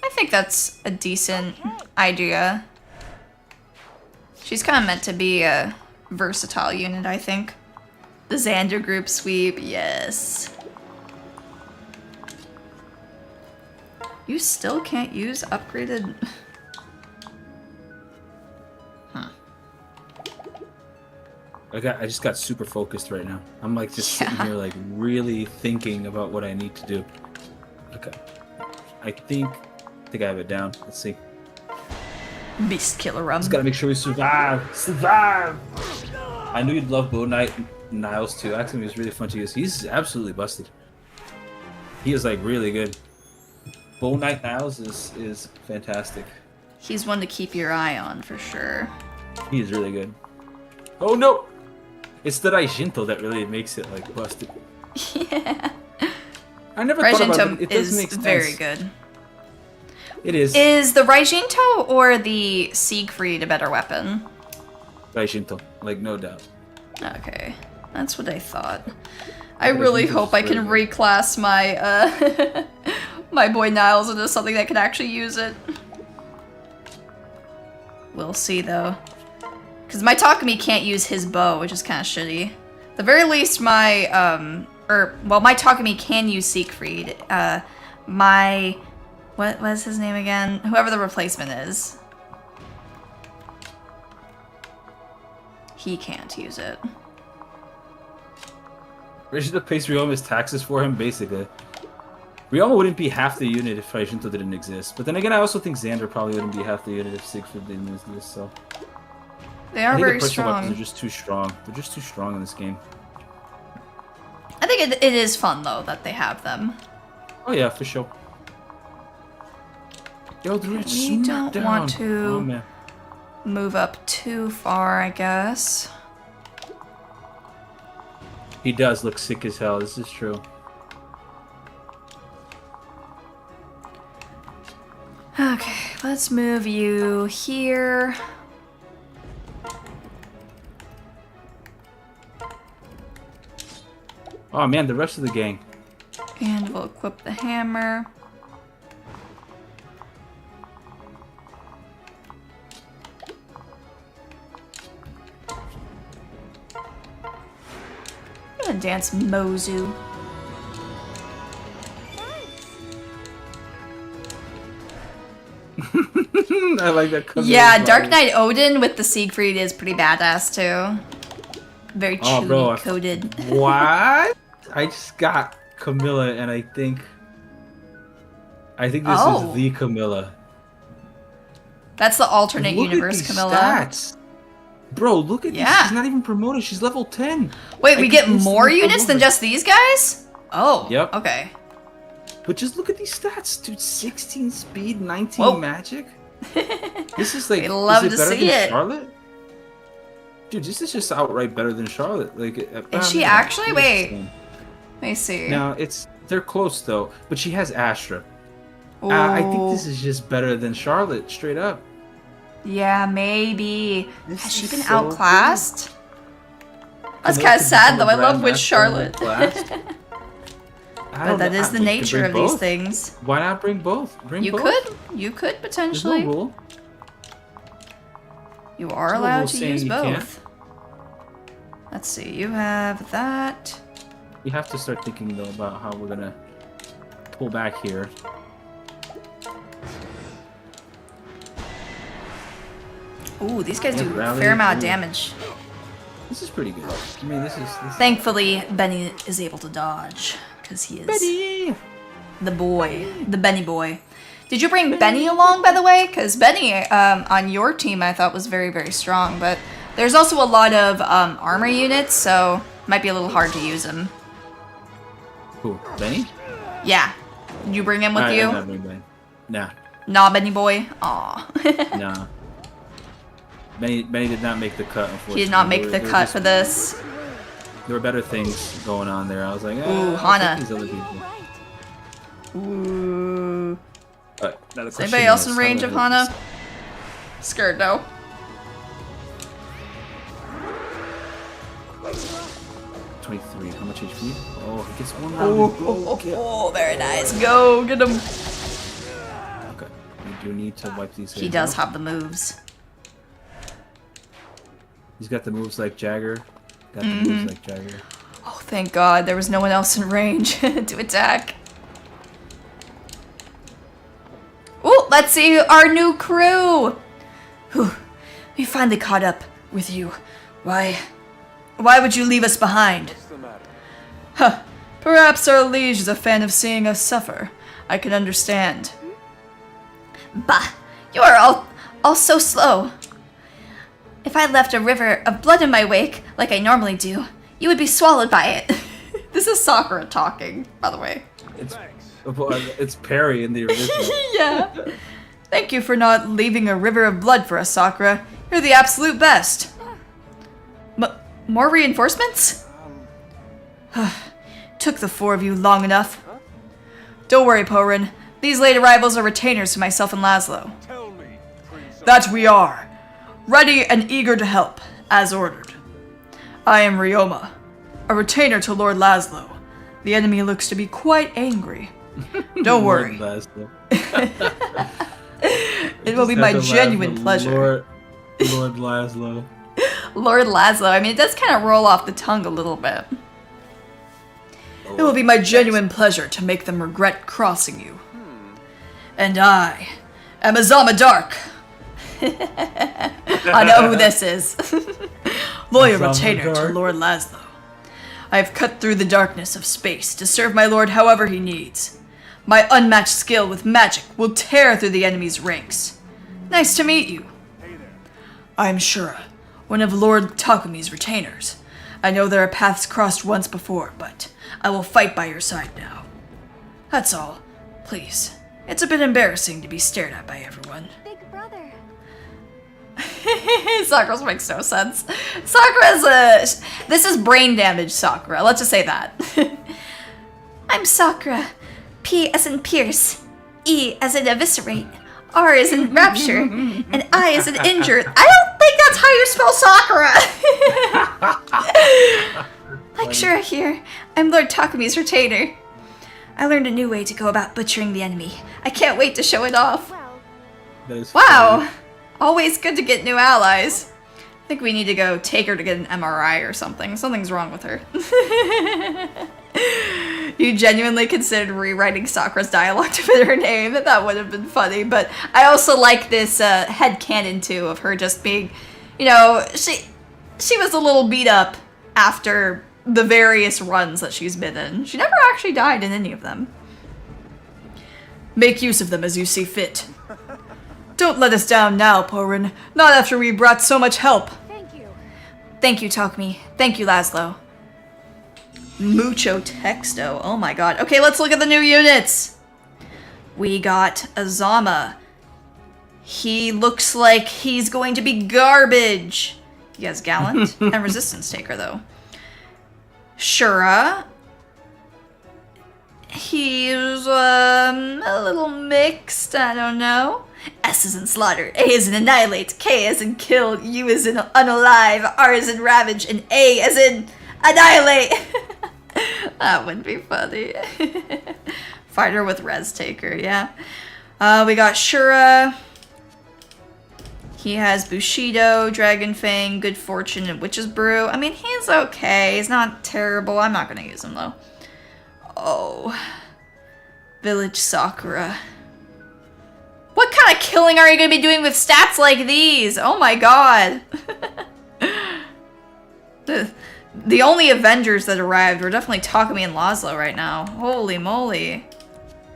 S1: I think that's a decent idea. She's kind of meant to be a versatile unit, I think. The Xander group sweep, yes. You still can't use upgraded...
S2: I just got super focused right now. I'm like just sitting here like really thinking about what I need to do. Okay. I think I have it down. Let's see.
S1: Beast Killer Rum.
S2: Just gotta make sure we survive. Survive! I knew you'd love Bow Knight Niles too. Actually, he was really fun to use. He's absolutely busted. He is like really good. Bow Knight Niles is fantastic.
S1: He's one to keep your eye on for sure.
S2: He is really good. Oh no! It's the Raijinto that really makes it like busted.
S1: Yeah.
S2: I never thought about
S1: Raijinto
S2: it. It does
S1: is
S2: make sense.
S1: very good.
S2: It is.
S1: Is the Raijinto or the Siegfried a better weapon?
S2: Raijinto, like no doubt.
S1: Okay, that's what I thought. I really hope I can reclass my my boy Niles into something that can actually use it. We'll see though. Because my Takumi can't use his bow, which is kind of shitty. At the very least, my Takumi can use Siegfried. What was his name again? Whoever the replacement is. He can't use it.
S2: Raijinto pays Ryoma's taxes for him, basically. Ryoma wouldn't be half the unit if Raijinto didn't exist. But then again, I also think Xander probably wouldn't be half the unit if Siegfried didn't exist, so...
S1: They are
S2: I think
S1: very
S2: the personal weapons
S1: strong.
S2: are just too strong. They're just too strong in this game.
S1: I think it is fun, though, that they have them.
S2: Oh yeah, for sure. Yo, dude,
S1: We don't want to
S2: Oh, man.
S1: move up too far, I guess.
S2: He does look sick as hell, this is true.
S1: Okay, let's move you here.
S2: Oh man, the rest of the gang.
S1: And we'll equip the hammer. I'm gonna dance Mozu.
S2: I like that.
S1: Yeah, Dark Knight Odin with the Siegfried is pretty badass too. Very
S2: Oh, bro,
S1: coded.
S2: What? I just got Camilla, and I think this is the Camilla.
S1: That's the alternate
S2: Look
S1: universe
S2: at these
S1: Camilla.
S2: stats. Bro, look at
S1: Yeah.
S2: this. She's not even promoted. She's level 10.
S1: Wait,
S2: I
S1: we
S2: can
S1: get more
S2: instantly
S1: units than
S2: promote her.
S1: just these guys? Oh.
S2: Yep.
S1: Okay.
S2: But just look at these stats, dude. 16 speed, 19
S1: Whoa.
S2: magic. This is like.
S1: We'd love
S2: is it
S1: to
S2: better
S1: see
S2: than
S1: it.
S2: Charlotte? Dude, this is just outright better than Charlotte. Like,
S1: Is she actually? Wait. Let me see.
S2: No, they're close though. But she has Astra.
S1: Ooh.
S2: I think this is just better than Charlotte, straight up.
S1: Yeah, maybe.
S2: This
S1: Has she
S2: is
S1: been
S2: so
S1: outclassed? That's
S2: Camilla
S1: kind of
S2: could
S1: sad
S2: become
S1: though.
S2: a
S1: I love with
S2: grandmaster
S1: Charlotte.
S2: outclassed. I
S1: But
S2: don't
S1: that
S2: know.
S1: is the
S2: We could
S1: nature
S2: bring
S1: of these
S2: both.
S1: things.
S2: Why not bring both? Bring
S1: You
S2: both.
S1: could. You could
S2: There's
S1: potentially.
S2: no rule.
S1: You are
S2: There's no
S1: allowed
S2: rule
S1: to
S2: saying
S1: use
S2: you can't.
S1: both. Let's see. You have that.
S2: We have to start thinking though about how we're gonna pull back here.
S1: Ooh, these guys
S2: Yeah,
S1: do a
S2: rally,
S1: fair amount of
S2: ooh.
S1: damage.
S2: This is pretty good. I mean, this is
S1: Thankfully, Benny is able to dodge because he is
S2: Betty.
S1: the boy, the Benny boy. Did you bring Benny along, by the way? Because Benny on your team I thought was very, very strong, but there's also a lot of armor units, so might be a little hard to use him.
S2: Who? Benny?
S1: Yeah. Did you bring him with
S2: I'm
S1: you?
S2: not bringing Benny. Nah,
S1: Nah, Benny boy. Aw.
S2: nah. Benny did not make the cut. Unfortunately,
S1: He did not make the
S2: There were
S1: cut
S2: just-
S1: for this.
S2: There were better things going on there. I was like,
S1: Ooh,
S2: I'll
S1: Hana.
S2: take these other people.
S1: Ooh.
S2: Alright, now the
S1: Is
S2: question
S1: anybody else in
S2: how
S1: range
S2: do
S1: of
S2: I
S1: Hana? Scared, no.
S2: 23. How much HP? Oh, he gets one
S1: Oh,
S2: round.
S1: oh, very nice. Go, get him.
S2: Okay, we do need to wipe these.
S1: He
S2: guys
S1: does
S2: out.
S1: have the moves.
S2: He's got the moves like Jagger. Got the moves like Jagger.
S1: Oh, thank God, there was no one else in range to attack. Ooh, let's see our new crew. Whew, we finally caught up with you. Why would you leave us behind?
S3: What's the matter?
S1: Huh, perhaps our liege is a fan of seeing us suffer. I can understand. Bah, you are all so slow. If I left a river of blood in my wake, like I normally do, you would be swallowed by it. This is Sakura talking, by the way.
S2: It's Perry in the original.
S1: Yeah. Thank you for not leaving a river of blood for us, Sakura. You're the absolute best. More reinforcements? Took the four of you long enough. Don't worry, Porin. These late arrivals are retainers to myself and Laszlo.
S3: Tell me, Prince.
S1: That we are. Ready and eager to help, as ordered. I am Ryoma, a retainer to Lord Laszlo. The enemy looks to be quite angry. Don't worry. It will be my genuine pleasure.
S2: Lord Laszlo.
S1: Lord Laszlo. I mean, it does kind of roll off the tongue a little bit. It will be my genuine pleasure to make them regret crossing you. And I am Azama Dark. I know who this is. Loyal
S2: Azama
S1: retainer to
S2: Dark.
S1: Lord Laszlo. I have cut through the darkness of space to serve my lord however he needs. My unmatched skill with magic will tear through the enemy's ranks. Nice to meet you. I am Shura, one of Lord Takumi's retainers. I know there are paths crossed once before, but I will fight by your side now. That's all. Please. It's a bit embarrassing to be stared at by everyone.
S4: Big brother.
S1: Sakura's makes no sense. Sakura's this is brain damage Sakura. Let's just say that. I'm Sakura. P as in pierce. E as in eviscerate. R as in rapture. And I as in injure. I don't think that's how you spell Sakura. Like Shura here. I'm Lord Takumi's retainer. I learned a new way to go about butchering the enemy. I can't wait to show it off.
S4: Well,
S2: That is
S1: Wow.
S2: funny.
S1: Always good to get new allies. I think we need to go take her to get an MRI or something. Something's wrong with her. You genuinely considered rewriting Sakura's dialogue to fit her name. That would have been funny. But I also like this headcanon too of her just being, you know, she was a little beat up after the various runs that she's been in. She never actually died in any of them. Make use of them as you see fit. Don't let us down now, Porin. Not after we brought so much help.
S4: Thank you.
S1: Thank you, Takumi. Thank you, Laszlo. Mucho texto. Oh my god. Okay, let's look at the new units. We got Azama. He looks like he's going to be garbage. He has Gallant and Resistance Taker, though. Shura. He's a little mixed. I don't know. S is in Slaughter, A is in Annihilate, K is in Kill, U is in Unalive, R is in Ravage, and A is in Annihilate. That would be funny. Fighter with Res Taker, yeah. We got Shura. He has Bushido, Dragon Fang, Good Fortune, and Witch's Brew. I mean, he's okay. He's not terrible. I'm not going to use him, though. Oh. Village Sakura. What kind of killing are you going to be doing with stats like these? Oh my god. The only Avengers that arrived were definitely Takumi and Laszlo right now. Holy moly.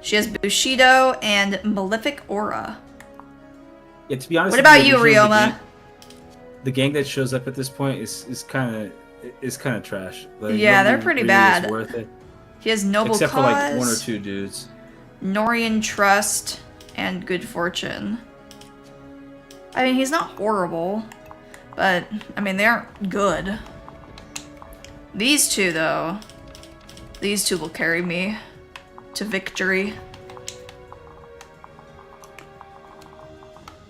S1: She has Bushido and Malefic Aura.
S2: Yeah, to be honest,
S1: what about you, Ryoma?
S2: The gang that shows up at this point is kind of trash. Like,
S1: yeah, they're pretty bad.
S2: Worth it.
S1: He has Noble
S2: Except
S1: Cause,
S2: for like one or two dudes.
S1: Norian Trust, and Good Fortune. I mean, he's not horrible, but I mean, they aren't good. These two, though, these two will carry me to victory.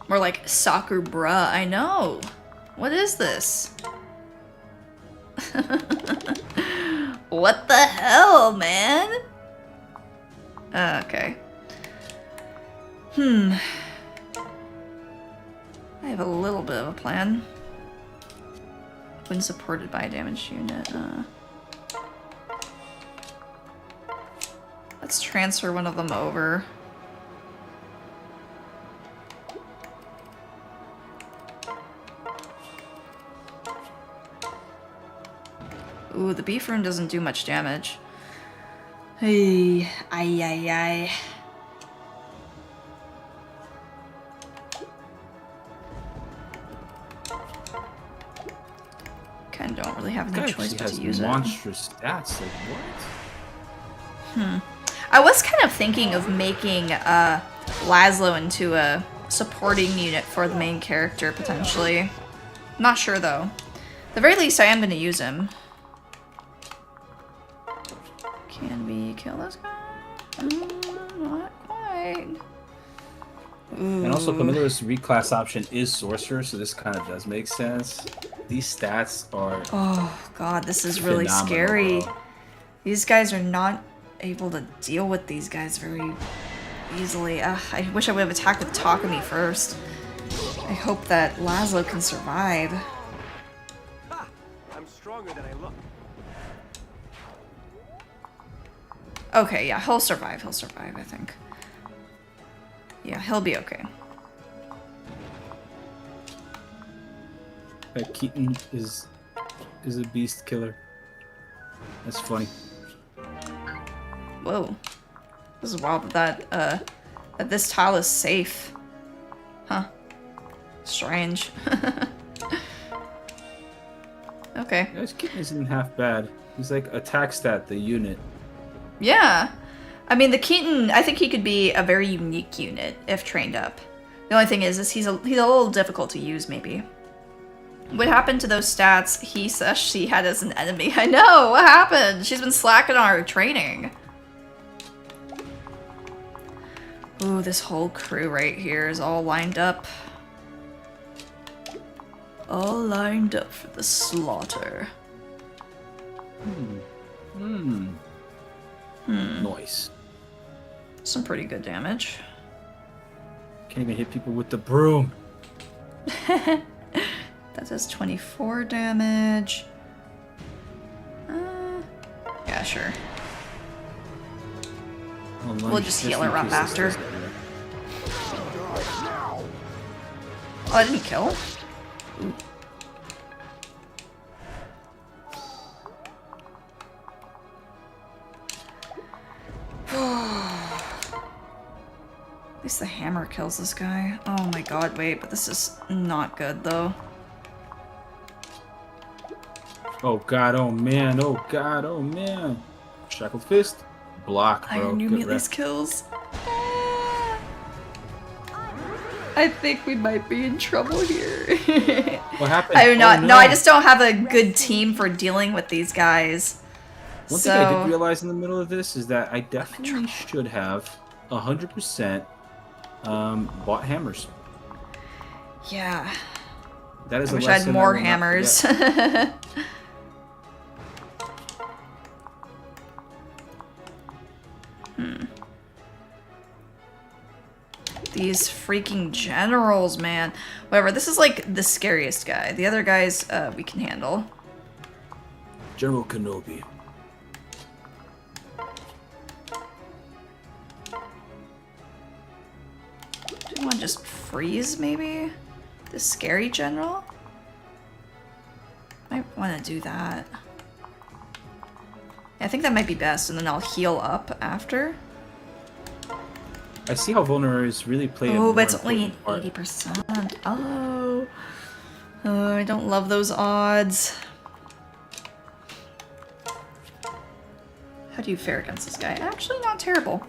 S1: More like soccer bruh, I know. What is this? What the hell, man? Okay. I have a little bit of a plan. When supported by a damaged unit. Let's transfer one of them over. Ooh, the beef rune doesn't do much damage. Hey, ay. Kind of don't really have any choice but to use it.
S2: Monstrous stats, like what?
S1: I was kind of thinking of making Laszlo into a supporting unit for the main character, potentially. Not sure, though. At the very least, I am going to use him. Can we kill this guy? Not quite. Ooh.
S2: And also, Camilla's reclass option is Sorcerer, so this kind of does make sense. These stats are...
S1: Oh, God, this is really
S2: phenomenal,
S1: scary.
S2: bro.
S1: These guys are not able to deal with these guys very easily. I wish I would have attacked with Takumi first. I hope that Laszlo can survive.
S3: Ha! I'm stronger than I look.
S1: Okay, yeah, he'll survive, I think. Yeah, he'll be okay.
S2: That Keaton is a beast killer. That's funny.
S1: Whoa. This is wild that this tile is safe. Huh. Strange. Okay.
S2: Yeah, this Keaton isn't half bad. He's like attack stat, the unit.
S1: Yeah. I mean, the Keaton, I think he could be a very unique unit if trained up. The only thing is he's a little difficult to use, maybe. What happened to those stats she had as an enemy? I know, what happened? She's been slacking on her training. Ooh, this whole crew right here is all lined up. All lined up for the slaughter.
S2: Nice.
S1: Some pretty good damage.
S2: Can't even hit people with the broom.
S1: That does 24 damage. Yeah, sure. We'll just heal her up after. Oh, I didn't kill? Ooh. At least the hammer kills this guy. Oh my god, wait, but this is not good though.
S2: Oh god, oh man, oh god, oh man. Shackled fist. Block, bro.
S1: Iron Yumi at least kills. I think we might be in trouble here.
S2: What happened?
S1: I do not.
S2: Oh,
S1: no, I just don't have a good team for dealing with these guys.
S2: One thing I did realize in the middle of this is that I definitely should have 100% bought hammers.
S1: Yeah.
S2: That is
S1: I
S2: a
S1: wish I had
S2: lesson
S1: more
S2: will not
S1: hammers.
S2: forget.
S1: These freaking generals, man. Whatever, this is like the scariest guy. The other guys we can handle.
S6: General Kenobi.
S1: Do you want to just freeze, maybe? The scary general? Might want to do that. Yeah, I think that might be best, and then I'll heal up after.
S2: I see how vulneraries really play a
S1: Oh,
S2: more
S1: but it's only
S2: important part.
S1: 80%. Oh. Oh, I don't love those odds. How do you fare against this guy? Actually, not terrible.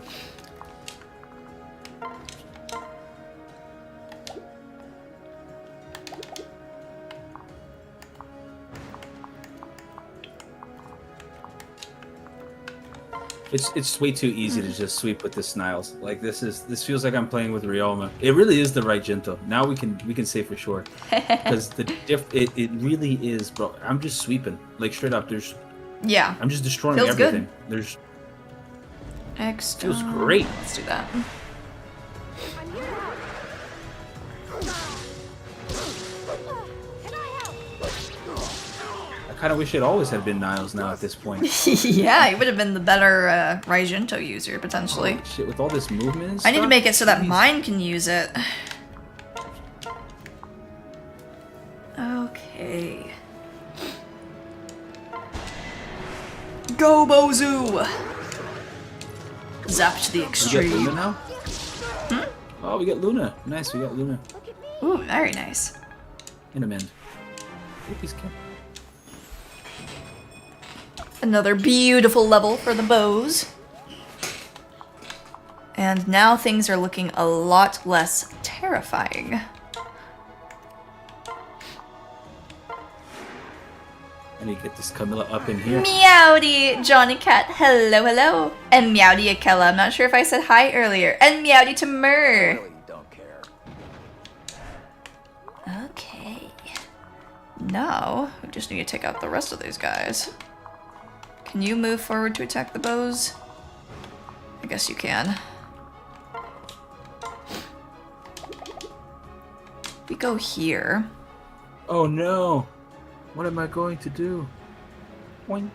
S2: It's way too easy to just sweep with the Sniles. Like this feels like I'm playing with Ryoma. It really is the right Jinto. Now we can say for sure because it really is, bro. I'm just sweeping like straight up.
S1: Yeah.
S2: I'm just destroying
S1: Feels
S2: everything.
S1: good.
S2: There's
S1: Extra.
S2: feels great.
S1: Let's do that.
S2: I kind of wish it always had been Niles now at this point.
S1: Yeah, he would have been the better Raijinto user, potentially.
S2: Holy shit, with all this movement and
S1: I need to
S2: stuff?
S1: make it so that
S2: Jeez.
S1: mine can use it. Okay. Go, Bozu! Zap to the
S2: We get
S1: extreme.
S2: Luna now? Oh, we got Luna. Nice, we got Luna.
S1: Ooh, very nice.
S2: In a minute. Take these kids.
S1: Another beautiful level for the bows. And now things are looking a lot less terrifying.
S2: I need to get this Camilla up in here.
S1: Meowdy, Johnny Cat, hello, hello. And Meowdy Akella, I'm not sure if I said hi earlier. And Meowdy to Myrrh.
S5: Really don't care.
S1: Okay. Now, we just need to take out the rest of these guys. Can you move forward to attack the bows? I guess you can. We go here.
S2: Oh no! What am I going to do? Boing.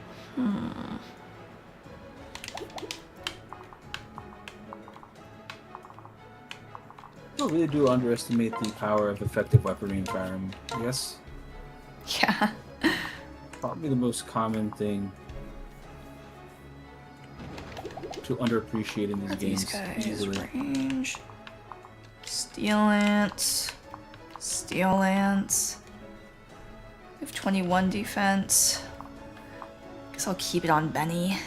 S2: People really do underestimate the power of effective weaponry and firearm. Yes,
S1: Yeah.
S2: probably the most common thing to underappreciate in these
S1: These
S2: games.
S1: guys,
S2: Easily.
S1: range. Steel Lance. Steel Lance. We have 21 defense. Guess I'll keep it on Benny.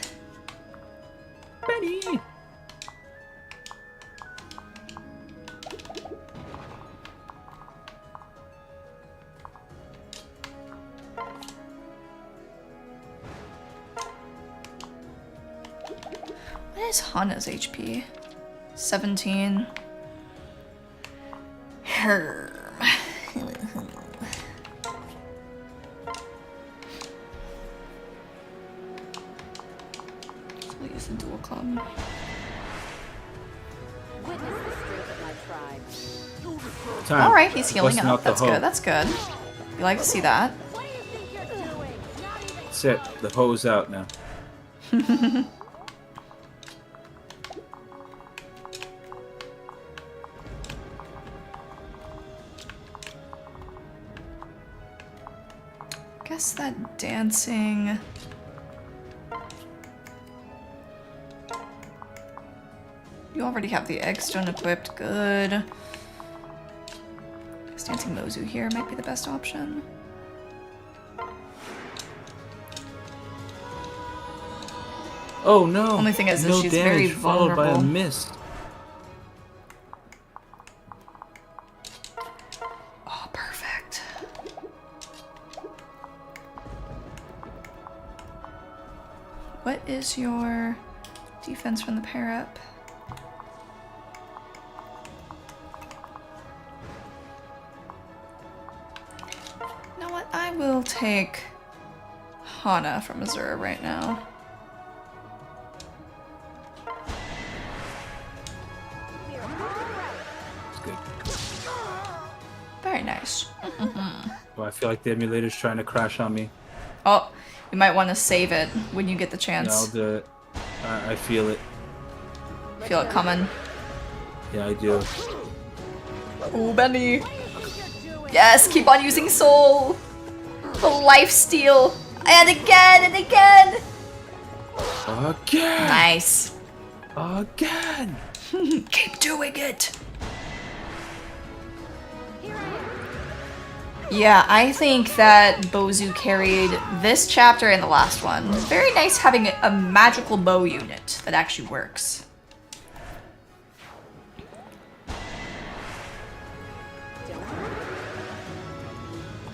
S2: Benny!
S1: What is Hana's HP? 17. Herm. I'll use the dual club.
S7: Witness the strength of my tribe.
S2: Time.
S1: Alright, he's healing
S2: Busting
S1: up.
S2: out the
S1: That's
S2: hoe.
S1: good, that's good. You like to see that.
S7: What do you think you're doing? Not even
S2: That's it. The hoe's out now.
S1: guess that dancing... You already have the eggstone equipped, good. Guess dancing Mozu here might be the best option.
S2: Oh no!
S1: Only thing is that
S2: no
S1: she's
S2: damage
S1: very
S2: followed by a
S1: vulnerable.
S2: miss.
S1: Oh, perfect. What is your defense from the pair up? You know what? I will take Hana from Azura right now.
S2: It's good.
S1: Very nice.
S2: Oh, I feel like the emulator's trying to crash on me.
S1: Oh, you might want to save it when you get the
S2: Yeah, I'll
S1: chance.
S2: do it. I feel it.
S1: Feel it coming.
S2: Yeah, I do.
S1: Ooh, Benny. Yes, keep on using soul. The life steal. And again and again.
S2: Again!
S1: Nice.
S2: Again!
S1: Keep doing it. Yeah, I think that Bozu carried this chapter and the last one. Very nice having a magical bow unit that actually works.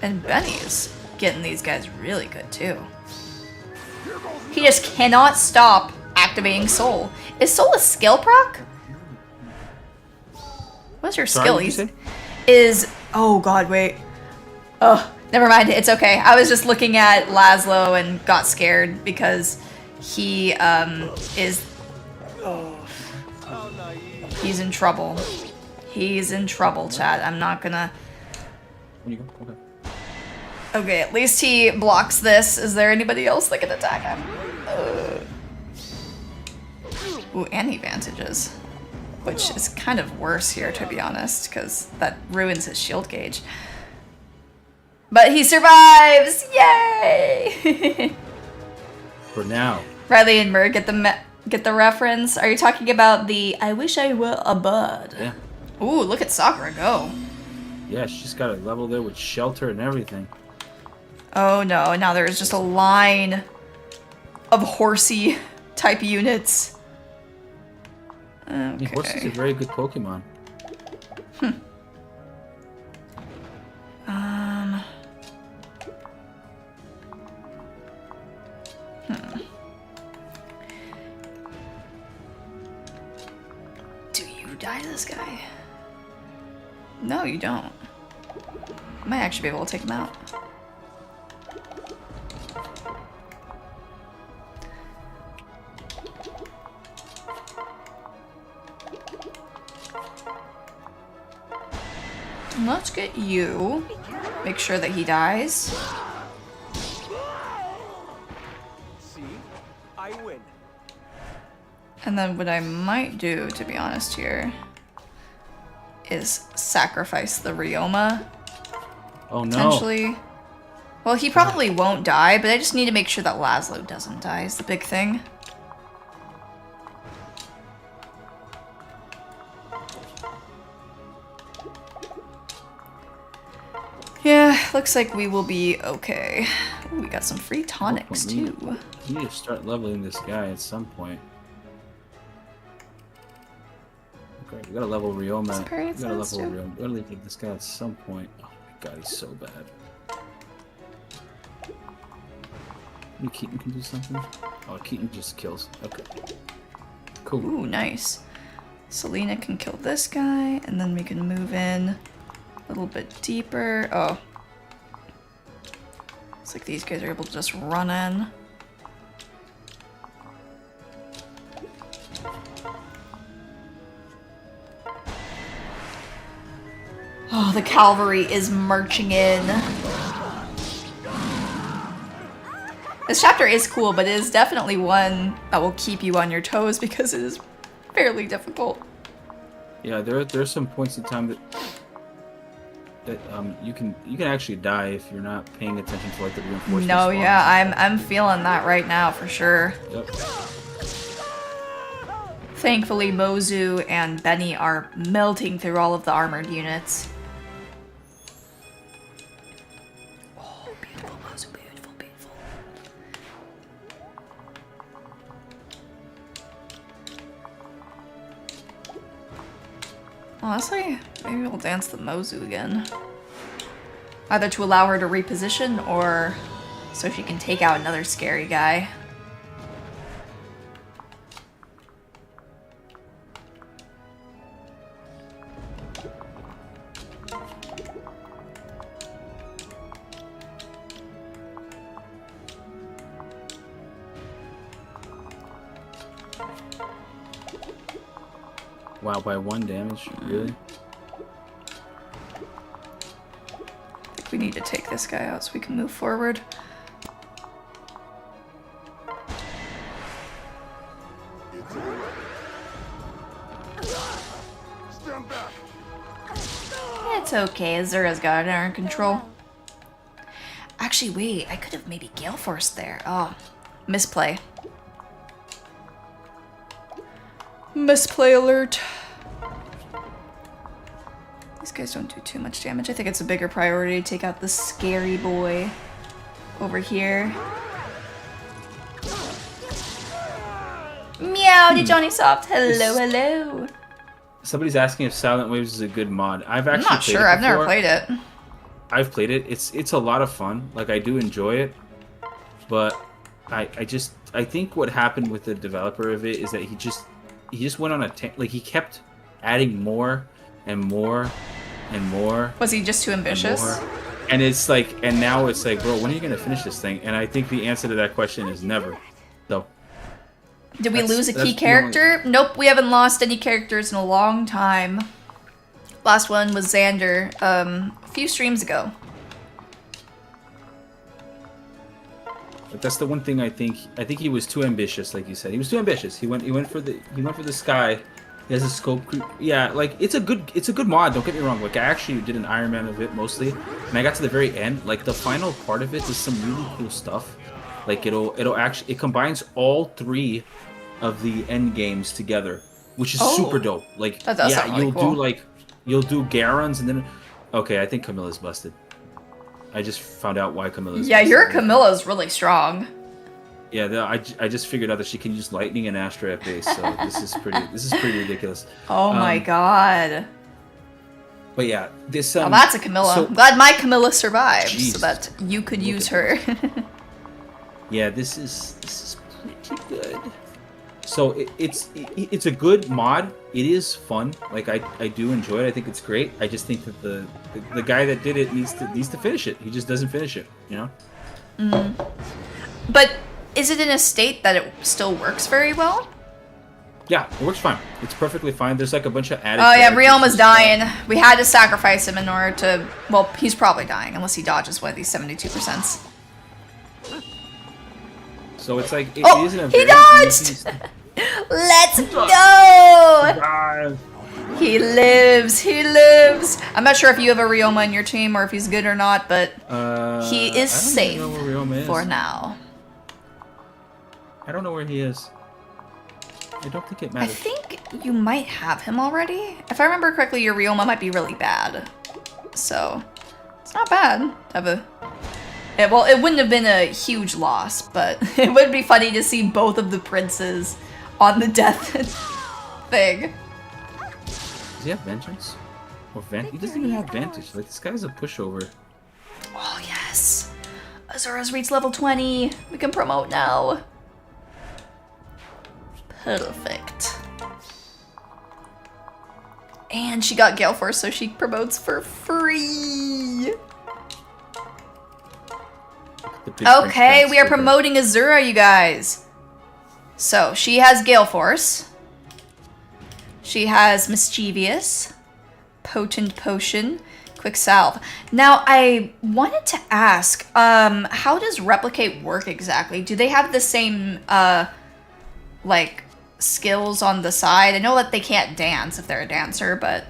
S1: And Benny's getting these guys really good too. He just cannot stop activating Soul. Is Soul a skill proc? What's your
S2: Sorry,
S1: skill?
S2: what'd you say?
S1: Is oh god, wait. Oh, never mind. It's okay. I was just looking at Laszlo and got scared because he is he's in trouble. He's in trouble, chat. I'm not gonna.
S2: When you go, okay.
S1: Okay, at least he blocks this. Is there anybody else that can attack him? Ooh, and he vantages. Which is kind of worse here, to be honest, because that ruins his shield gauge. But he survives! Yay!
S2: For now.
S1: Riley and Mur get the reference. Are you talking about the I wish I were a bird?
S2: Yeah.
S1: Ooh, look at Sakura go.
S2: Yeah, she's got a level there with shelter and everything.
S1: Oh no, now there's just a line of horsey type units.
S2: Yeah, horse is a
S1: Okay.
S2: very good Pokemon.
S1: Do you die to this guy? No, you don't. Might actually be able to take him out. Let's get you. Make sure that he dies.
S3: See? I win.
S1: And then what I might do, to be honest here, is sacrifice the Ryoma,
S2: Oh no.
S1: potentially. Well, he probably won't die, but I just need to make sure that Laszlo doesn't die is the big thing. Yeah, looks like we will be okay. Ooh, we got some free tonics too.
S2: You need to start leveling this guy at some point. Okay, we gotta level Ryoma.
S1: Does Perry
S2: We gotta
S1: sense
S2: level
S1: too?
S2: Ryoma. We gotta level this guy at some point. Oh my god, he's so bad. Maybe Keaton can do something? Oh, Keaton just kills. Okay. Cool.
S1: Ooh, nice. Selena can kill this guy, and then we can move in a little bit deeper. Oh. Looks like these guys are able to just run in. Oh, the cavalry is marching in. This chapter is cool, but it is definitely one that will keep you on your toes because it is fairly difficult.
S2: Yeah, there's some points in time that you can actually die if you're not paying attention to like the reinforcements.
S1: No, yeah, I'm feeling that right now for sure.
S2: Yep.
S1: Thankfully, Mozu and Benny are melting through all of the armored units. Oh, beautiful, Mozu, beautiful, beautiful. Honestly, maybe we'll dance the Mozu again. Either to allow her to reposition, or so she can take out another scary guy.
S2: Wow, by 1 damage, really?
S1: I think we need to take this guy out so we can move forward.
S5: Stand back.
S1: It's okay, Azura's got it under control. Actually, wait, I could have maybe Gale Force there. Oh, misplay. Misplay alert. These guys don't do too much damage. I think it's a bigger priority to take out the scary boy over here. Meowdy Johnny Soft. Hello, hello.
S2: Somebody's asking if Silent Waves is a good mod. I've
S1: I'm
S2: actually
S1: not sure. I've never played it.
S2: I've played it. It's a lot of fun. Like, I do enjoy it, but I think what happened with the developer of it is that he just went on a like he kept adding more and more and more.
S1: Was he just too ambitious?
S2: And it's like, and now it's like, bro, when are you gonna finish this thing? And I think the answer to that question is never. So.
S1: Did we lose a key character? Nope, we haven't lost any characters in a long time. Last one was Xander, a few streams ago.
S2: But that's the one thing I think he was too ambitious, like you said. He was too ambitious. He went for the sky. He has a scope creep. Yeah, like it's a good mod, don't get me wrong. Like I actually did an Iron Man of it mostly. And I got to the very end, like the final part of it is some really cool stuff. Like it combines all 3 of the end games together, which is super dope. Like really cool. You'll do Garons and then okay, I think Camilla's busted. I just found out why Camilla's busted.
S1: Your Camilla's really strong.
S2: Yeah, I just figured out that she can use lightning and Astra at base, so this is pretty ridiculous.
S1: Oh my god.
S2: But yeah, this
S1: well, that's a Camilla. I'm glad my Camilla survived so that you could use her.
S2: Yeah, this is pretty good. So it's a good mod. It is fun. Like I do enjoy it. I think it's great. I just think that the guy that did it needs to finish it. He just doesn't finish it, you know?
S1: But is it in a state that it still works very well?
S2: Yeah, it works fine. It's perfectly fine. There's like a bunch of added.
S1: Oh yeah, Rioma's dying. We had to sacrifice him in order to. Well, he's probably dying unless he dodges one of these 72%.
S2: So it's like it isn't a
S1: he
S2: very
S1: dodged.
S2: easy...
S1: Let's go. He lives. He lives. I'm not sure if you have a Ryoma in your team or if he's good or not, but he is safe for now.
S2: I don't know where he is. I don't think it matters.
S1: I think you might have him already. If I remember correctly, your Ryoma might be really bad. So, it's not bad to have a... Yeah, well, it wouldn't have been a huge loss, but it would be funny to see both of the princes on the death thing.
S2: Does he have Vengeance? Or He doesn't even have Vantage. Like, this guy's a pushover.
S1: Oh, yes. Azura's reached level 20. We can promote now. Perfect. And she got Gale Force, so she promotes for free. Okay, we are promoting Azura, you guys. So, she has Gale Force. She has Mischievous, Potent Potion, Quick Salve. Now, I wanted to ask, how does Replicate work exactly? Do they have the same, like, skills on the side? I know that they can't dance if they're a dancer, but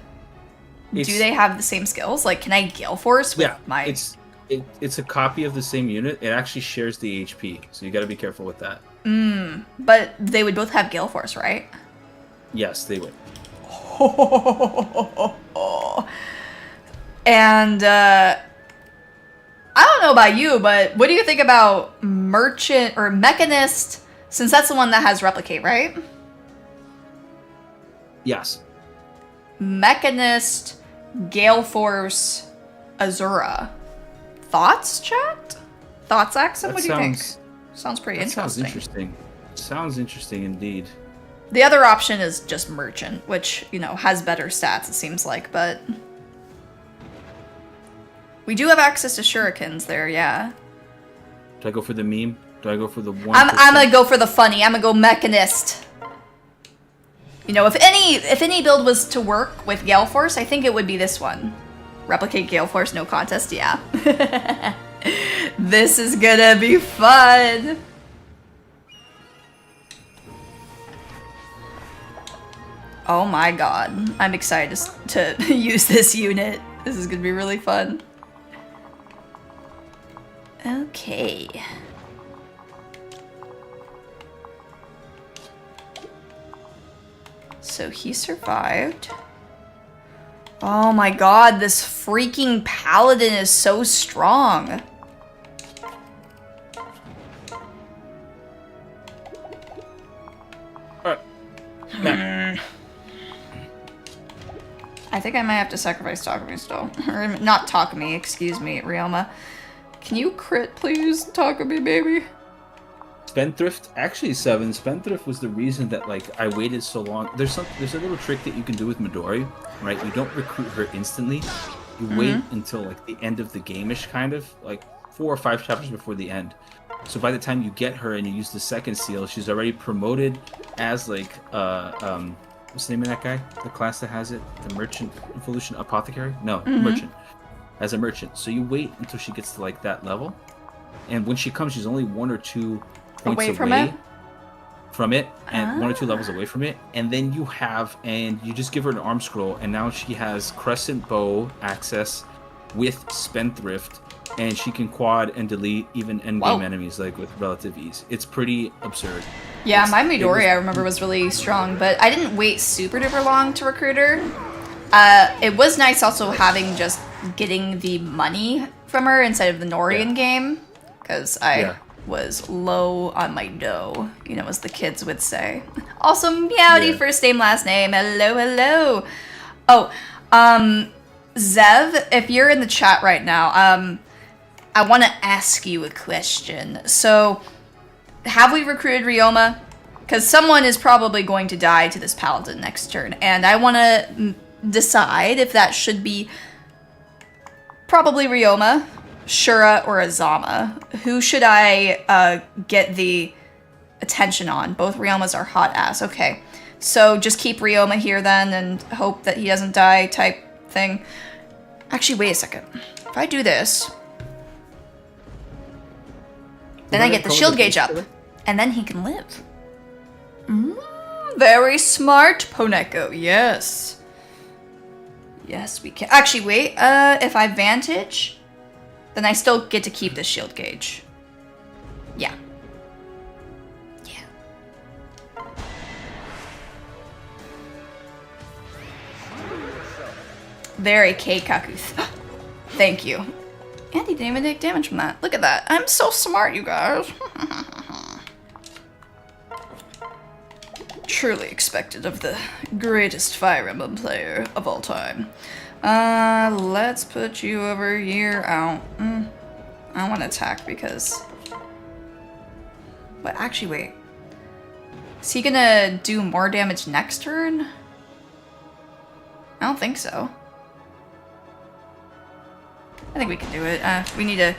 S1: do
S2: It's-
S1: they have the same skills? Like, can I Gale Force with my...
S2: It's a copy of the same unit. It actually shares the HP, so you got to be careful with that.
S1: But they would both have Gale Force, right?
S2: Yes, they would.
S1: And, I don't know about you, but what do you think about Merchant or Mechanist, since that's the one that has Replicate, right?
S2: Yes.
S1: Mechanist, Gale Force, Azura. Thoughts, chat? Thoughts, Axum? What do you think? Sounds pretty interesting.
S2: Sounds interesting. Sounds interesting indeed.
S1: The other option is just Merchant, which, you know, has better stats, it seems like, but... We do have access to shurikens there, yeah.
S2: Do I go for the meme? Do I go for the 1%?
S1: I'm gonna go for the funny. I'm gonna go Mechanist. You know, if any build was to work with Gale Force, I think it would be this one. Replicate Gale Force, no contest, yeah. This is gonna be fun. Oh my god. I'm excited to use this unit. This is gonna be really fun. Okay. So he survived. Oh my god, this freaking paladin is so strong. I think I might have to sacrifice Takumi still. Or not Takumi, excuse me, Ryoma. Can you crit, please, Takumi, baby?
S2: Spendthrift, actually 7. Spendthrift was the reason that like I waited so long. There's a little trick that you can do with Midori, right? You don't recruit her instantly. You wait until like the end of the game-ish, kind of like 4 or 5 chapters before the end. So by the time you get her and you use the second seal, she's already promoted as like what's the name of that guy? The class that has it? The Merchant Evolution Apothecary? No, Merchant. As a merchant. So you wait until she gets to like that level. And when she comes, she's only 1 or 2 points away from it, and 1 or 2 levels away from it. And then you just give her an arm scroll, and now she has Crescent Bow access with Spendthrift, and she can quad and delete even endgame enemies like with relative ease. It's pretty absurd.
S1: Yeah, my Midori I remember was really strong, but I didn't wait super duper long to recruit her. It was nice also having just getting the money from her instead of the Nori in game, because I was low on my dough, you know, as the kids would say. Also, Meowdy, first name, last name. Hello, hello. Oh, Zev, if you're in the chat right now, I want to ask you a question. So, have we recruited Ryoma? Because someone is probably going to die to this paladin next turn, and I want to decide if that should be probably Ryoma, Shura, or Azama. Who should I get the attention on? Both Ryomas are hot ass. Okay, so just keep Ryoma here then and hope that he doesn't die type thing. Actually, wait a second. If I do this, then I get the shield gauge up, and then he can live. Very smart, Poneko. Yes. Yes, we can. Actually, wait. If I Vantage, then I still get to keep the shield gauge. Yeah. Yeah. Very Keikaku. Thank you. And he didn't even take damage from that. Look at that. I'm so smart, you guys. Truly expected of the greatest Fire Emblem player of all time. Let's put you over here. I want to attack because... But actually, wait. Is he gonna do more damage next turn? I don't think so. I think we can do it. We need to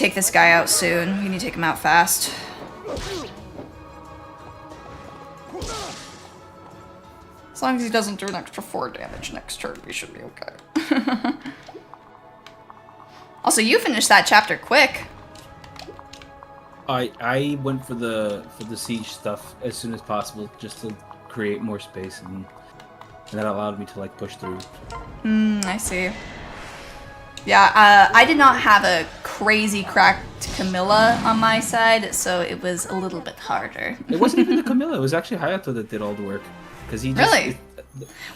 S1: take this guy out soon. We need to take him out fast. As long as he doesn't do an extra 4 damage next turn, we should be okay. Also, you finished that chapter quick.
S2: I went for the siege stuff as soon as possible, just to create more space and and that allowed me to like push through.
S1: I see. Yeah, I did not have a crazy cracked Camilla on my side, so it was a little bit harder.
S2: It wasn't even the Camilla. It was actually Hayato that did all the work, because he just,
S1: Really?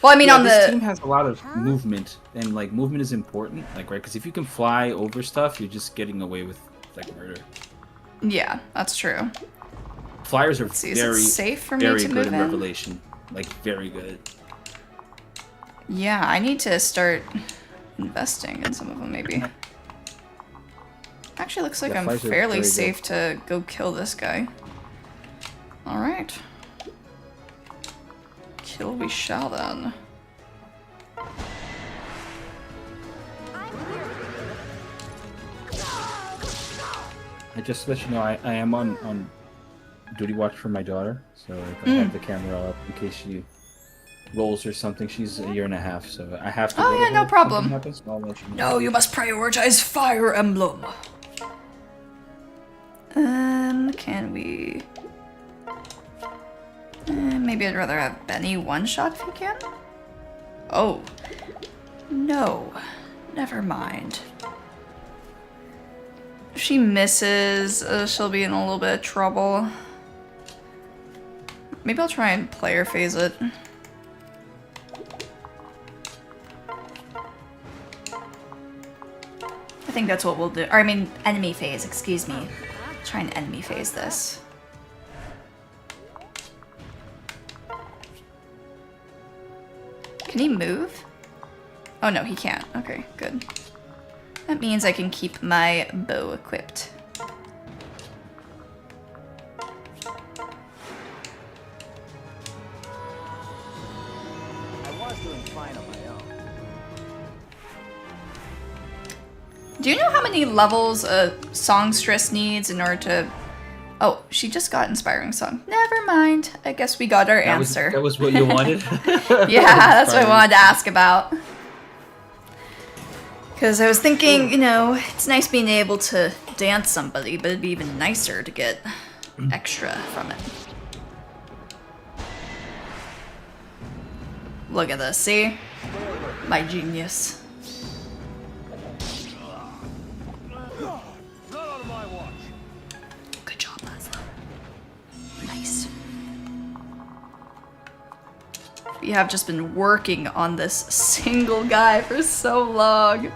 S1: Well, I mean, on
S2: this
S1: the
S2: team has a lot of movement, and like movement is important, like right, because if you can fly over stuff, you're just getting away with like murder.
S1: yeah, that's true.
S2: Flyers are
S1: See, is it
S2: very,
S1: safe for me
S2: very
S1: to
S2: good
S1: move
S2: in
S1: in?
S2: Revelation, like very good.
S1: Yeah, I need to start investing in some of them, maybe. Actually, looks like
S2: Yeah,
S1: I'm
S2: flies are
S1: fairly
S2: very good.
S1: safe to go kill this guy. Alright. Kill we shall then.
S2: I just to let you know, I am on duty watch for my daughter, so like, I have the camera up in case she rolls or something. She's 1.5 years, so I have to.
S1: Oh,
S2: go to
S1: yeah, no
S2: her if
S1: problem.
S2: something happens, I'll let you know.
S1: No, you must prioritize Fire Emblem. Can we... maybe I'd rather have Benny one-shot if you can? Oh. No. Never mind. If she misses, she'll be in a little bit of trouble. Maybe I'll try and player phase it. I think that's what we'll do. Or, I mean, enemy phase, excuse me. Try and enemy phase this. Can he move? Oh no, he can't. Okay, good. That means I can keep my bow equipped.
S3: I was doing fine on my own.
S1: Do you know how many levels a songstress needs in order to... Oh, she just got Inspiring Song. Never mind. I guess we got our answer.
S2: That was what you wanted?
S1: Yeah, that's what I wanted to ask about. Because I was thinking, you know, it's nice being able to dance somebody, but it'd be even nicer to get extra from it. Look at this, see? My genius.
S3: Not on my watch.
S1: Good job, Laszlo. Nice. We have just been working on this single guy for so long.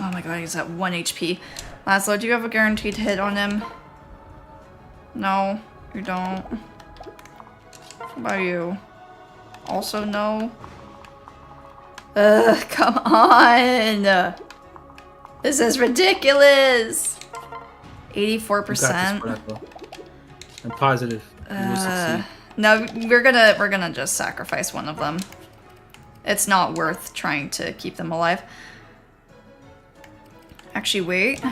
S1: Oh my god, he's at 1 HP. Laszlo, do you have a guaranteed hit on him? No, you don't. What about you? Also no? Ugh, come on! This is ridiculous! 84%.
S2: I'm positive. You will succeed.
S1: No, we're gonna just sacrifice one of them. It's not worth trying to keep them alive. Actually, wait.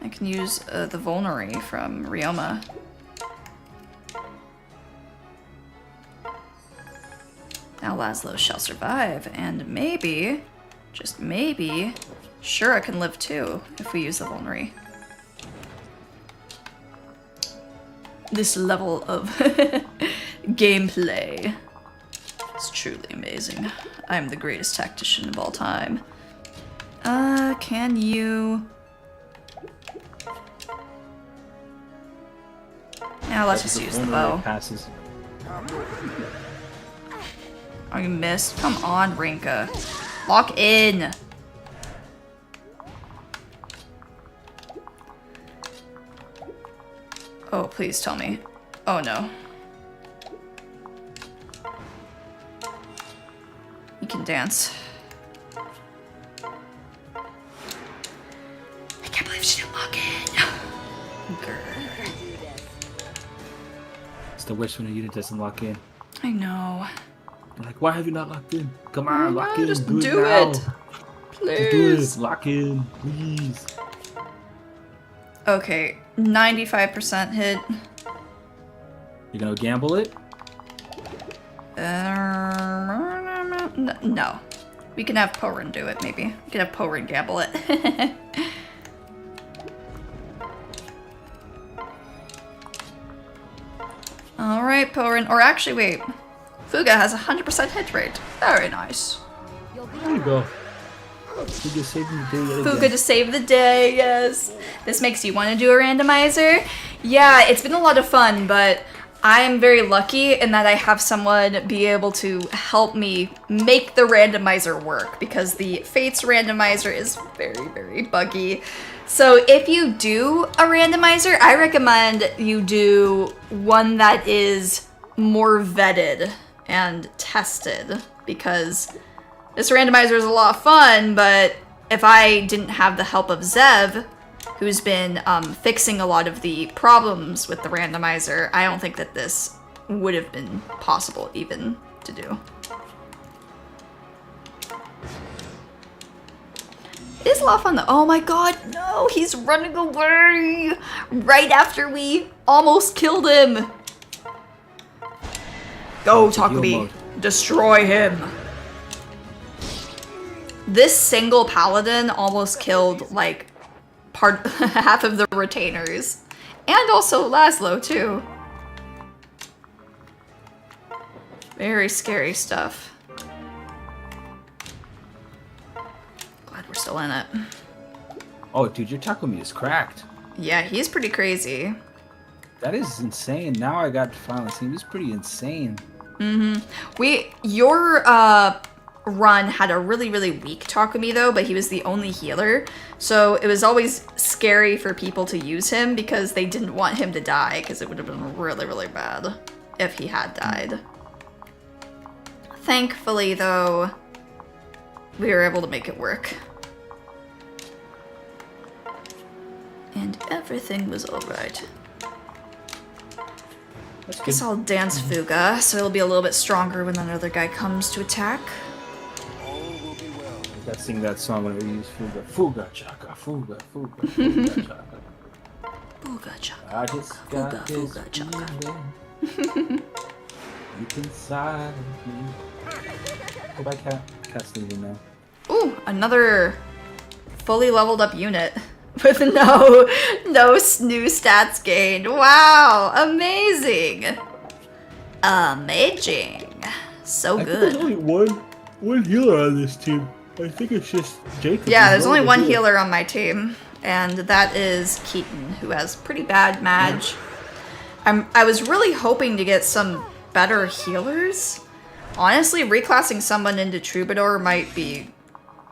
S1: I can use the Vulnerary from Ryoma. Now Laszlo shall survive, and maybe, just maybe, Shura can live too if we use the Vulnerary. This level of gameplay is truly amazing. I'm the greatest tactician of all time. Can you... Now let's just use the bow.
S2: Passes.
S1: Oh, you missed? Come on, Rinka. Lock in! Oh, please tell me. Oh no. You can dance. I can't believe she didn't lock in. Grr.
S2: It's the worst when a unit doesn't lock in.
S1: I know.
S2: I'm like, why have you not locked in? Come on, lock in.
S1: Just
S2: do
S1: do
S2: now.
S1: it.
S2: Just do
S1: Please.
S2: it. Lock in, please.
S1: Okay, 95% hit.
S2: You're gonna gamble it?
S1: No. We can have Porin do it, maybe. We can have Porin gamble it. Alright, Porin. Or actually, wait. Fuga has 100% hit rate. Very nice.
S4: You'll be
S2: There you go. Fuga saving the day yet
S1: Fuga
S2: again.
S1: to save the day, yes. This makes you want to do a randomizer? Yeah, it's been a lot of fun, but I am very lucky in that I have someone be able to help me make the randomizer work, because the Fates randomizer is very, very buggy. So if you do a randomizer, I recommend you do one that is more vetted and tested, because this randomizer is a lot of fun, but if I didn't have the help of Zev, who's been fixing a lot of the problems with the randomizer, I don't think that this would have been possible even to do. It is a lot of fun though. Oh my god, no, he's running away right after we almost killed him. Go, Takumi. Destroy him. This single paladin almost killed like half of the retainers. And also Laszlo too. Very scary stuff. Glad we're still in it.
S2: Oh, dude, your Takumi is cracked.
S1: Yeah, he's pretty crazy.
S2: That is insane. Now I got to finally see him. He's pretty insane.
S1: Your run had a really, really weak Takumi though, but he was the only healer. So it was always scary for people to use him because they didn't want him to die, because it would have been really, really bad if he had died. Thankfully though, we were able to make it work. And everything was alright.
S2: That's
S1: Guess
S2: good.
S1: I'll dance Fuga, so it'll be a little bit stronger when another guy comes to attack.
S2: I gotta sing that song when we use Fuga. Fuga chaka, Fuga, Fuga, Fuga chaka.
S1: Fuga chaka.
S2: I just got
S1: Fuga,
S2: this
S1: Fuga chaka.
S2: feeling deep inside of me. Go back, cat. Cat's leaving now.
S1: Ooh, another fully leveled up unit with no new stats gained. Wow, amazing. Amazing. So
S2: I think there's
S1: good.
S2: only one healer on this team. I think it's just Jacob.
S1: Yeah, there's only one healer on my team, and that is Keaton, who has pretty bad mage. I was really hoping to get some better healers. Honestly, reclassing someone into Troubadour might be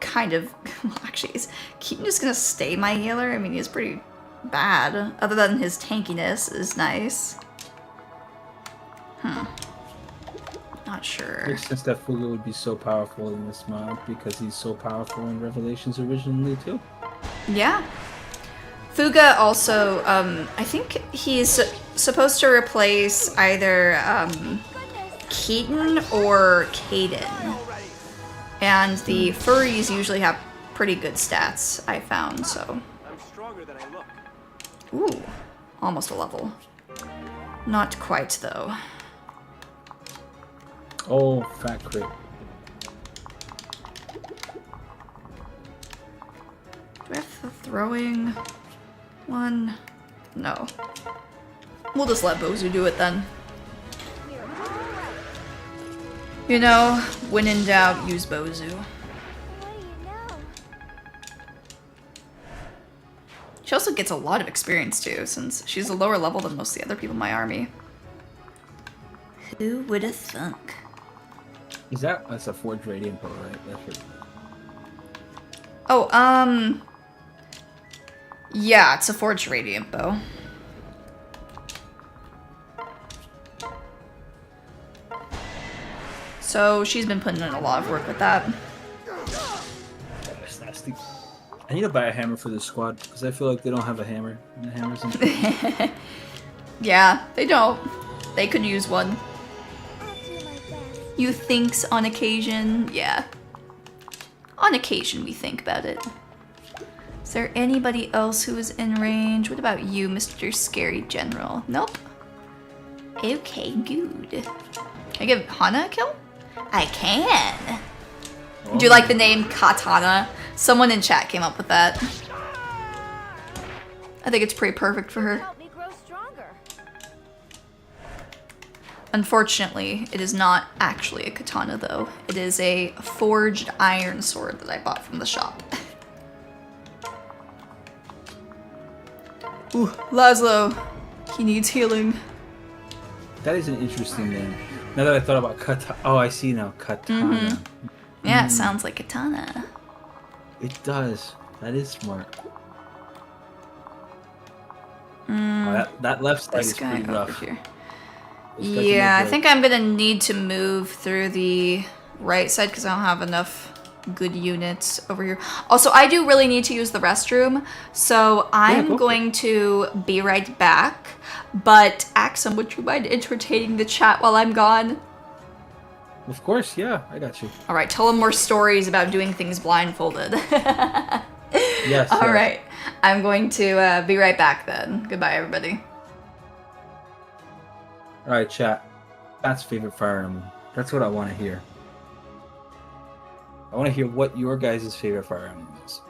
S1: kind of... Well, actually, is Keaton just gonna stay my healer? I mean, he's pretty bad. Other than his tankiness is nice. Not sure.
S2: Makes sense that Fuga would be so powerful in this mod because he's so powerful in Revelations originally too.
S1: Yeah. Fuga also, I think he's supposed to replace either Keaton or Caden. And the furries usually have pretty good stats, I found, so.
S3: I'm stronger than I look.
S1: Ooh, almost a level. Not quite, though.
S2: Oh, fat crit.
S1: Do I have the throwing one? No. We'll just let Bozu do it then. You know, when in doubt, use Bozu.
S4: What do you know?
S1: She also gets a lot of experience too, since she's a lower level than most of the other people in my army. Who would have thunk?
S2: Is that's a Forge Radiant bow, right? That's right.
S1: Oh, yeah, it's a Forged Radiant bow. So she's been putting in a lot of work with that.
S2: That's nasty. I need to buy a hammer for this squad because I feel like they don't have a hammer. And the hammer's in
S1: Yeah, they don't. They could use one.
S4: I'll do my best.
S1: You thinks on occasion? Yeah. On occasion we think about it. Is there anybody else who is in range? What about you, Mr. Scary General? Nope. Okay, good. Can I give Hana a kill? I can. Do you like the name Katana? Someone in chat came up with that. I think it's pretty perfect for her.
S4: Help me grow stronger.
S1: Unfortunately, it is not actually a katana though. It is a forged iron sword that I bought from the shop. Ooh, Laszlo. He needs healing.
S2: That is an interesting name. Now that I thought about katana. Oh, I see now. Katana.
S1: Yeah, it sounds like katana.
S2: It does. That is smart. Oh, that left side
S1: This
S2: is
S1: guy
S2: pretty
S1: over
S2: rough.
S1: here.
S2: This guy
S1: Yeah, I
S2: can
S1: think I'm gonna need to move through the right side because I don't have enough good units over here. Also, I do really need to use the restroom, so I'm
S2: go for
S1: going to be right back. But Axum, would you mind entertaining the chat while I'm gone?
S2: Of course, yeah, I got you.
S1: All right, tell them more stories about doing things blindfolded.
S2: Yes.
S1: All
S2: yes.
S1: right, I'm going to be right back then. Goodbye, everybody.
S2: All right, chat. That's favorite Fire Emblem. That's what I want to hear. I want to hear what your guys' favorite Fire Emblem is.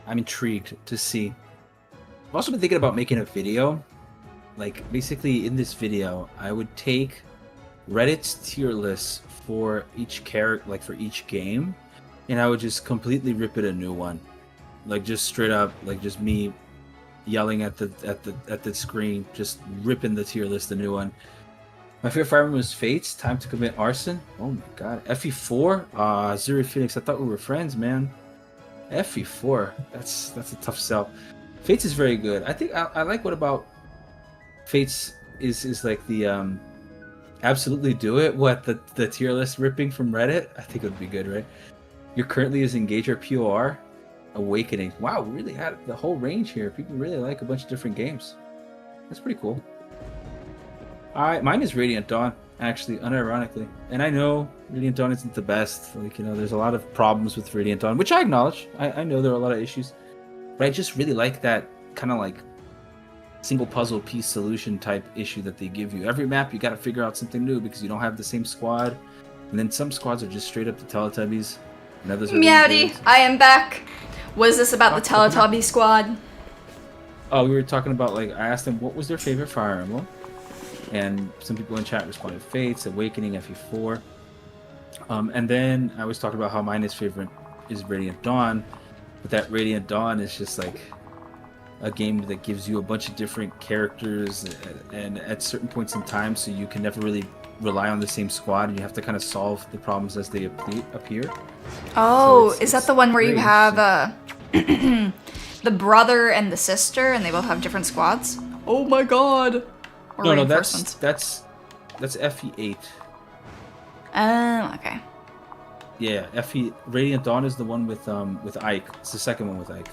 S2: I'm intrigued to see. I've also been thinking about making a video. Like, basically, in this video, I would take Reddit's tier lists for each character, like for each game, and I would just completely rip it a new one. Like, just straight up, like just me yelling at the screen, just ripping the tier list a new one. My favorite Fire Emblem was Fates, Time to Commit Arson. Oh my god. FE4? Zero Phoenix, I thought we were friends, man. FE4, that's a tough sell. Fates is very good. I think I like what about Fates is like the absolutely do it. What the tier list ripping from Reddit? I think it would be good, right? You're currently as Engager POR. Awakening. Wow, we really had the whole range here. People really like a bunch of different games. That's pretty cool. Mine is Radiant Dawn, actually, unironically. And I know Radiant Dawn isn't the best. Like, you know, there's a lot of problems with Radiant Dawn, which I acknowledge. I know there are a lot of issues. But I just really like that kind of like single puzzle piece solution type issue that they give you. Every map, you got to figure out something new because you don't have the same squad. And then some squads are just straight up the Teletubbies. And others are
S1: Meowdy, I am back. Was this about the Teletubby squad?
S2: Oh, we were talking about, like, I asked them what was their favorite Fire Emblem. And some people in chat responded Fates, Awakening, FE4. And then I was talking about how mine is favorite is Radiant Dawn. But that Radiant Dawn is just like a game that gives you a bunch of different characters and at certain points in time, so you can never really rely on the same squad, and you have to kind of solve the problems as they appear.
S1: Oh,
S2: So
S1: is that the one where you
S2: very
S1: have the brother and the sister, and they both have different squads? Oh my god! Or
S2: No,
S1: reinforcements?
S2: that's FE8.
S1: Okay.
S2: Yeah, FE Radiant Dawn is the one with Ike. It's the second one with Ike.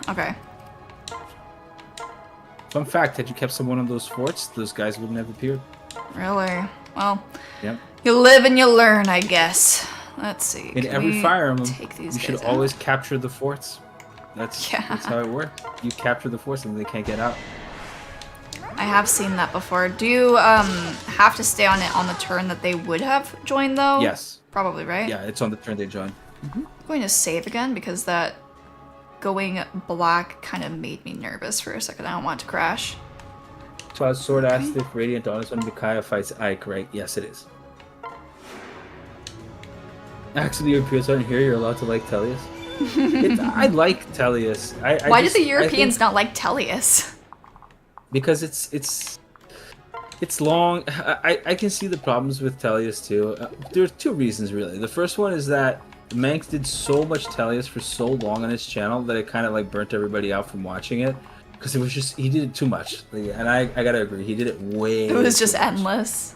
S1: Okay.
S2: Fun fact: had you kept some one of those forts, those guys wouldn't have appeared.
S1: Really? Well,
S2: Yep.
S1: you live and you learn, I guess. Let's see.
S2: In
S1: can
S2: every
S1: we
S2: Fire Emblem,
S1: take these
S2: you should
S1: guys out?
S2: always capture the forts. That's how it works. You capture the forts and they can't get out.
S1: I have seen that before. Do you have to stay on it on the turn that they would have joined, though?
S2: Yes.
S1: Probably, right?
S2: Yeah, it's on the turn they join.
S1: I'm going to save again because that going black kind of made me nervous for a second. I don't want it to crash.
S2: So Sword asked if Radiant Dawn is when Micaiah fights Ike, right? Yes, it is. Actually, Europeans aren't here. You're allowed to like Tellius. I like Tellius.
S1: Why did the Europeans not like Tellius?
S2: Because it's long. I can see the problems with Tellius too. There's two reasons really. The first one is that Manx did so much Tellius for so long on his channel that it kind of like burnt everybody out from watching it. Because it was just, he did it too much. And I gotta agree, he did it way
S1: It was just
S2: too much.
S1: endless.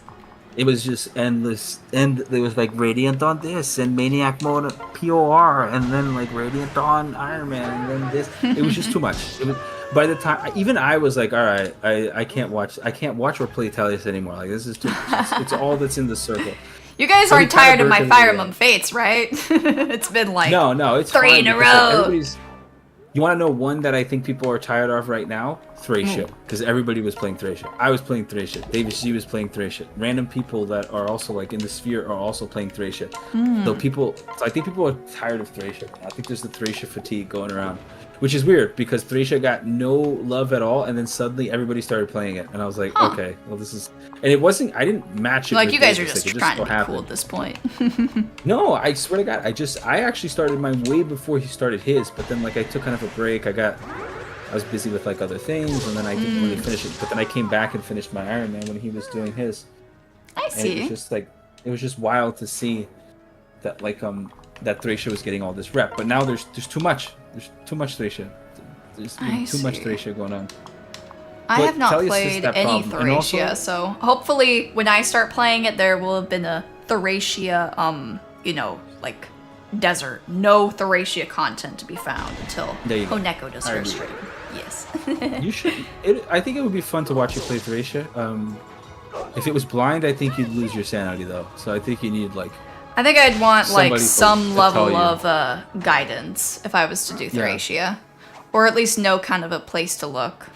S2: It was just endless. And there was like Radiant on this, and Maniac Mode POR, and then like Radiant Dawn Iron Man, and then this. It was just too much. It was, by the time, even I was like, all right, I can't watch or play Tellius anymore. Like, this is too much. It's all that's in the circle.
S1: You guys
S2: So he
S1: aren't
S2: kinda
S1: tired of my
S2: burnt
S1: Fire
S2: everybody
S1: Emblem Fates, right? It's been like
S2: No, it's
S1: 3
S2: fine
S1: in a
S2: because, like,
S1: row.
S2: everybody's- You want to know one that I think people are tired of right now? Thracia, because everybody was playing Thracia. I was playing Thracia. David G was playing Thracia. Random people that are also like in the sphere are also playing Thracia. So I think people are tired of Thracia. I think there's the Thracia fatigue going around, which is weird because Thracia got no love at all, and then suddenly everybody started playing it, and I was like, okay, well this is, and it wasn't. I didn't match it.
S1: Like
S2: with
S1: you guys are
S2: David's,
S1: just
S2: it
S1: trying
S2: so
S1: to be cool
S2: happened.
S1: at this point.
S2: No, I swear to God, I actually started mine way before he started his, but then like I took kind of a break. I was busy with like other things, and then I didn't really finish it. But then I came back and finished my Iron Man when he was doing his.
S1: I
S2: And
S1: see.
S2: it was just like, it was just wild to see that like that Thracia was getting all this rep. But now there's too much. There's too much Thracia. There's
S1: I
S2: too much
S1: see.
S2: Thracia going on.
S1: I
S2: But
S1: have not
S2: Tellius has
S1: played
S2: that
S1: any
S2: problem. And also-
S1: Thracia, so hopefully when I start playing it, there will have been a Thracia, you know, like desert. No Thracia content to be found until
S2: There you go.
S1: Poneko does
S2: I
S1: her
S2: agree.
S1: stream. Yes.
S2: You should. I think it would be fun to watch you play Thracia. If it was blind, I think you'd lose your sanity though. So I think you need like.
S1: I think I'd want like
S2: Somebody
S1: some
S2: to
S1: level
S2: tell you.
S1: of guidance if I was to do Thracia, or at least know kind of a place to look.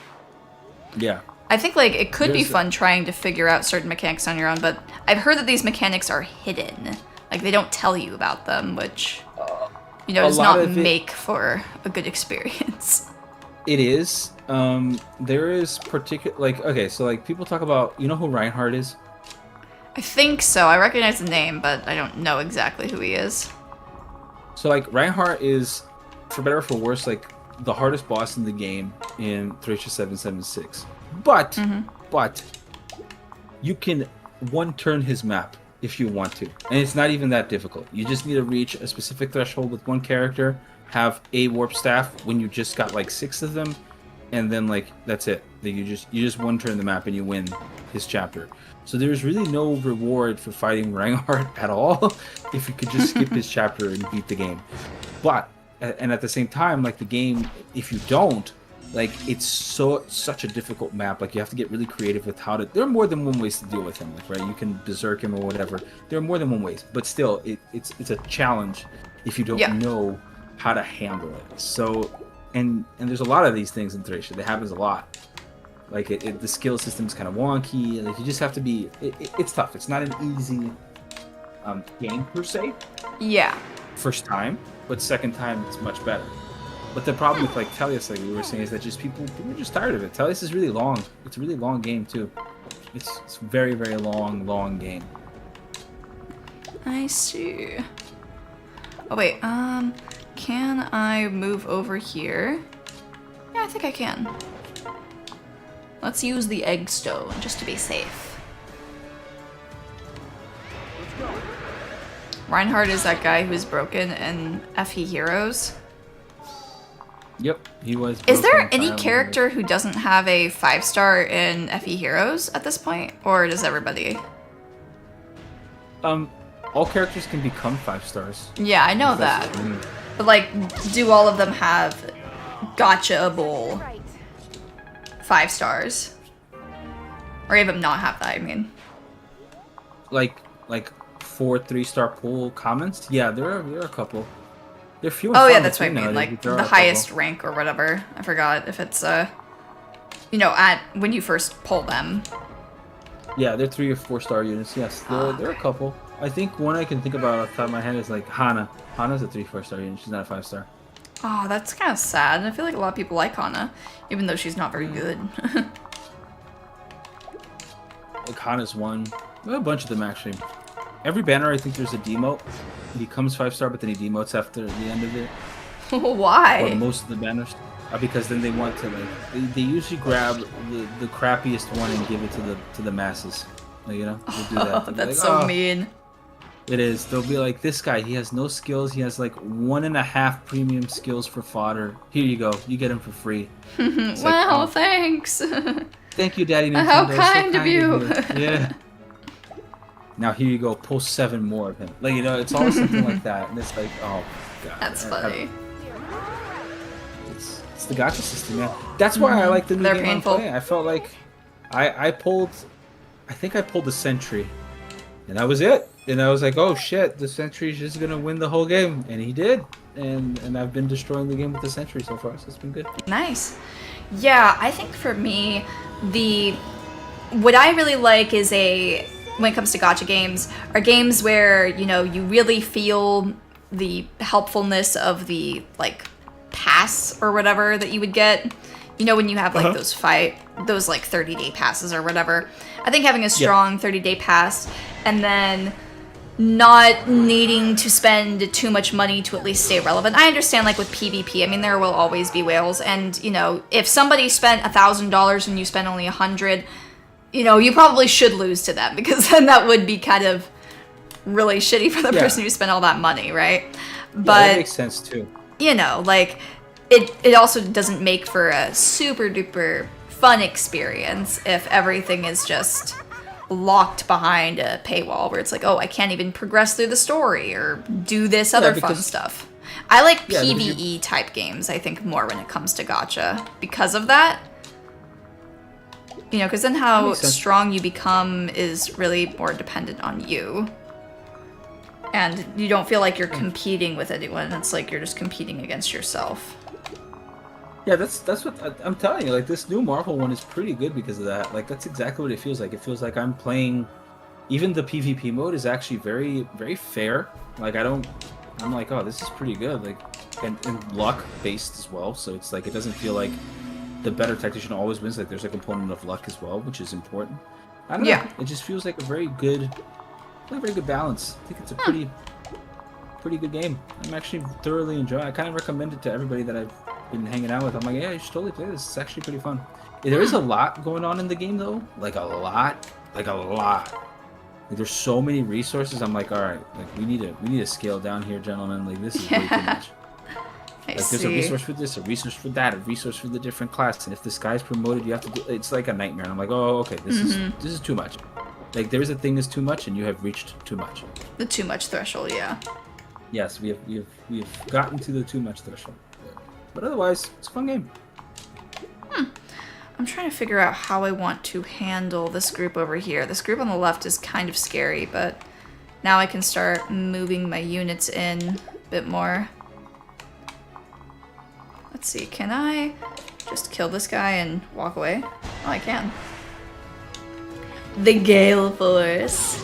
S2: Yeah.
S1: I think like it could be
S2: There's a-
S1: fun trying to figure out certain mechanics on your own, but I've heard that these mechanics are hidden. Like they don't tell you about them, which you know
S2: a
S1: does
S2: lot
S1: not
S2: of it-
S1: make for a good experience.
S2: It is. There is particular like okay, so like people talk about you know who Reinhardt is.
S1: I think so. I recognize the name, but I don't know exactly who he is.
S2: So like Reinhardt is, for better or for worse, like the hardest boss in the game in Thracia 776. But you can one turn his map if you want to, and it's not even that difficult. You just need to reach a specific threshold with one character, have a warp staff when you just got like 6 of them, and then like that's it. Then you just one turn the map and you win his chapter. So there's really no reward for fighting Reinhardt at all if you could just skip his chapter and beat the game. But and at the same time, like the game, if you don't, like it's such a difficult map. Like you have to get really creative with how to. There are more than one ways to deal with him. Like right, you can berserk him or whatever. There are more than one ways, but still, it's a challenge if you don't know how to handle it. So, and there's a lot of these things in Thracia. That happens a lot. Like the skill system's kind of wonky. Like you just have to be. It's tough. It's not an easy game per se.
S1: Yeah.
S2: First time, but second time it's much better. But the problem with like Tellius, like we were saying, is that just people are just tired of it. Tellius is really long. It's a really long game too. It's very very long game.
S1: I see. Oh wait, can I move over here? Yeah, I think I can. Let's use the egg stone just to be safe. Reinhardt is that guy who's broken in FE Heroes.
S2: Yep, he was.
S1: Is there
S2: broken
S1: any
S2: entirely.
S1: character who doesn't have a 5-star in FE Heroes at this point? Or does everybody?
S2: All characters can become 5 stars.
S1: Yeah, I know
S2: That's-
S1: that. But like, do all of them have gotcha-able
S4: Right.
S1: 5 stars? Or even not have that, I mean.
S2: Like 4 3-star pool comments. Yeah, there are a couple. They're few.
S1: Oh
S2: and
S1: yeah,
S2: far
S1: that's what I
S2: between
S1: mean.
S2: nowadays,
S1: Like
S2: but there
S1: the
S2: are a couple.
S1: highest rank or whatever. I forgot if it's you know, at when you first pull them.
S2: Yeah, they're 3 or 4-star units. Yes, there are a couple. I think one I can think about off the top of my head is like Hana. Hana's a 3-4-star unit. She's not a 5-star.
S1: Oh, that's kind of sad. I feel like a lot of people like Hana, even though she's not very good.
S2: Like Hana's one. There are a bunch of them actually. Every banner, I think there's a demote. He becomes 5-star, but then he demotes after the end of it. Or
S1: Why?
S2: most of the banners. Because then they want to like they usually grab the crappiest one and give it to the masses. Like, you know, they do that.
S1: Oh,
S2: They'll be
S1: that's
S2: like,
S1: so
S2: "Oh."
S1: mean.
S2: It is. They'll be like, this guy, he has no skills. He has like 1.5 premium skills for fodder. Here you go. You get him for free. It's like,
S1: Wow,
S2: oh,
S1: thanks.
S2: thank you, Daddy Nintendo.
S1: How
S2: So
S1: kind of you.
S2: Yeah. Now here you go. Pull 7 more of him. Like, you know, it's always something like that. And it's like, oh god.
S1: That's funny.
S2: It's the gacha system, man. That's why I like the new
S1: They're
S2: game
S1: painful.
S2: I'm playing. I felt like I think I pulled a sentry And that was it. And I was like, oh shit, the sentry's just gonna win the whole game. And he did. And I've been destroying the game with the sentry so far, so it's been good.
S1: Nice. Yeah, I think for me, what I really like is when it comes to gacha games, are games where, you know, you really feel the helpfulness of the, like, pass or whatever that you would get. You know, when you have, like, those 30-day passes or whatever. I think having a strong 30-day pass and then not needing to spend too much money to at least stay relevant. I understand, like, with PvP, I mean, there will always be whales, and, you know, if somebody spent $1,000 and you spent only $100, you know, you probably should lose to them, because then that would be kind of really shitty for the person who spent all that money, right? But
S2: that makes sense, too.
S1: You know, like, it also doesn't make for a super duper fun experience if everything is just locked behind a paywall where it's like, oh, I can't even progress through the story or do this other fun stuff. I like PvE type games, I think, more when it comes to gacha because of that. You know, because then how strong you become is really more dependent on you. And you don't feel like you're competing with anyone. It's like you're just competing against yourself.
S2: Yeah, that's what I'm telling you. Like, this new Marvel one is pretty good because of that. Like, that's exactly what it feels like. It feels like I'm playing. Even the PvP mode is actually very, very fair. Like, I'm like, oh, this is pretty good. Like, and luck based as well. So it's like, it doesn't feel like the better tactician always wins. Like, there's a component of luck as well, which is important. I don't know. It just feels like a very good balance. I think it's a pretty good game. I'm actually thoroughly enjoying it. I kind of recommend it to everybody that I've been hanging out with. I'm like, yeah, you should totally play this. It's actually pretty fun. There is a lot going on in the game, though. Like a lot. Like, there's so many resources. I'm like, all right, like we need to scale down here, gentlemen. Like, this is way too much. Like, there's a resource for this, a resource for that, a resource for the different class, and if this guy's promoted, you have to do. It's like a nightmare. And I'm like, oh, okay, this is too much. Like, there is a thing that's too much, and you have reached too much.
S1: The too much threshold, yeah.
S2: Yes, we have gotten to the too much threshold. But otherwise, it's a fun game.
S1: I'm trying to figure out how I want to handle this group over here. This group on the left is kind of scary, but now I can start moving my units in a bit more. Let's see, can I just kill this guy and walk away? Oh, I can. The Gale Force.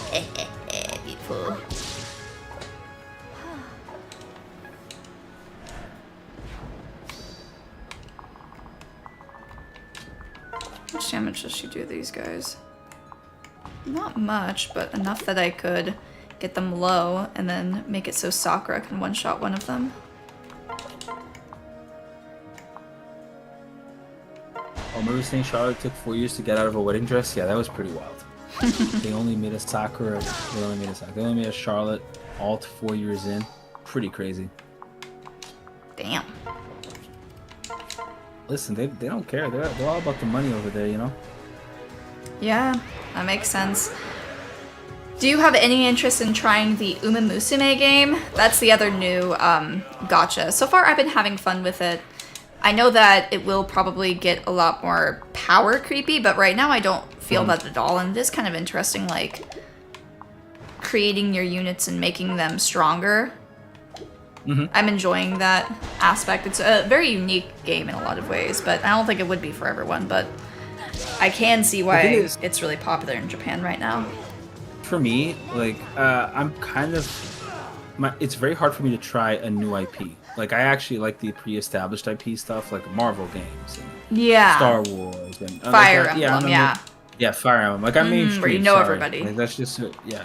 S1: Beautiful. How much damage does she do to these guys? Not much, but enough that I could get them low and then make it so Sakura can one-shot one of them.
S2: Oh, remember saying Charlotte took 4 years to get out of a wedding dress? Yeah, that was pretty wild. They only made a Sakura. They only made a Charlotte all 4 years in. Pretty crazy.
S1: Damn.
S2: Listen, they don't care. They're all about the money over there, you know?
S1: Yeah, that makes sense. Do you have any interest in trying the Uma Musume game? That's the other new gacha. So far, I've been having fun with it. I know that it will probably get a lot more power creepy, but right now I don't feel that at all. And it is kind of interesting, like, creating your units and making them stronger. I'm enjoying that aspect. It's a very unique game in a lot of ways, but I don't think it would be for everyone, but I can see why it's really popular in Japan right now.
S2: For me, like, I'm kind of... it's very hard for me to try a new IP. Like, I actually like the pre-established IP stuff, like Marvel games and Star Wars and
S1: Fire Emblem,
S2: yeah, Fire Emblem. Like, I'm mainstream.
S1: Where you know everybody.
S2: Like, that's just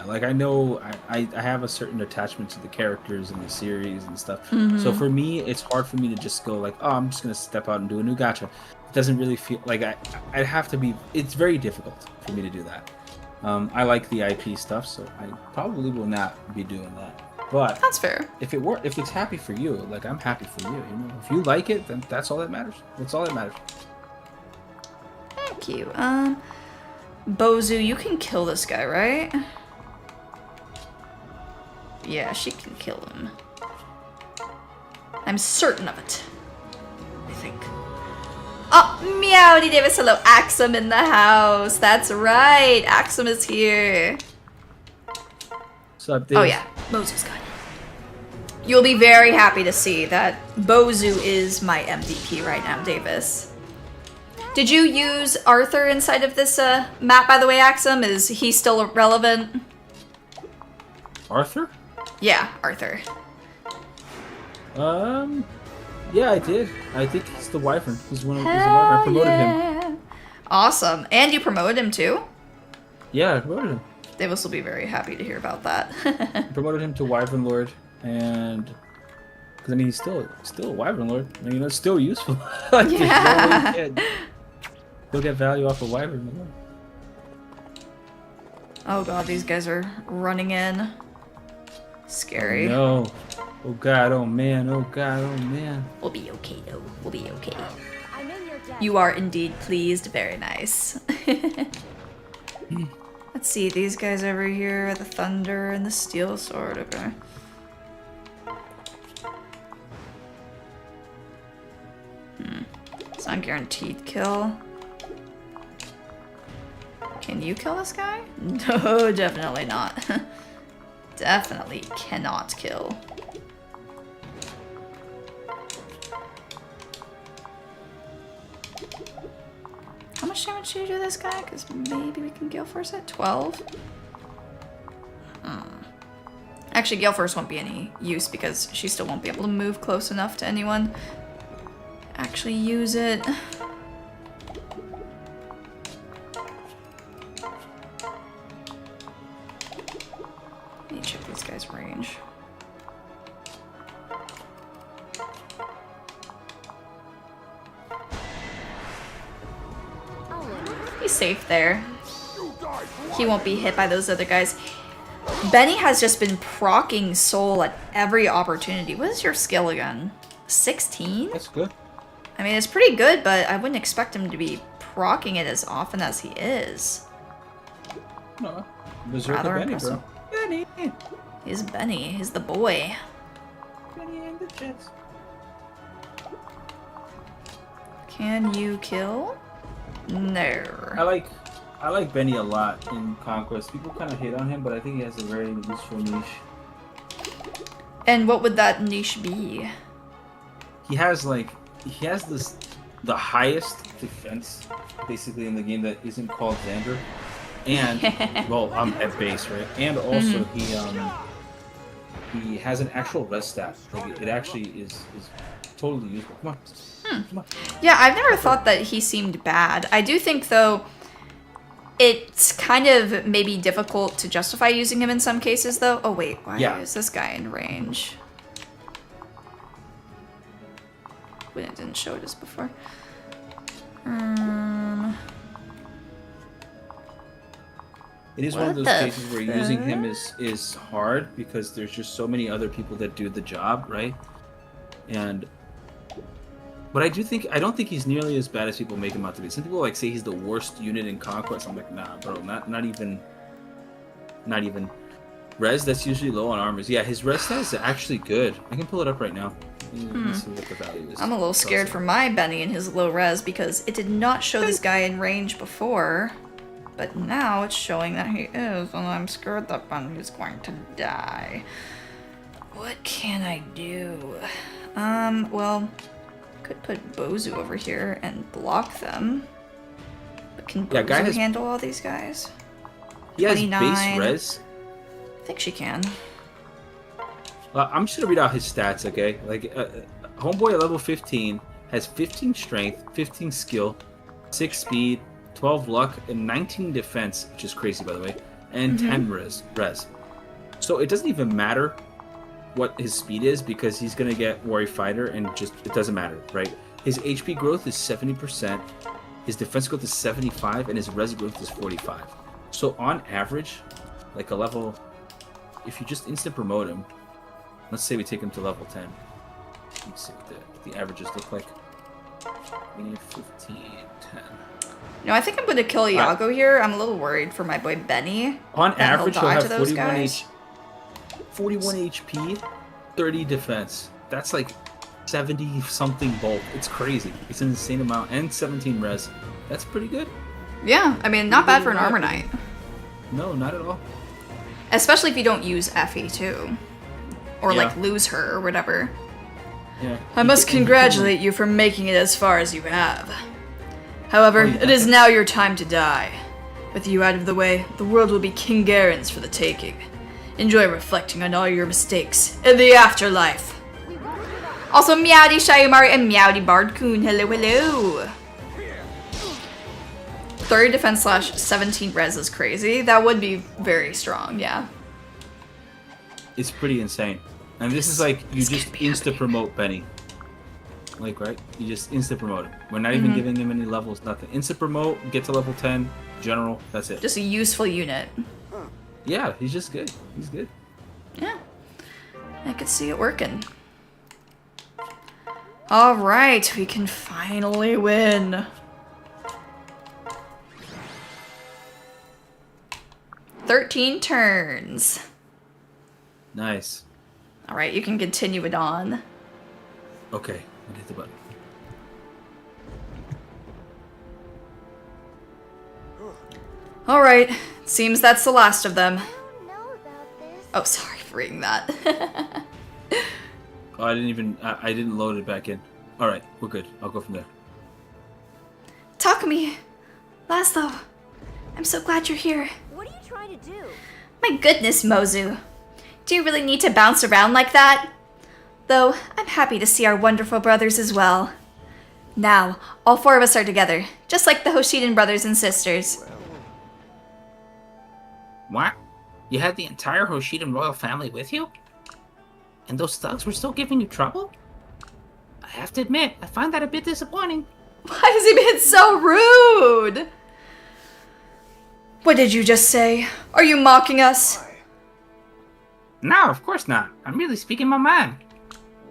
S2: like, I know I have a certain attachment to the characters and the series and stuff. So for me, it's hard for me to just go like, oh, I'm just gonna step out and do a new gacha. It doesn't really feel like I'd have to be. It's very difficult for me to do that. I like the IP stuff, so I probably will not be doing that. But
S1: that's fair.
S2: If it's happy for you, like, I'm happy for you. You know, if you like it, then that's all that matters. That's all that matters.
S1: Thank you. Bozu, you can kill this guy, right? Yeah, she can kill him. I'm certain of it. I think. Oh, Meowdy Davis, hello. Axum in the house. That's right. Axum is here.
S2: What's up, Dave?
S1: Oh yeah, Bozu's got it. You'll be very happy to see that Bozu is my MVP right now, Davis. Did you use Arthur inside of this map, by the way, Axum? Is he still relevant?
S2: Arthur?
S1: Yeah, Arthur.
S2: Yeah, I did. I think he's the Wyvern. He's one of he's the Wyvern. I promoted him.
S1: Awesome. And you promoted him too?
S2: Yeah, I promoted him.
S1: Davis will be very happy to hear about that.
S2: I promoted him to Wyvern Lord, and because I mean he's still a Wyvern Lord. I mean, it's still useful. Like,
S1: Yeah.
S2: He'll get value off of Wyvern Lord.
S1: Oh god, these guys are running in. Scary.
S2: No. Oh god, oh man, oh god, oh man.
S1: We'll be okay though. We'll be okay.
S4: I'm in your debt.
S1: You are indeed pleased. Very nice. Let's see, these guys over here, the thunder and the steel sword. Okay. It's not guaranteed kill. Can you kill this guy? No, definitely not. Definitely cannot kill. How much damage should you do this guy? Because maybe we can Gale Force at 12. Actually, Gale Force won't be any use because she still won't be able to move close enough to anyone. Actually use it. Let me check this guy's range. He's safe there. He won't be hit by those other guys. Benny has just been proccing Soul at every opportunity. What is your skill again? 16?
S2: That's good.
S1: I mean, it's pretty good, but I wouldn't expect him to be proccing it as often as he is.
S2: No. Berserker
S1: Rather
S2: Benny,
S1: impressive.
S2: bro. Benny.
S1: He's Benny. He's the boy.
S2: Benny and the Jets.
S1: Can you kill? No.
S2: I like Benny a lot in Conquest. People kind of hate on him, but I think he has a very useful niche.
S1: And what would that niche be?
S2: He has the highest defense basically in the game that isn't called Xander. And well, I'm at base, right? And also he has an actual res stat. Like it actually is totally useful. Come on. Come on.
S1: Yeah, I've never thought that he seemed bad. I do think, though, it's kind of maybe difficult to justify using him in some cases, though. Oh, wait, why is this guy in range? Wait, it didn't show this before.
S2: It is one of those cases where using him is hard because there's just so many other people that do the job, right? But I don't think he's nearly as bad as people make him out to be. Some people like say he's the worst unit in Conquest. I'm like, nah, bro, not even. Res, that's usually low on armors. Yeah, his res stat is actually good. I can pull it up right now. Let's see what the value is.
S1: I'm a little scared for my Benny and his low res because it did not show this guy in range before. But now it's showing that he is, and I'm scared that Benny is going to die. What can I do? Well, could put Bozu over here and block them. But can Bozu handle all these guys?
S2: He has
S1: 29.
S2: base res.
S1: I think she can.
S2: I'm just gonna read out his stats, okay? Like, Homeboy at level 15 has 15 strength, 15 skill, 6 speed, 12 luck, and 19 defense, which is crazy, by the way, and 10 res. So it doesn't even matter what his speed is because he's gonna get Warrior Fighter and just it doesn't matter, right? His HP growth is 70%, his defense growth is 75, and his res growth is 45. So on average, like a level, if you just instant promote him, let's say we take him to level 10. Let's see what the averages look like. 15, 10.
S1: No, I think I'm gonna kill Iago here. I'm a little worried for my boy Benny.
S2: On average, he'll have 41 HP, 30 defense. That's like 70 something bulk. It's crazy. It's an insane amount. And 17 res. That's pretty good.
S1: Yeah, I mean, not bad for an Armor Knight.
S2: No, not at all.
S1: Especially if you don't use Effie too. Or like
S2: Yeah.
S1: lose her or whatever.
S2: Yeah.
S1: I must congratulate you for making it as far as you have. However, it is now your time to die. With you out of the way, the world will be King Garen's for the taking. Enjoy reflecting on all your mistakes in the afterlife. Also, Meowdy Shayamari and Meowdy Bardcoon, hello, hello. 30 defense slash 17 res is crazy. That would be very strong, yeah.
S2: It's pretty insane. And this is like, you just insta-promote Benny. Like, right? You just insta-promote him. We're not even giving him any levels, nothing. Insta-promote, get to level 10, general, that's it.
S1: Just a useful unit.
S2: Yeah, he's just good. He's good.
S1: Yeah. I could see it working. Alright, we can finally win. 13 turns.
S2: Nice.
S1: Alright, you can continue it on.
S2: Okay, I'll hit the button.
S1: Alright, seems that's the last of them.
S4: I don't know about this.
S1: Oh, sorry for reading that.
S2: Oh, I didn't load it back in. Alright, we're good. I'll go from there.
S1: Takumi, Laszlo, I'm so glad you're here.
S4: What are you trying to do?
S1: My goodness, Mozu. Do you really need to bounce around like that? Though, I'm happy to see our wonderful brothers as well. Now, all four of us are together, just like the Hoshiden brothers and sisters.
S6: What? You had the entire Hoshiden royal family with you? And those thugs were still giving you trouble? I have to admit, I find that a bit disappointing.
S1: Why is he being so rude? What did you just say? Are you mocking us?
S6: No, of course not. I'm really speaking my mind.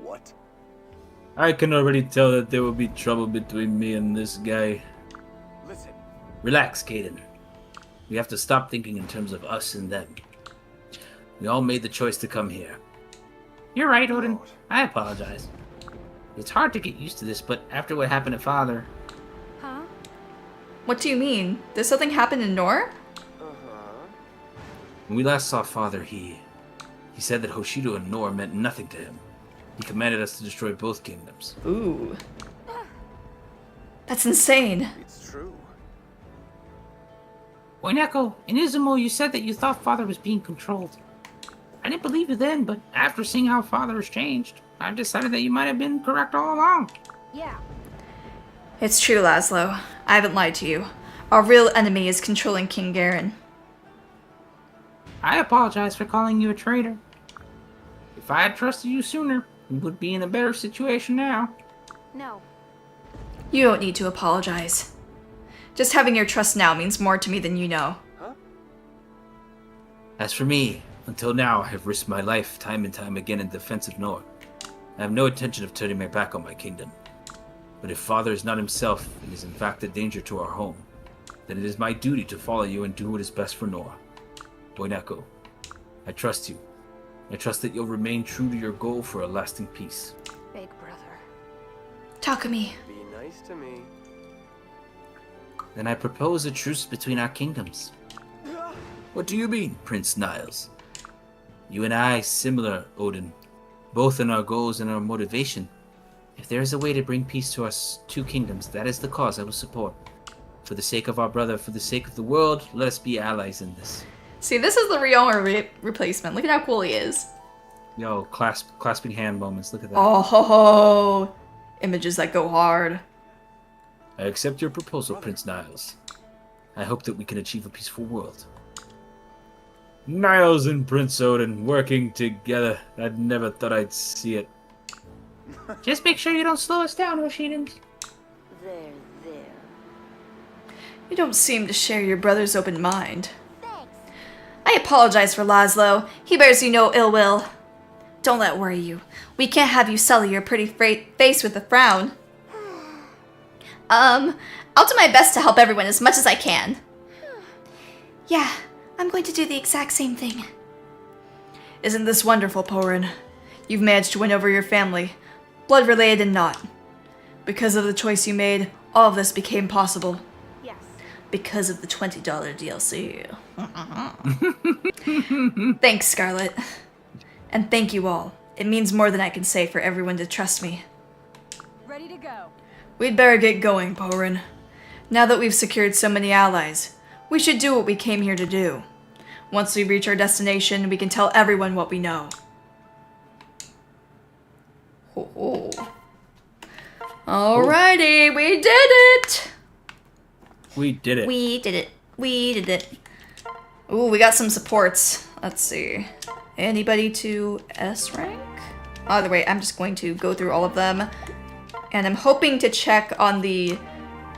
S5: What?
S2: I can already tell that there will be trouble between me and this guy.
S3: Listen,
S6: Relax, Caden. We have to stop thinking in terms of us and them. We all made the choice to come here. You're right, Odin. I apologize. It's hard to get used to this, but after what happened to Father...
S4: Huh?
S1: What do you mean? Did something happen in Nor?
S2: When we last saw Father, he said that Hoshido and Nor meant nothing to him. He commanded us to destroy both kingdoms.
S1: Ooh. That's insane.
S3: it's true.
S6: Poneko, in Izumo, you said that you thought Father was being controlled. I didn't believe you then, but after seeing how Father has changed, I've decided that you might have been correct all along.
S4: Yeah.
S1: It's true, Laszlo. I haven't lied to you. Our real enemy is controlling King Garen.
S6: I apologize for calling you a traitor. If I had trusted you sooner, we would be in a better situation now.
S4: No.
S1: You don't need to apologize. Just having your trust now means more to me than you know.
S2: As for me, until now I have risked my life time and time again in defense of Nor. I have no intention of turning my back on my kingdom. But if Father is not himself and is in fact a danger to our home, then it is my duty to follow you and do what is best for Nor. Poneko, I trust you. I trust that you'll remain true to your goal for a lasting peace.
S4: Big brother.
S1: Takumi.
S3: Be nice to me.
S2: Then I propose a truce between our kingdoms. What do you mean, Prince Niles? You and I, similar, Odin, both in our goals and our motivation. If there is a way to bring peace to our two kingdoms, that is the cause I will support. For the sake of our brother, for the sake of the world, let us be allies in this.
S1: See, this is the Ryoma replacement. Look at how cool he is.
S2: Yo, clasping hand moments, look at that.
S1: Oh, ho, ho. Images that go hard.
S2: I accept your proposal, Prince Niles. I hope that we can achieve a peaceful world. Niles and Prince Odin working together. I'd never thought I'd see it.
S6: Just make sure you don't slow us down, Hoshidans.
S4: There.
S1: You don't seem to share your brother's open mind.
S4: Thanks.
S1: I apologize for Laszlo. He bears you no ill will. Don't let it worry you. We can't have you sully your pretty face with a frown. I'll do my best to help everyone as much as I can. Yeah, I'm going to do the exact same thing. Isn't this wonderful, Porin? You've managed to win over your family, blood-related and not. Because of the choice you made, all of this became possible.
S4: Yes.
S1: because of the $20 DLC. Thanks, Scarlet. And thank you all. It means more than I can say for everyone to trust me.
S7: Ready to go.
S1: We'd better get going, Porin. Now that we've secured so many allies, we should do what we came here to do. Once we reach our destination, we can tell everyone what we know. Oh. Alrighty, we did it!
S2: We did it.
S1: We did it. We did it. Ooh, we got some supports. Let's see. Anybody to S rank? By the way, I'm just going to go through all of them. And I'm hoping to check on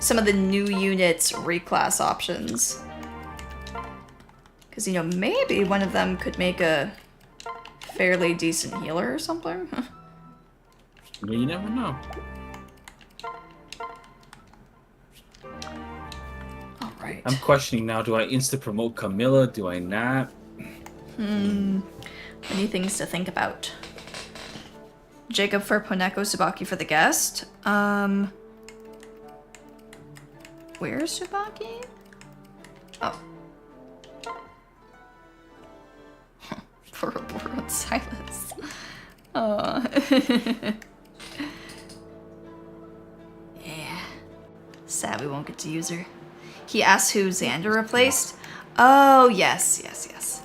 S1: some of the new units' reclass options. Because, you know, maybe one of them could make a fairly decent healer or something.
S2: Well, you never know.
S1: Alright.
S2: I'm questioning now, do I insta-promote Camilla? Do I not?
S1: Many things to think about. Jacob for Poneko, Tsubaki for the guest. Where's Tsubaki? Oh. For a borrowed silence. Yeah. Sad we won't get to use her. He asked who Xander replaced. Oh, yes.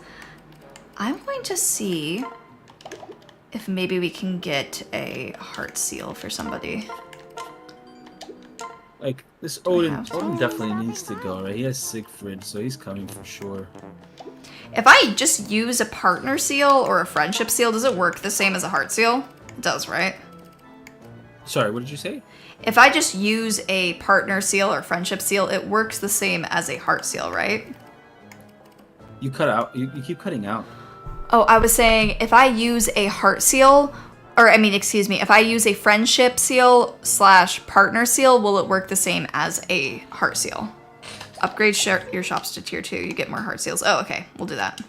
S1: I'm going to see if maybe we can get a heart seal for somebody.
S2: Like, this Odin
S1: have to?
S2: definitely needs to go, right? He has Siegfried, so he's coming for sure.
S1: If I just use a partner seal or a friendship seal, does it work the same as a heart seal? It does, right?
S2: Sorry, what did you say?
S1: If I just use a partner seal or friendship seal, it works the same as a heart seal, right?
S2: You cut out. You keep cutting out.
S1: Oh, I was saying, if I use a heart seal, or I mean, excuse me, if I use a friendship seal / partner seal, will it work the same as a heart seal? Upgrade your shops to tier 2, you get more heart seals. Oh, okay, we'll do that.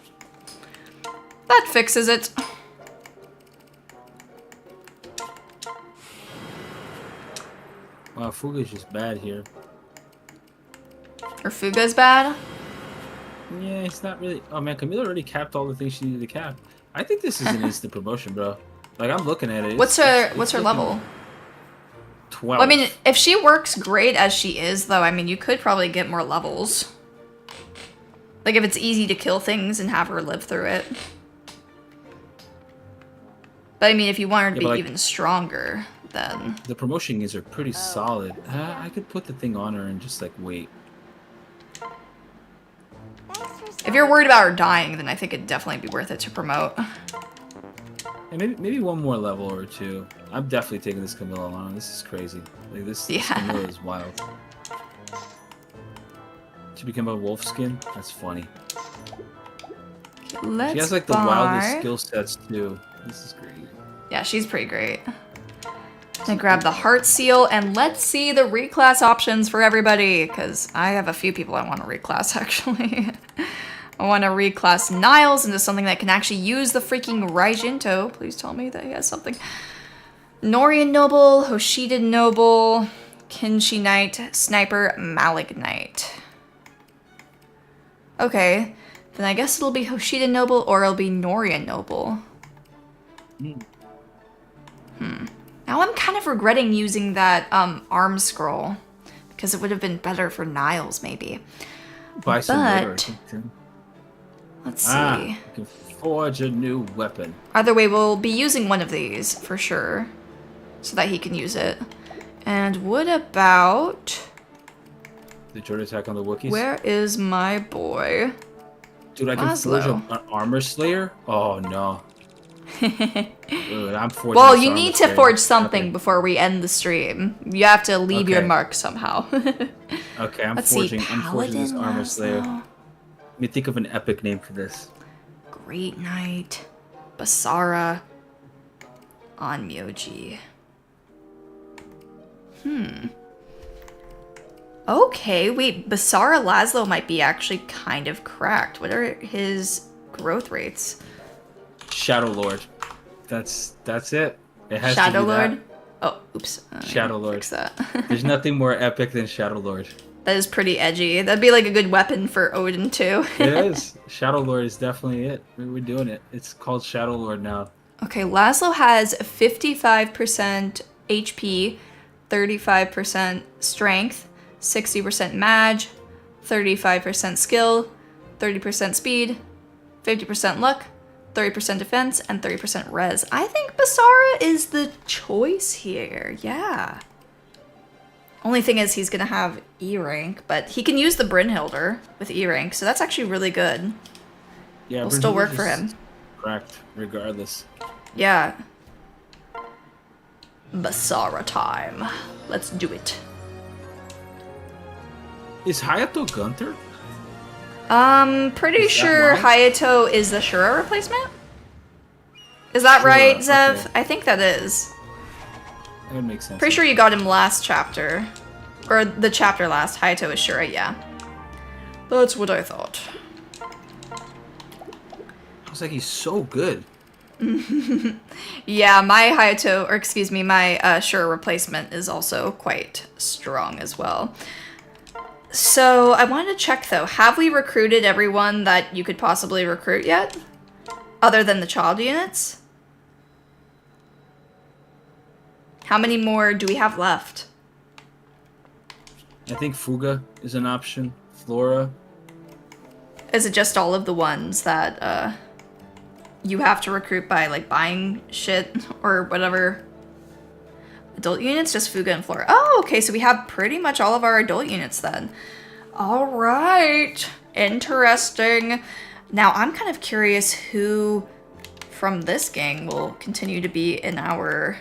S1: That fixes it.
S2: Wow, Fuga's just bad here.
S1: Or Fuga's bad?
S2: Yeah, it's not really. Oh man, Camilla already capped all the things she needed to cap. I think this is an instant promotion, bro. Like, I'm looking at it.
S1: What's her level?
S2: 12.
S1: Well, I mean, if she works great as she is, though, I mean, you could probably get more levels. Like, if it's easy to kill things and have her live through it. But, I mean, if you want her to be
S2: like,
S1: even stronger, then...
S2: The promotions are pretty solid. I could put the thing on her and just, like, wait.
S1: If you're worried about her dying, then I think it'd definitely be worth it to promote.
S2: And maybe one more level or two. I'm definitely taking this Camilla on. This is crazy. Like, this Camilla is wild. She became a wolf skin? That's funny.
S1: Let's
S2: she has, like, the wildest skill sets, too. This is great.
S1: Yeah, she's pretty great. I'm gonna grab the heart seal, and let's see the reclass options for everybody, because I have a few people I want to reclass, actually. I want to reclass Niles into something that can actually use the freaking Raijinto. Please tell me that he has something. Norian Noble, Hoshiden Noble, Kinshi Knight, Sniper, Malik Knight. Okay, then I guess it'll be Hoshiden Noble or it'll be Norian Noble. Now I'm kind of regretting using that arm scroll, because it would have been better for Niles, maybe.
S2: Buy some later,
S1: let's see.
S2: You can forge a new weapon.
S1: Either way, we'll be using one of these for sure, so that he can use it. And what about...
S2: The Jordan attack on the Wookiees?
S1: Where is my boy?
S2: Dude, I can forge an armor slayer? Oh, no. Dude, I'm forging
S1: well, you need to forge something before we end the stream. You have to leave your mark somehow.
S2: Okay, I'm forging this armor slayer. Let me think of an epic name for this.
S1: Great Knight. Basara. Onmyoji. Okay, wait, Basara Laszlo might be actually kind of cracked. What are his growth rates?
S2: Shadow Lord. That's it. It has
S1: Shadow
S2: to be
S1: Lord?
S2: that.
S1: Oh, oops.
S2: Shadow Lord.
S1: Fix that.
S2: There's nothing more epic than Shadow Lord.
S1: That is pretty edgy. That'd be like a good weapon for Odin too.
S2: It is. Shadow Lord is definitely it. We're doing it. It's called Shadow Lord now.
S1: Okay, Laszlo has 55% HP, 35% strength, 60% mage, 35% skill, 30% speed, 50% luck, 30% defense, and 30% res. I think Basara is the choice here. Yeah. Only thing is he's gonna have E rank, but he can use the Brynhilder with E rank, so that's actually really good.
S2: Yeah,
S1: Will still work for him.
S2: Cracked, regardless.
S1: Yeah. Basara time. Let's do it.
S2: Is Hayato Gunther?
S1: Pretty
S2: Is that
S1: sure
S2: mine?
S1: Hayato is the Shura replacement? Is that
S2: Shura,
S1: right, Zev?
S2: okay.
S1: I think that is.
S2: That would make sense.
S1: Pretty sure you got him last chapter. Or the chapter last. Hayato is Shura, yeah. That's what I thought.
S2: I was like, he's so good.
S1: Yeah, my Hayato, or excuse me, my Shura replacement is also quite strong as well. So, I wanted to check though, have we recruited everyone that you could possibly recruit yet? Other than the child units? How many more do we have left?
S2: I think Fuga is an option. Flora.
S1: Is it just all of the ones that you have to recruit by like buying shit or whatever? Adult units, just Fuga and Flora. Oh, okay, so we have pretty much all of our adult units then. All right, interesting. Now I'm kind of curious who from this gang will continue to be in our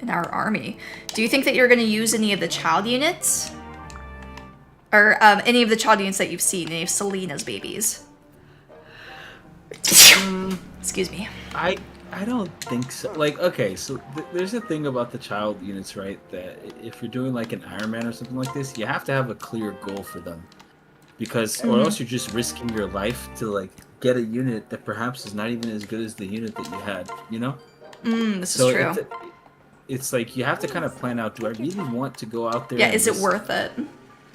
S1: army. Do you think that you're going to use any of the child units? Or any of the child units that you've seen, any of Selena's babies? Excuse me.
S2: I don't think so. Like, okay, so there's a thing about the child units, right? That if you're doing like an Iron Man or something like this, you have to have a clear goal for them, because or else you're just risking your life to like get a unit that perhaps is not even as good as the unit that you had. You know?
S1: This is true.
S2: It's like you have to kind of plan out: do I really want to go out there?
S1: Yeah,
S2: and
S1: is it
S2: risk-
S1: worth it?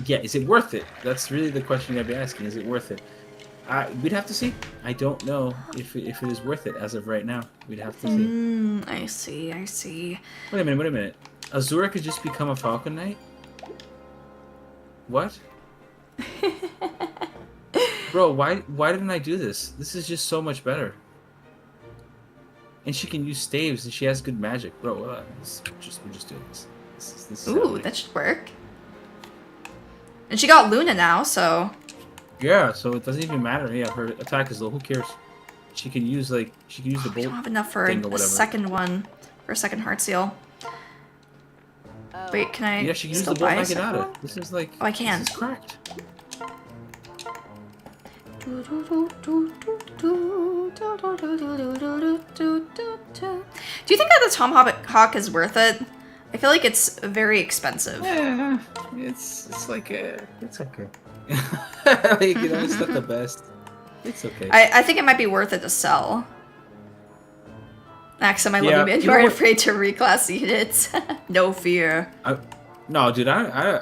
S2: Yeah, is it worth it? That's really the question you gotta be asking. Is it worth it? We'd have to see. I don't know if it is worth it as of right now. We'd have to see.
S1: I see.
S2: Wait a minute. Azura could just become a Falcon Knight? What? Bro, why didn't I do this? This is just so much better. And she can use staves, and she has good magic. Bro, we're just doing this. This is
S1: Ooh,
S2: happening.
S1: that should work. And she got Luna now, so...
S2: Yeah, so it doesn't even matter. Yeah, her attack is low. Who cares? She can use the
S1: We
S2: bolt.
S1: don't have enough for
S2: thing or
S1: a
S2: whatever.
S1: second one. For a second heart seal. Wait, can I
S2: Yeah, she can use
S1: still
S2: the bolt
S1: buy a
S2: and knock it
S1: second
S2: out
S1: one?
S2: of. This is like.
S1: Oh, I can.
S2: This is cracked.
S1: Do you think that the Tomahawk is worth it? I feel like it's very expensive.
S2: Yeah, it's like it's okay. Like, it's not the best. It's okay.
S1: I think it might be worth it to sell. Axum, I love
S2: Yeah,
S1: you, man.
S2: you
S1: You
S2: know
S1: aren't
S2: what-
S1: afraid to reclass units. No fear.
S2: No, dude, I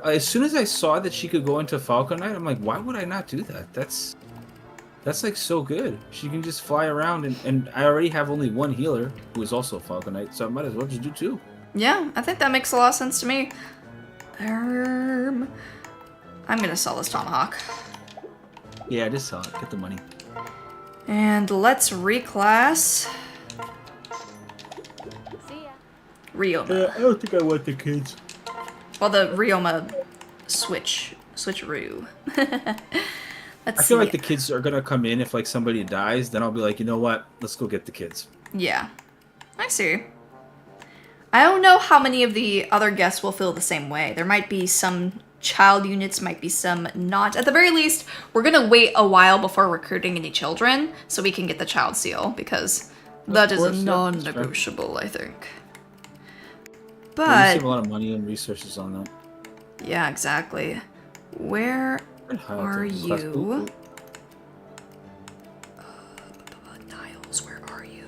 S2: as soon as I saw that she could go into Falcon Knight, I'm like, why would I not do that? That's like so good. She can just fly around, and I already have only one healer who is also a Falcon Knight, so I might as well just do two.
S1: Yeah, I think that makes a lot of sense to me. I'm gonna sell this Tomahawk.
S2: Yeah, just sell it. Get the money.
S1: And let's reclass
S4: See ya.
S1: Ryoma.
S2: I don't think I want the kids.
S1: Well, the Ryoma switcheroo. Let's
S2: I
S1: see.
S2: feel like the kids are gonna come in if like somebody dies, then I'll be like, you know what? Let's go get the kids.
S1: Yeah, I see. I don't know how many of the other guests will feel the same way. There might be some child units, might be some not. At the very least, we're gonna wait a while before recruiting any children so we can get the child seal, because that is
S2: course,
S1: a
S2: yeah, that's fair.
S1: non-negotiable, I think.
S2: Yeah, you
S1: But
S2: save a lot of money and resources on that.
S1: yeah, exactly. Where are you? Niles, where are you?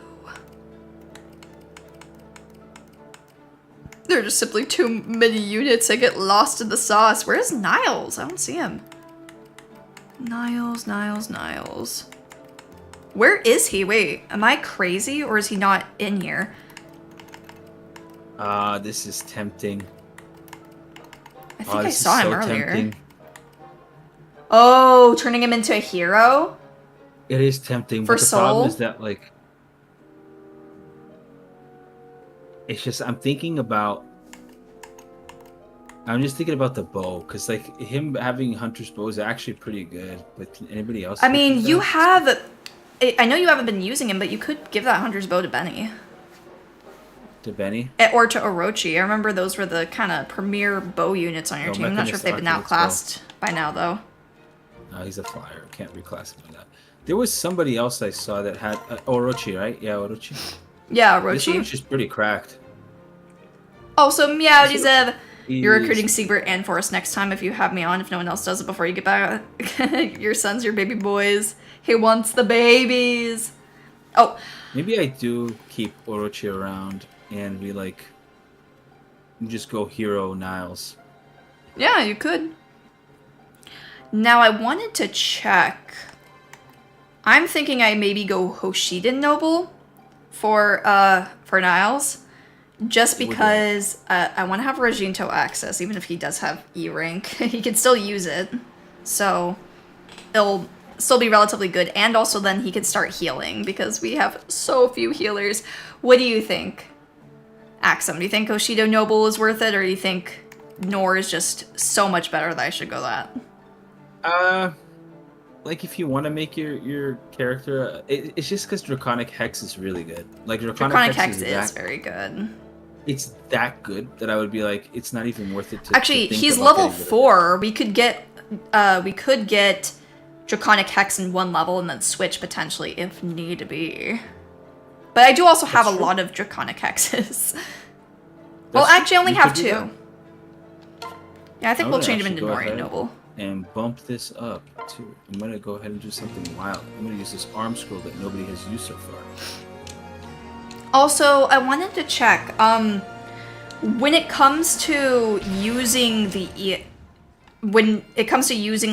S1: are just simply too many units. I get lost in the sauce. Where is Niles? I don't see him. Niles. Where is he? Wait, am I crazy or is he not in here?
S2: This is tempting.
S1: I think I
S2: this is
S1: saw him
S2: so
S1: earlier.
S2: tempting.
S1: Oh, turning him into a hero?
S2: It is tempting,
S1: For
S2: but the problem
S1: Soul?
S2: is that, like, it's just, I'm just thinking about the bow, because, like, him having Hunter's bow is actually pretty good, but can anybody else?
S1: I mean,
S2: do
S1: you
S2: that?
S1: have... I know you haven't been using him, but you could give that Hunter's bow to Benny.
S2: To Benny?
S1: Or to Orochi. I remember those were the kind of premier bow units on your
S2: Oh,
S1: team. I'm not sure if they've been
S2: Mechanist
S1: outclassed by now, though.
S2: No, he's a flyer. Can't reclass him on that. There was somebody else I saw that had Orochi, right? Yeah, Orochi.
S1: Yeah,
S2: This
S1: Orochi.
S2: one's just pretty cracked.
S1: Also, Meowdy Zev, you're
S2: He's-
S1: recruiting Siebert and Forrest next time if you have me on, if no one else does it before you get back. Your sons, your baby boys. He wants the babies. Oh,
S2: Maybe I do keep Orochi around and we, like, just go hero Niles.
S1: yeah, you could. Now, I wanted to check. I'm thinking I maybe go Hoshiden Noble for Niles. Just because I want to have Reginto access, even if he does have E rank. He can still use it. So it'll still be relatively good. And also then he can start healing, because we have so few healers. What do you think, Axum? Do you think Hoshido Noble is worth it, or do you think Nor is just so much better that I should go that?
S2: Like, if you want to make your character, it's just because Draconic Hex is really good. Like,
S1: Draconic Hex is very good.
S2: It's that good that I would be like, it's not even worth it to
S1: Actually,
S2: think
S1: he's
S2: about
S1: level
S2: getting rid of it.
S1: 4. We could get Draconic Hex in one level and then switch potentially if need be. But I do also have
S2: That's
S1: a
S2: true.
S1: lot of Draconic Hexes. Well,
S2: That's-
S1: actually, I only
S2: you
S1: have
S2: could do
S1: 2.
S2: that.
S1: Yeah, I think
S2: I
S1: we'll
S2: would
S1: change him
S2: actually
S1: into
S2: go
S1: Nori
S2: ahead.
S1: Noble.
S2: And bump this up too. I'm gonna go ahead and do something wild. I'm gonna use this arm scroll that nobody has used so far.
S1: Also, I wanted to check, when it comes to using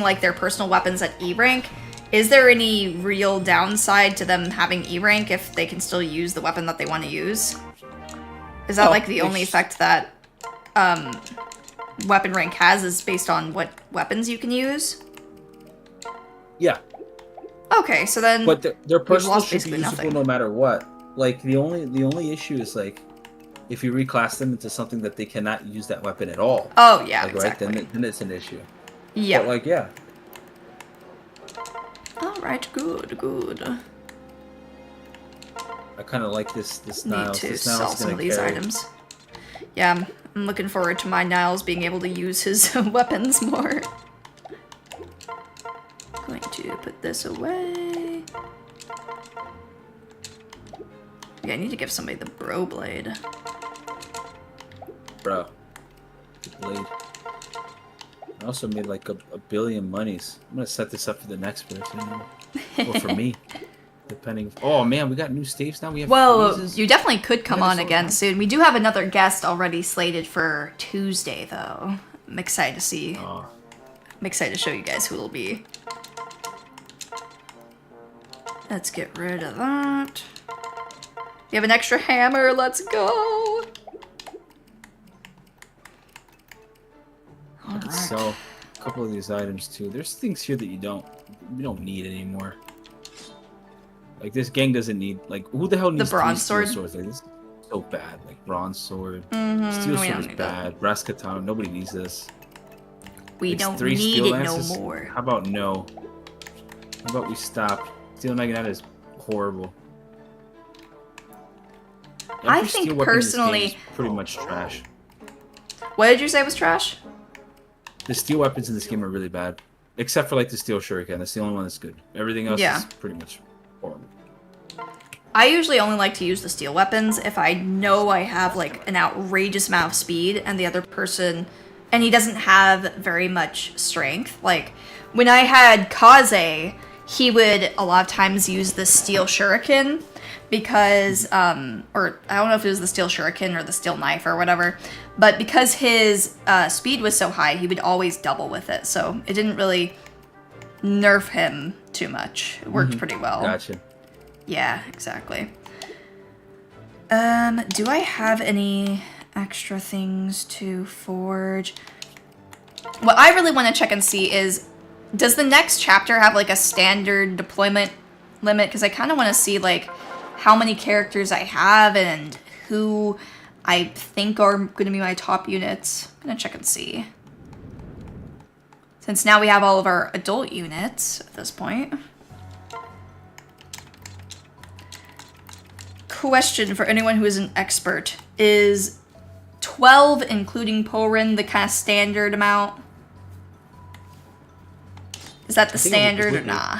S1: like their personal weapons at E rank, is there any real downside to them having E rank if they can still use the weapon that they want to use? Is that
S2: Oh,
S1: like the only effect that weapon rank has, is based on what weapons you can use?
S2: Yeah,
S1: Okay, so then
S2: but their personal
S1: lost
S2: should be
S1: basically
S2: usable
S1: nothing.
S2: no matter what. Like, the only issue is, like, if you reclass them into something that they cannot use that weapon at all.
S1: oh yeah,
S2: Like,
S1: exactly.
S2: right? Then it's an issue.
S1: Yeah.
S2: But, like, yeah.
S1: All right, good.
S2: I kind of like this
S1: Need
S2: Niles.
S1: to
S2: This
S1: sell
S2: Niles is
S1: some
S2: gonna
S1: of these
S2: carry.
S1: items. Yeah, I'm looking forward to my Niles being able to use his weapons more. Going to put this away. Yeah, I need to give somebody the bro blade.
S2: Bro. The blade. I also made like a billion monies. I'm gonna set this up for the next person. Or for me. Depending. Oh man, we got new staves now. We have
S1: Well,
S2: freezes.
S1: you definitely could come
S2: Yeah,
S1: on
S2: so-
S1: again soon. We do have another guest already slated for Tuesday, though. I'm excited to see.
S2: Oh,
S1: I'm excited to show you guys who it'll be. Let's get rid of that. You have an extra hammer, let's go!
S2: I could sell a couple of these items too. There's things here that we don't need anymore. Like, this gang doesn't need, like, who the hell needs
S1: bronze
S2: three
S1: sword?
S2: steel swords? Like, this is so bad. Like, bronze sword,
S1: Mhm,
S2: steel
S1: we
S2: sword
S1: don't
S2: is
S1: need that.
S2: bad. Brass katana, nobody needs this.
S1: We
S2: Like,
S1: don't
S2: three
S1: need
S2: steel
S1: it
S2: lances?
S1: no more.
S2: How about no? How about we stop? Steel Naginata is horrible.
S1: I
S2: Every
S1: think
S2: steel weapon in this game
S1: personally-
S2: is pretty much trash.
S1: What did you say was trash?
S2: The steel weapons in this game are really bad, except for like the steel shuriken. That's the only one that's good. Everything else
S1: Yeah.
S2: is pretty much horrible.
S1: I usually only like to use the steel weapons if I know I have like an outrageous amount of speed and the other person, and he doesn't have very much strength. Like when I had Kaze, he would a lot of times use the steel shuriken because, or I don't know if it was the steel shuriken or the steel knife or whatever, but because his speed was so high, he would always double with it, so it didn't really nerf him too much. It worked pretty well.
S2: Gotcha.
S1: Yeah, exactly. Do I have any extra things to forge? What I really want to check and see is, does the next chapter have like a standard deployment limit? Because I kind of want to see like how many characters I have and who I think are going to be my top units. I'm going to check and see. Since now we have all of our adult units at this point. Question for anyone who is an expert. Is 12, including Porin, the kind of standard amount? Is that the standard or nah?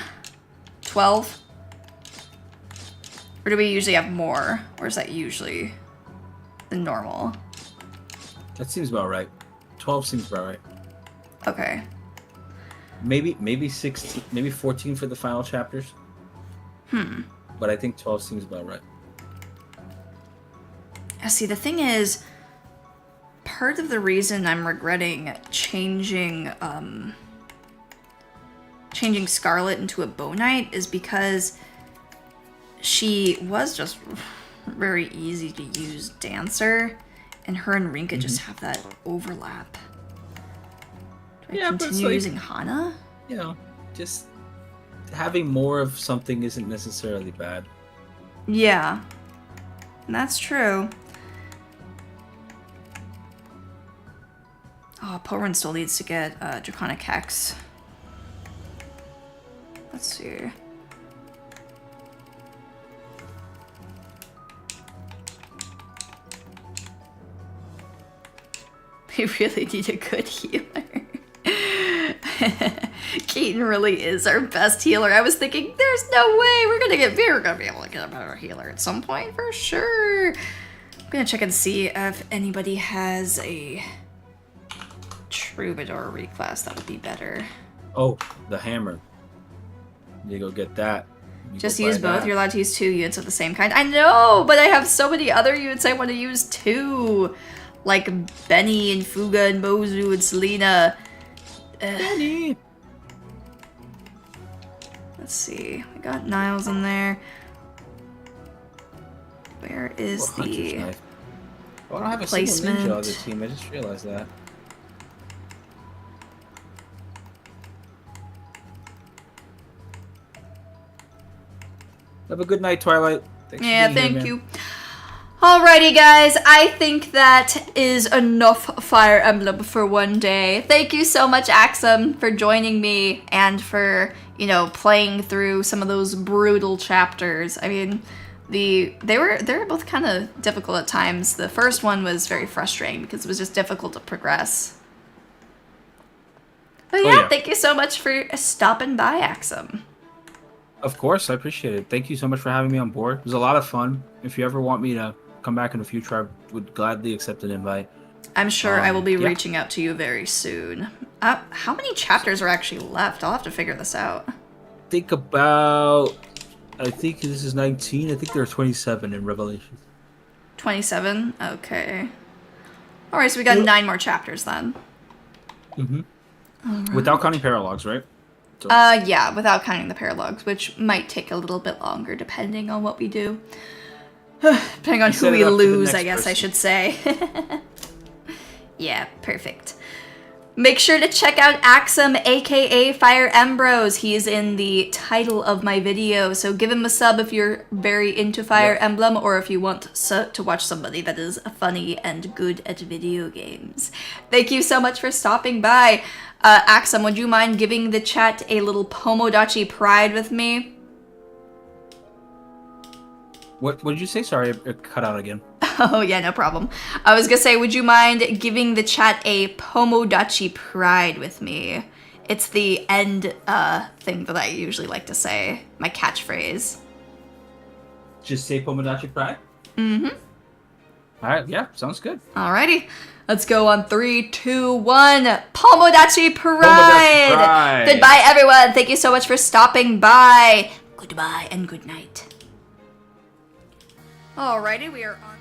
S1: 12? Or do we usually have more? Or is that usually the normal?
S2: That seems about right. 12 seems about right.
S1: Okay.
S2: Maybe 16, maybe 14 for the final chapters. But I think 12 seems about right.
S1: See, the thing is, part of the reason I'm regretting changing Scarlet into a Bow Knight is because she was just very easy to use dancer, and her and Rinka just have that overlap. Do I continue
S2: like,
S1: using Hana?
S2: You know, just having more of something isn't necessarily bad.
S1: Yeah, that's true. Oh, Porin still needs to get Draconic Hex. Let's see. We really need a good healer. Keaton really is our best healer. I was thinking, there's no way we're gonna be able to get a better healer at some point for sure. I'm gonna check and see if anybody has a Troubadour reclass that would be better.
S2: Oh, the hammer. You go get that.
S1: Just use both. You're allowed to use 2 units of the same kind. I know, but I have so many other units I want to use too. Like Benny and Fuga and Mozu and Selena.
S2: Benny.
S1: Let's see. We got Niles in there. Where is the
S2: Knife. Oh, I don't have a
S1: placement?
S2: single ninja on the team. I just realized that. Have a good night, Twilight. Thanks
S1: Yeah,
S2: for being
S1: thank
S2: here,
S1: you. Alrighty, guys. I think that is enough Fire Emblem for one day. Thank you so much, Axum, for joining me and for, you know, playing through some of those brutal chapters. I mean, they were both kind of difficult at times. The first one was very frustrating because it was just difficult to progress. But yeah, thank you so much for stopping by, Axum.
S2: Of course, I appreciate it. Thank you so much for having me on board. It was a lot of fun. If you ever want me to come back in the future, I would gladly accept an invite.
S1: I'm sure I will be reaching out to you very soon. How many chapters are actually left? I'll have to figure this out.
S2: I think this is 19. I think there are 27 in Revelation.
S1: 27? Okay. Alright, so we got 9 more chapters then.
S2: Without counting paralogs, right? So.
S1: Yeah, without counting the paralogs, which might take a little bit longer depending on what we do. Depending on who we lose, I guess I should say. Yeah, perfect. Make sure to check out Axum, aka Fire Embros. He is in the title of my video, so give him a sub if you're very into Fire Emblem, or if you want to watch somebody that is funny and good at video games. Thank you so much for stopping by. Axum, would you mind giving the chat a little Pomodachi pride with me?
S2: What did you say? Sorry, it cut out again.
S1: Oh, yeah, no problem. I was gonna say, would you mind giving the chat a Pomodachi pride with me? It's the end thing that I usually like to say, my catchphrase.
S2: Just say Pomodachi Pride?
S1: Mm-hmm.
S2: Alright, yeah, sounds good.
S1: Alrighty. Let's go on 3, 2, 1. Pomodachi Pride! Goodbye, everyone. Thank you so much for stopping by. Goodbye and good night. Alrighty, we are on...